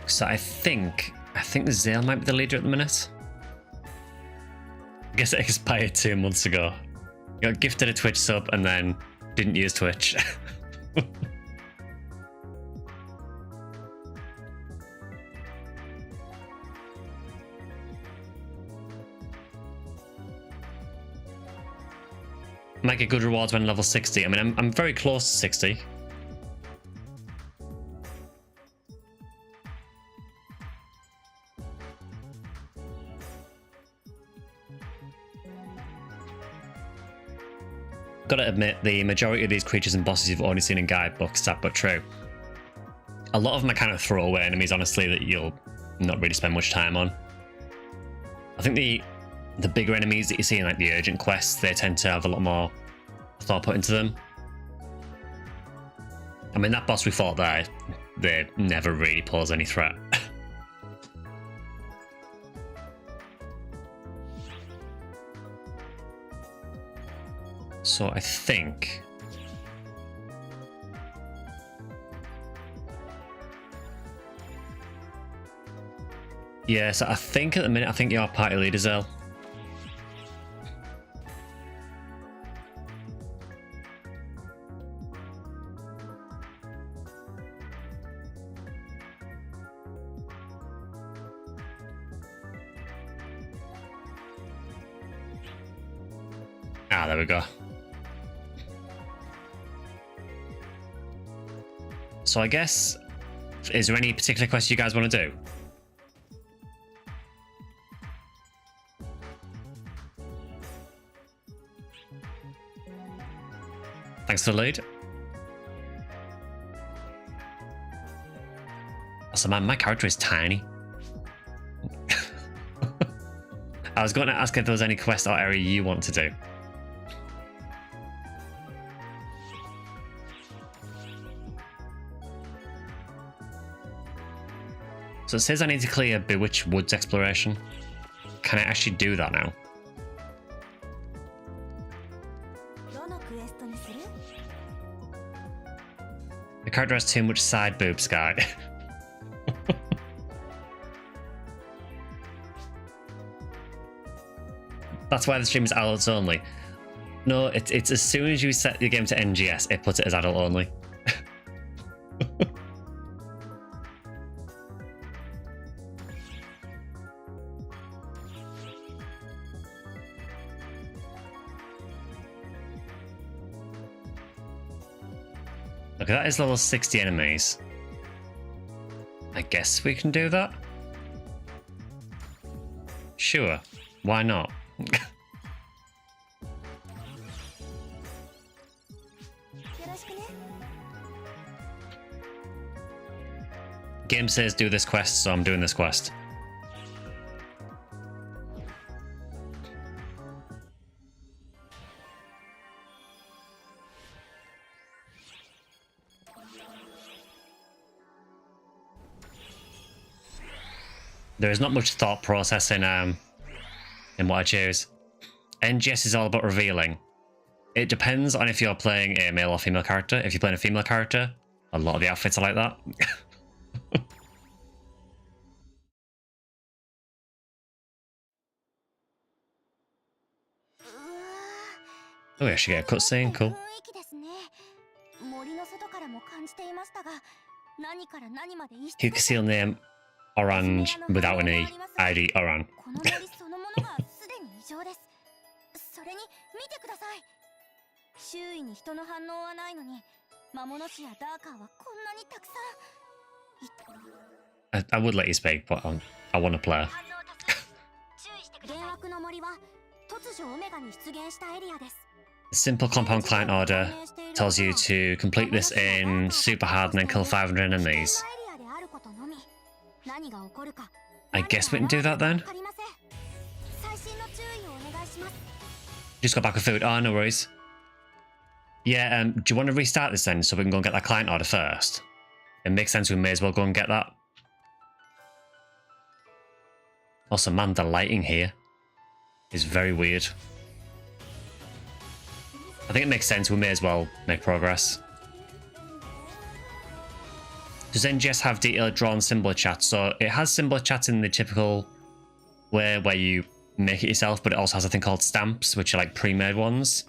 So I think the Zale might be the leader at the minute. I guess it expired 2 months ago. Got gifted a Twitch sub and then didn't use Twitch. Might get good rewards when level 60. I mean, I'm very close to 60. Gotta admit, the majority of these creatures and bosses you've only seen in guidebooks, sad but true. A lot of them are kind of throwaway enemies, honestly, that you'll not really spend much time on. I think the bigger enemies that you see in like the urgent quests, they tend to have a lot more thought put into them. I mean, that boss we fought there, they never really pose any threat. So I think... yeah, so I think at the minute, I think you're party leader, Zell. Ah, there we go. So I guess, is there any particular quest you guys want to do? Thanks for the lead. Also, man, my character is tiny. I was going to ask if there was any quest or area you want to do. So it says I need to clear Bewitched Woods exploration. Can I actually do that now? The character has too much side boob, Sky. That's why the stream is adults only. No, it's as soon as you set your game to NGS, it puts it as adult only. Okay, that is level 60 enemies. I guess we can do that? Sure, why not? Game says do this quest, so I'm doing this quest. There is not much thought process in what I choose. NGS is all about revealing. It depends on if you're playing a male or female character. If you're playing a female character, a lot of the outfits are like that. Oh, I should get a cutscene, cool. You can see name Orange without an E. ID Oran. I would let you speak, but I want to play. The simple compound client order tells you to complete this in super hard and then kill 500 enemies. I guess we can do that then? Just got back with food. Oh, no worries. Yeah, do you want to restart this then so we can go and get that client order first? It makes sense, we may as well go and get that. Also, man, the lighting here is very weird. I think it makes sense, we may as well make progress. Does NGS have detailed drawn symbol chat? So it has symbol chat in the typical way where you make it yourself, but it also has a thing called stamps, which are like pre-made ones.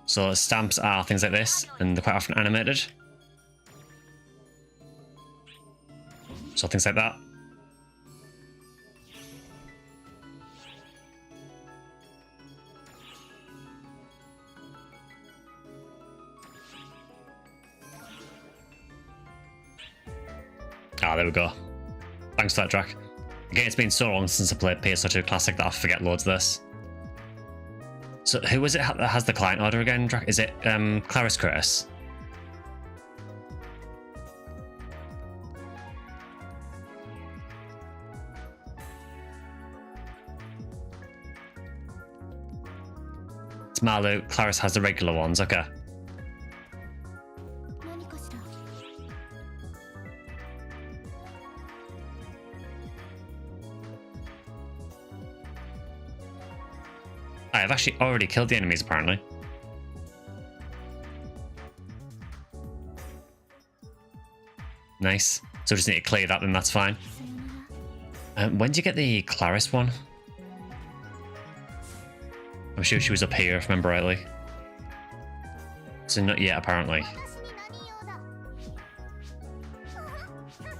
So stamps are things like this, and they're quite often animated. So things like that. Ah, there we go. Thanks for that, Drac. Again, it's been so long since I played PSO2 Classic that I forget loads of this. So who is it that has the client order again, Drac? Is it Claris Curtis? It's Malu. Claris has the regular ones, okay. I've actually already killed the enemies, apparently. Nice. So we just need to clear that, then that's fine. When did you get the Claris one? I'm sure she was up here, if I remember rightly. So not yet, apparently.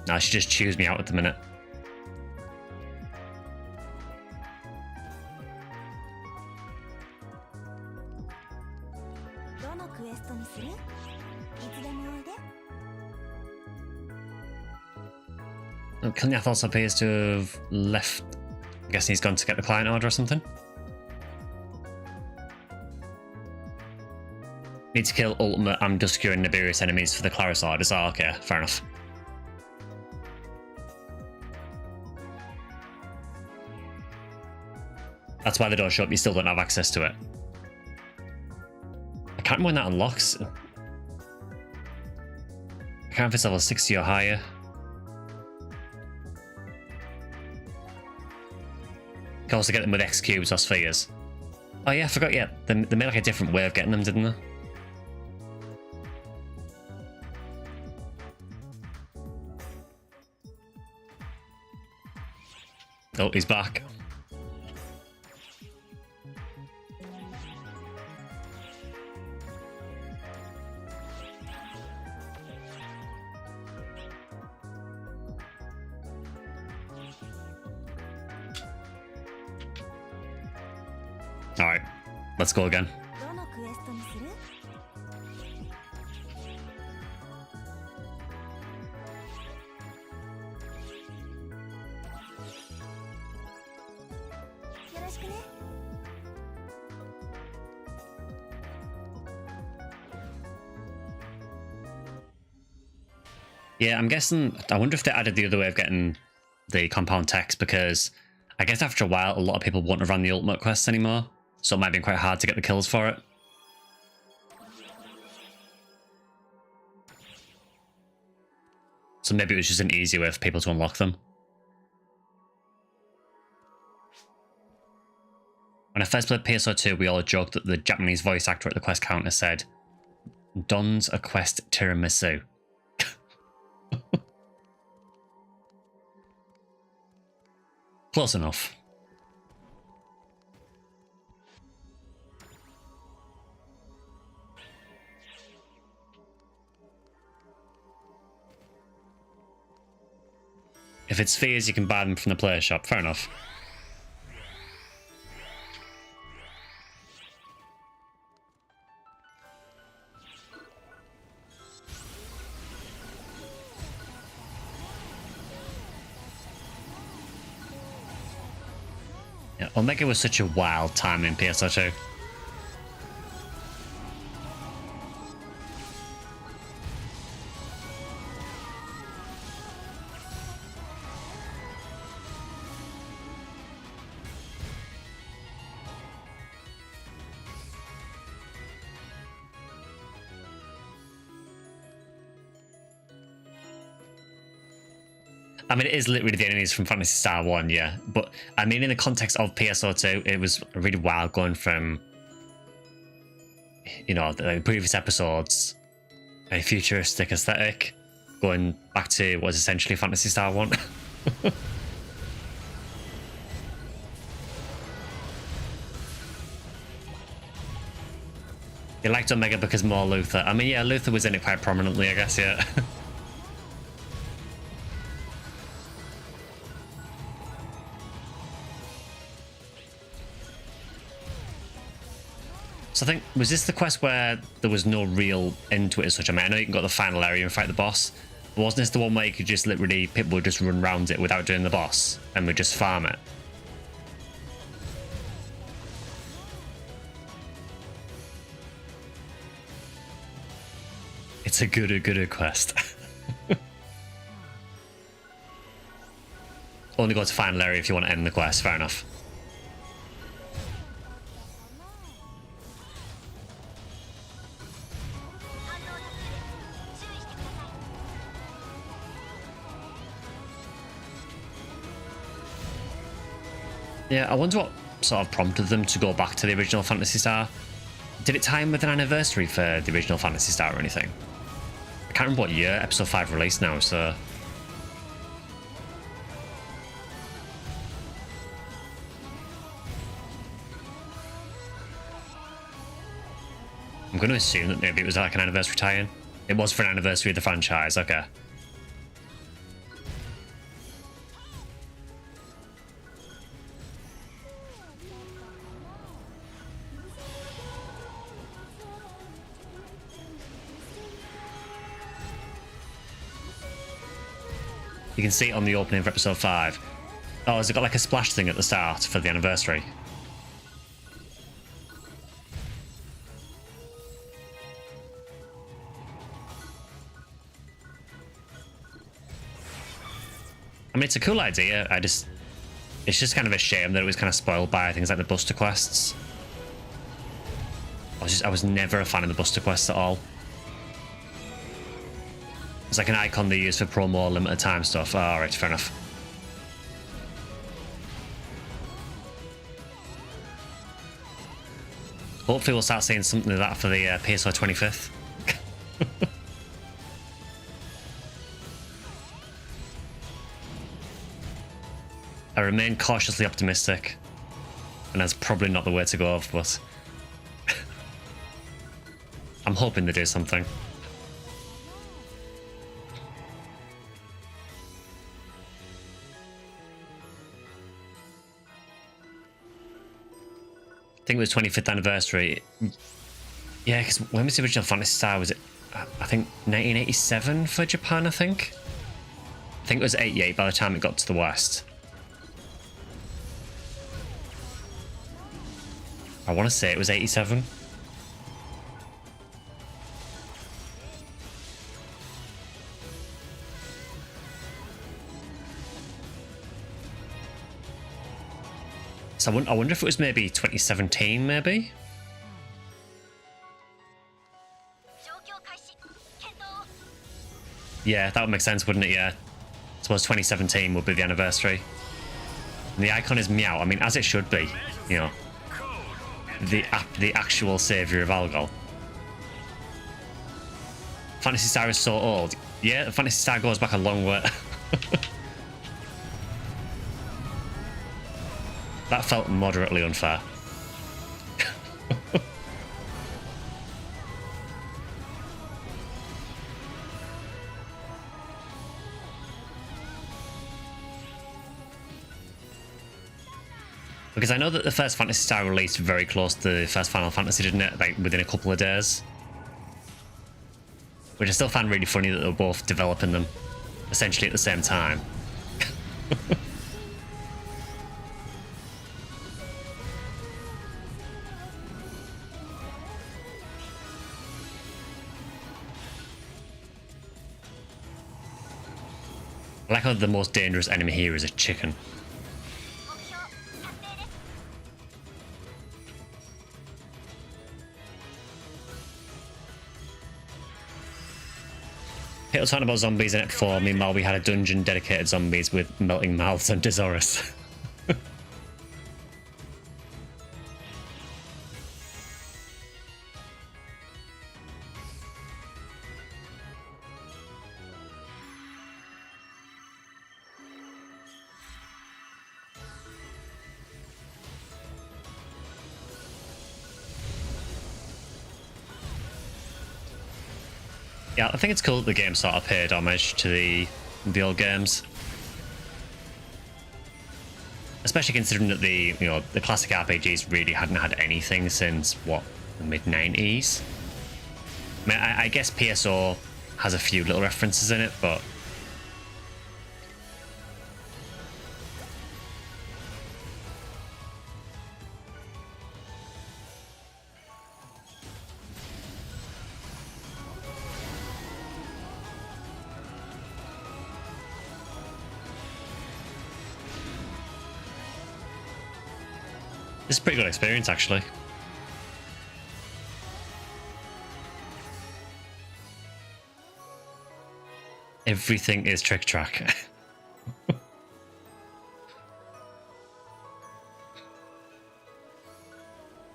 Nah, she just chews me out at the minute. Oh, Kilniath appears to have left. I'm guessing he's gone to get the client order or something. Need to kill Ultimate, Amduskia, and Nibirius enemies for the Claris orders. Oh, okay, fair enough. That's why they don't show up, you still don't have access to it. I can't remember when that unlocks. I can't remember if it's level 60 or higher. You can also get them with X cubes or spheres. Oh yeah, I forgot, yeah. They made like a different way of getting them, didn't they? Oh, he's back. Alright, let's go again. Yeah, I'm guessing, I wonder if they added the other way of getting the compound text, because I guess after a while, a lot of people won't have run the ultimate quests anymore, so it might be quite hard to get the kills for it. So maybe it was just an easy way for people to unlock them. When I first played PSO2, we all joked that the Japanese voice actor at the quest counter said, "Don's a quest tiramisu." Close enough. If it's spheres, you can buy them from the player shop. Fair enough. Yeah, Omega was such a wild time in PSO2. I mean, it is literally the enemies from Phantasy Star 1, yeah. But, I mean, in the context of PSO2, it was really wild going from, you know, the previous episodes, a futuristic aesthetic, going back to what was essentially Phantasy Star 1. You liked Omega because more Luther. I mean, yeah, Luther was in it quite prominently, I guess, yeah. So I think, was this the quest where there was no real end to it as such? I mean, I know you can go to the final area and fight the boss, but wasn't this the one where you could just literally, people would just run around it without doing the boss and would just farm it? It's a good quest. Only go to final area if you want to end the quest, fair enough. Yeah, I wonder what sort of prompted them to go back to the original Phantasy Star. Did it tie in with an anniversary for the original Phantasy Star or anything? I can't remember what year episode 5 released now, so... I'm going to assume that maybe it was like an anniversary tie-in. It was for an anniversary of the franchise, okay. You can see it on the opening for episode 5. Oh, has it got like a splash thing at the start for the anniversary? I mean, it's a cool idea. It's just kind of a shame that it was kind of spoiled by things like the Buster quests. I was never a fan of the Buster quests at all. It's like an icon they use for promo limited time stuff. Oh, alright, fair enough. Hopefully we'll start seeing something of that for the PSO 25th. I remain cautiously optimistic. And that's probably not the way to go, but... I'm hoping they do something. I think it was 25th anniversary. Yeah, because when was the original Phantasy Star? Was it, I think, 1987 for Japan, I think? I think it was 88 by the time it got to the West. I want to say it was 87. So I wonder if it was maybe 2017, maybe? Yeah, that would make sense, wouldn't it? Yeah. I suppose 2017 would be the anniversary. And the icon is Meow. I mean, as it should be, you know. The actual saviour of Algol. Phantasy Star is so old. Yeah, Phantasy Star goes back a long way. That felt moderately unfair. Because I know that the first Phantasy Star released very close to the first Final Fantasy, didn't it? Like within a couple of days. Which I still found really funny that they were both developing them essentially at the same time. I like how the most dangerous enemy here is a chicken. It was talking about zombies in it before. Meanwhile, we had a dungeon dedicated zombies with melting mouths and Desaurus. Yeah, I think it's cool that the game sort of paid homage to the old games. Especially considering that the classic RPGs really hadn't had anything since, what, the mid-90s? I mean, I guess PSO has a few little references in it, but... It's a pretty good experience, actually. Everything is Trick Track.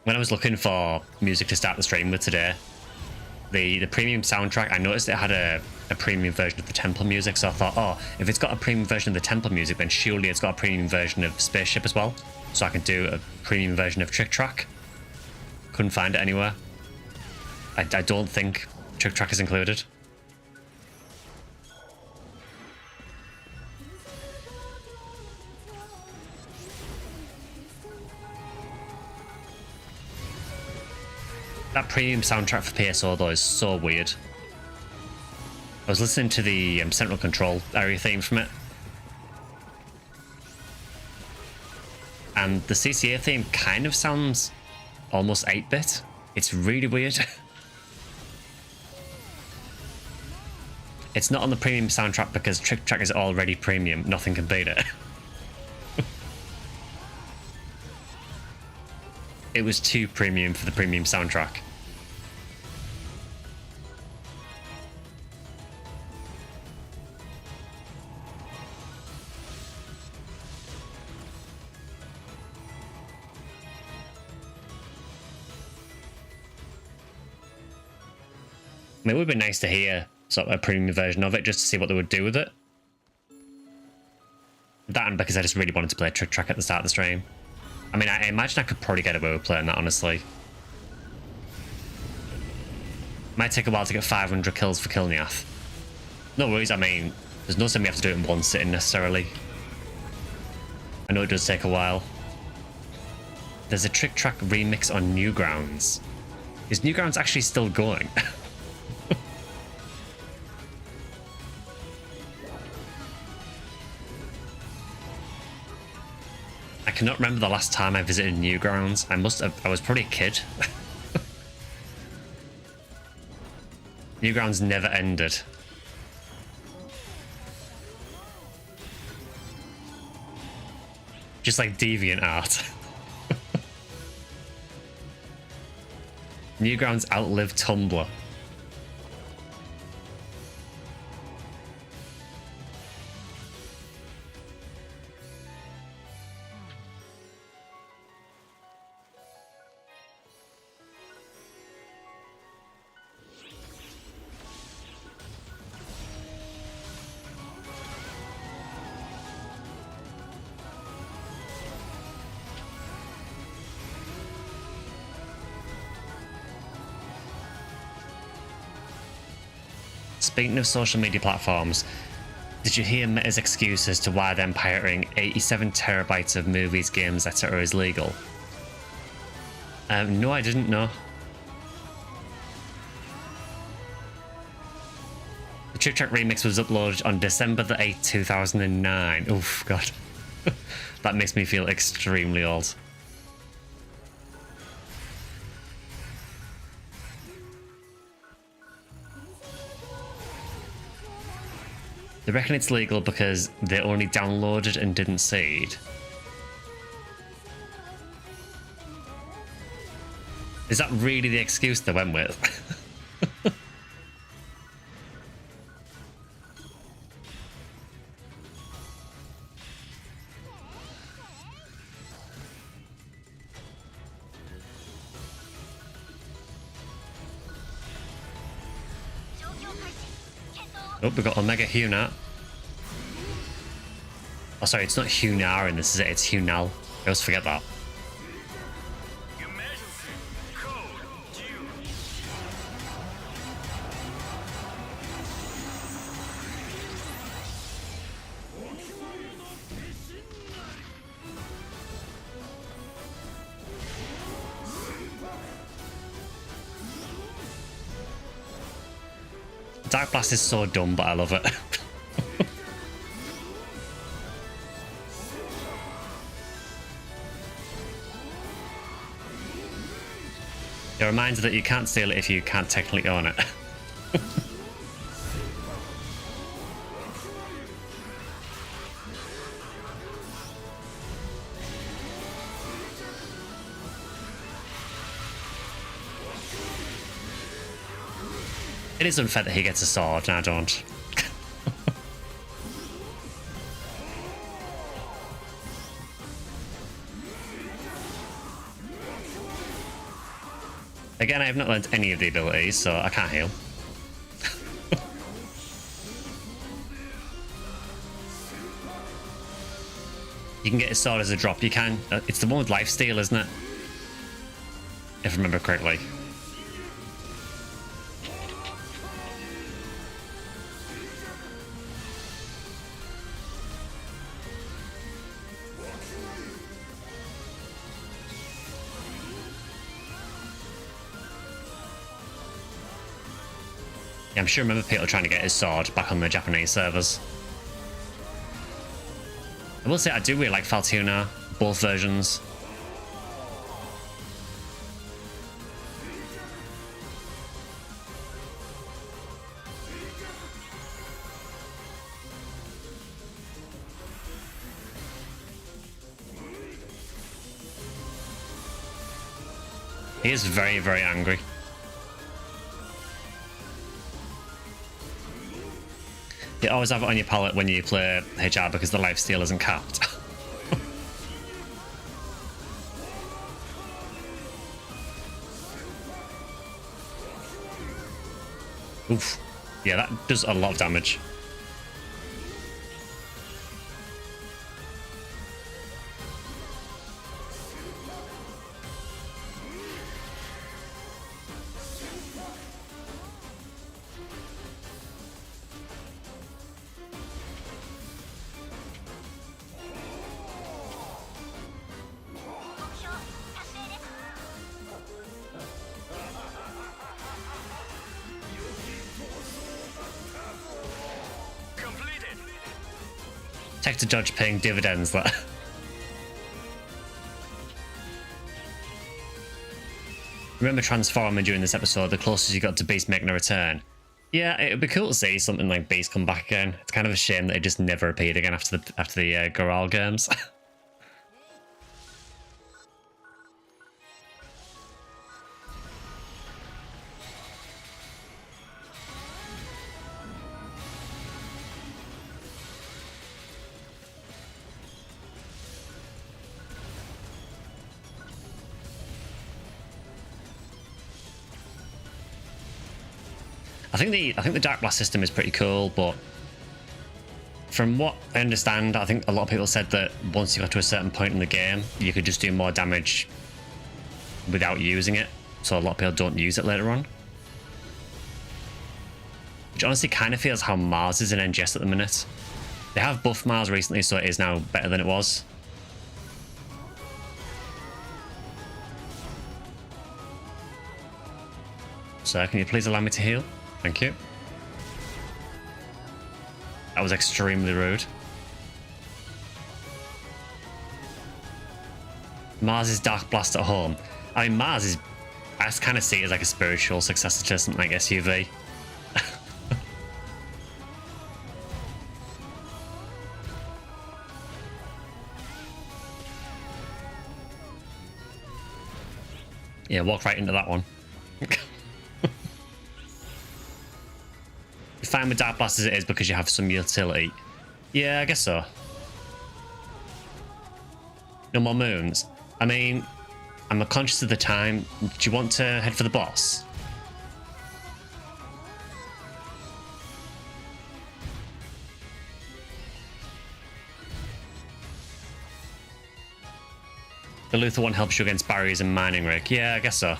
When I was looking for music to start the stream with today, the premium soundtrack, I noticed it had a premium version of the temple music, so I thought, oh, if it's got a premium version of the temple music, then surely it's got a premium version of Spaceship as well. So I can do a premium version of Trick Track. Couldn't find it anywhere. I don't think Trick Track is included. That premium soundtrack for PSO though is so weird. I was listening to the Central Control area theme from it. And the CCA theme kind of sounds almost 8-bit. It's really weird. It's not on the premium soundtrack because Trick Track is already premium. Nothing can beat it. It was too premium for the premium soundtrack. I mean, it would be nice to hear sort of a premium version of it just to see what they would do with it. That and because I just really wanted to play Trick Track at the start of the stream. I mean, I imagine I could probably get away with playing that, honestly. Might take a while to get 500 kills for Kilniath. No worries, I mean, there's no saying we have to do it in one sitting necessarily. I know it does take a while. There's a Trick Track remix on Newgrounds. Is Newgrounds actually still going? I cannot remember the last time I visited Newgrounds. I was probably a kid. Newgrounds never ended. Just like DeviantArt. Newgrounds outlived Tumblr. Speaking of social media platforms, did you hear Meta's excuse as to why them pirating 87 terabytes of movies, games, etc. is legal? No, I didn't know. The Trick Track remix was uploaded on December the 8th, 2009. Oof, God. That makes me feel extremely old. They reckon it's legal because they only downloaded and didn't seed. Is that really the excuse they went with? Oh, we got Omega Hunat. Oh, sorry, it's not Hunar in this, is it? It's Hunal. I always forget that. Dark Blast is so dumb, but I love it. It reminds you that you can't steal it if you can't technically own it. It is unfair that he gets a sword and I don't. Again, I have not learned any of the abilities, so I can't heal. You can get his sword as a drop. You can. It's the one with lifesteal, isn't it? If I remember correctly. Yeah, I'm sure I remember people trying to get his sword back on the Japanese servers. I will say I do really like Faltuna, both versions. He is very, very angry. You always have it on your palette when you play HR because the lifesteal isn't capped. Oof. Yeah, that does a lot of damage. Tech to judge paying dividends there. Remember transforming during this episode, the closest you got to Beast making a return. Yeah, it would be cool to see something like Beast come back again. It's kind of a shame that it just never appeared again after the Goral games. I think the Dark Blast system is pretty cool, but from what I understand, I think a lot of people said that once you got to a certain point in the game, you could just do more damage without using it. So a lot of people don't use it later on. Which honestly kind of feels how Mars is in NGS at the minute. They have buffed Mars recently, so it is now better than it was. Sir, can you please allow me to heal? Thank you. That was extremely rude. Mars' Dark Blast at home. I mean, Mars is... I kind of see it as like a spiritual successor to something like SUV. Yeah, walk right into that one. Fine with Dark Blast as it is because you have some utility. Yeah, I guess so. No more moons. I mean, I'm conscious of the time. Do you want to head for the boss? The Luther one helps you against barriers and mining rig. Yeah, I guess so.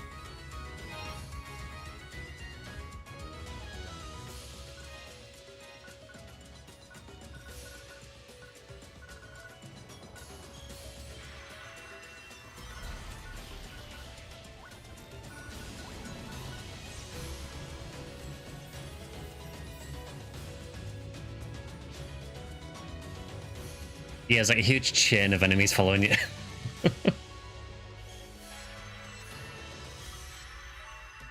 Yeah, there's like a huge chain of enemies following you.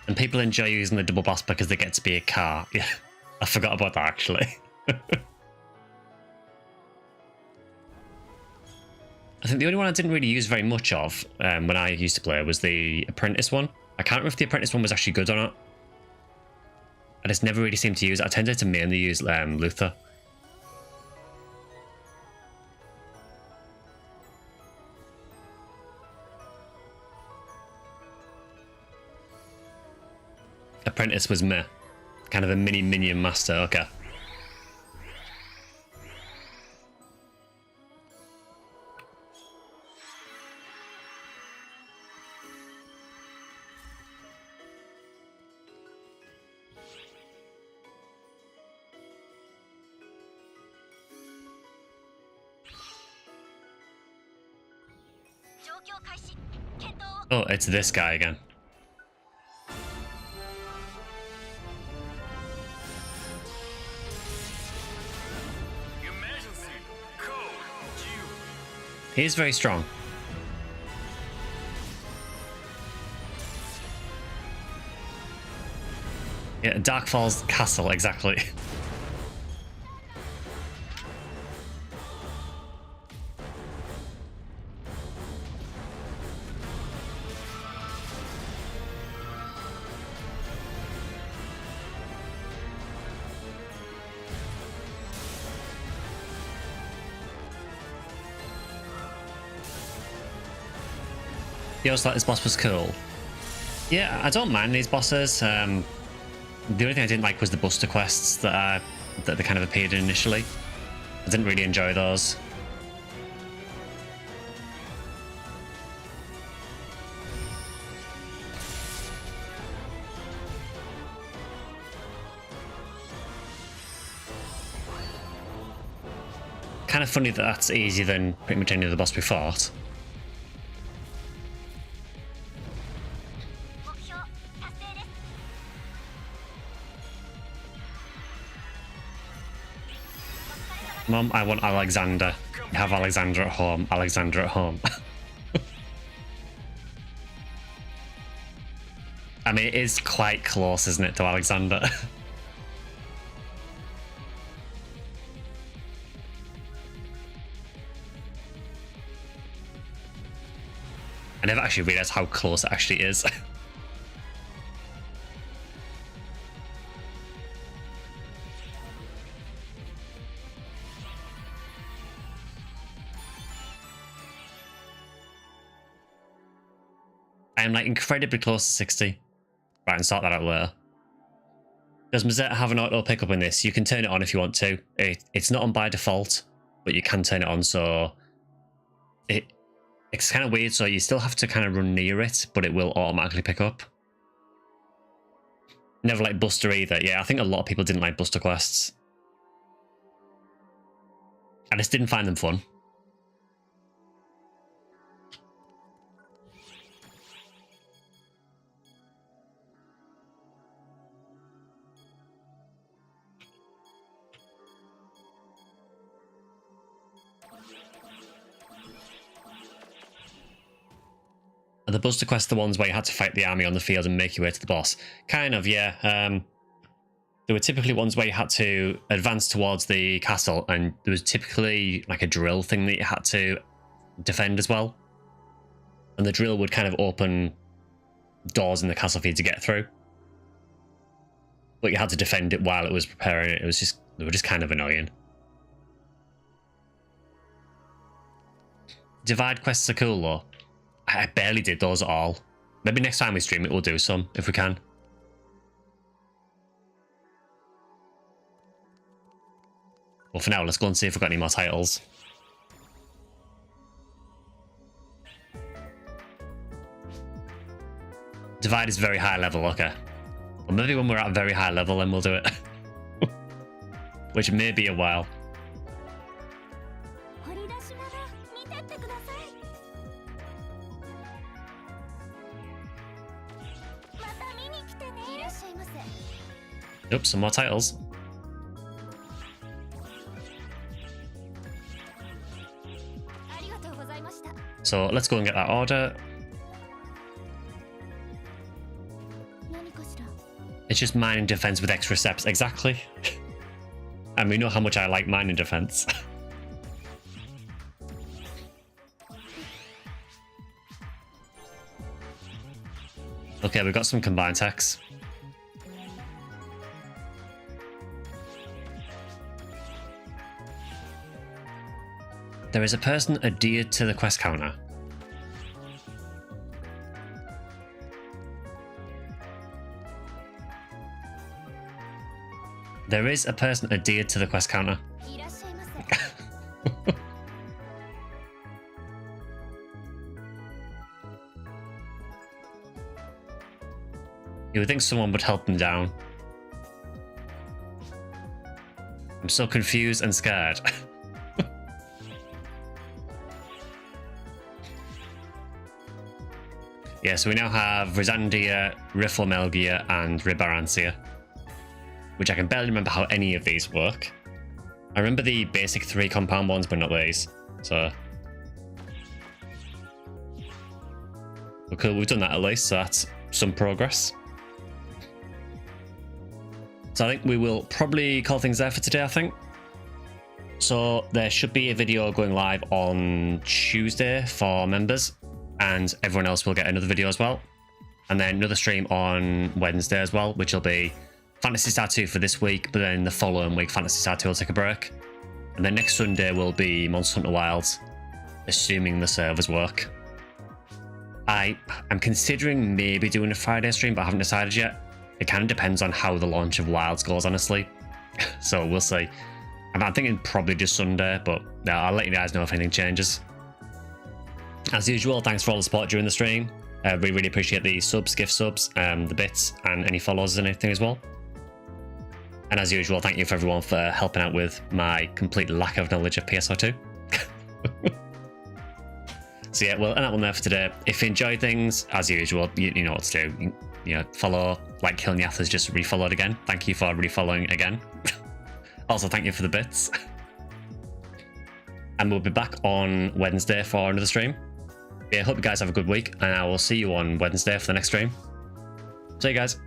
And people enjoy using the double boss because they get to be a car. Yeah, I forgot about that actually. I think the only one I didn't really use very much of when I used to play was the Apprentice one. I can't remember if the Apprentice one was actually good or not. I just never really seemed to use it. I tended to mainly use Luther. Apprentice was meh. Kind of a mini minion master, okay. Oh, it's this guy again. He is very strong. Yeah, Darkfall's castle, exactly. You also thought this boss was cool. Yeah, I don't mind these bosses. The only thing I didn't like was the Buster quests that they kind of appeared in initially. I didn't really enjoy those. Kind of funny that that's easier than pretty much any other boss we fought. Mom, I want Alexander. You have Alexander at home. Alexander at home. I mean, it is quite close, isn't it, to Alexander? I never actually realized how close it actually is. I am like incredibly close to 60. Right, and sort that out later. Does Mazette have an auto pickup in this? You can turn it on if you want to. It's not on by default, but you can turn it on, so it's kind of weird. So you still have to kind of run near it, but it will automatically pick up. Never like Buster either. Yeah, I think a lot of people didn't like Buster quests. I just didn't find them fun. Are the Buster quests the ones where you had to fight the army on the field and make your way to the boss? Kind of, yeah. There were typically ones where you had to advance towards the castle, and there was typically like a drill thing that you had to defend as well. And the drill would kind of open doors in the castle for you to get through. But you had to defend it while it was preparing it. They were just kind of annoying. Divide quests are cool though. I barely did those at all. Maybe next time we stream it, we'll do some, if we can. Well, for now, let's go and see if we've got any more titles. Divide is very high level, okay. Well, maybe when we're at a very high level, then we'll do it. Which may be a while. Oops, some more titles. So let's go and get that order. It's just mining defense with extra steps, exactly. And we know how much I like mining defense. Okay, we've got some combined techs. There is a person adhered to the quest counter. There is a person adhered to the quest counter. You would think someone would help them down. I'm so confused and scared. Yeah, so we now have Rizandia, Rifflemelgia, and Ribarantia, which I can barely remember how any of these work. I remember the basic 3 compound ones, but not these. So okay, we've done that at least, so that's some progress. So I think we will probably call things there for today, I think. So there should be a video going live on Tuesday for members, and everyone else will get another video as well. And then another stream on Wednesday as well, which will be Phantasy Star 2 for this week, but then the following week Phantasy Star 2 will take a break. And then next Sunday will be Monster Hunter Wilds, assuming the servers work. I'm considering maybe doing a Friday stream, but I haven't decided yet. It kind of depends on how the launch of Wilds goes, honestly. So we'll see. I'm thinking probably just Sunday, but I'll let you guys know if anything changes. As usual, thanks for all the support during the stream. We really appreciate the subs, gift subs, the bits, and any follows and anything as well. And as usual, thank you for everyone for helping out with my complete lack of knowledge of PSO2. So yeah, we'll end that one there for today. If you enjoyed things, as usual, you know what to do. You know, follow, like Kilnyath has just refollowed again. Thank you for refollowing again. Also, thank you for the bits. And we'll be back on Wednesday for another stream. Yeah, hope you guys have a good week, and I will see you on Wednesday for the next stream. See you guys.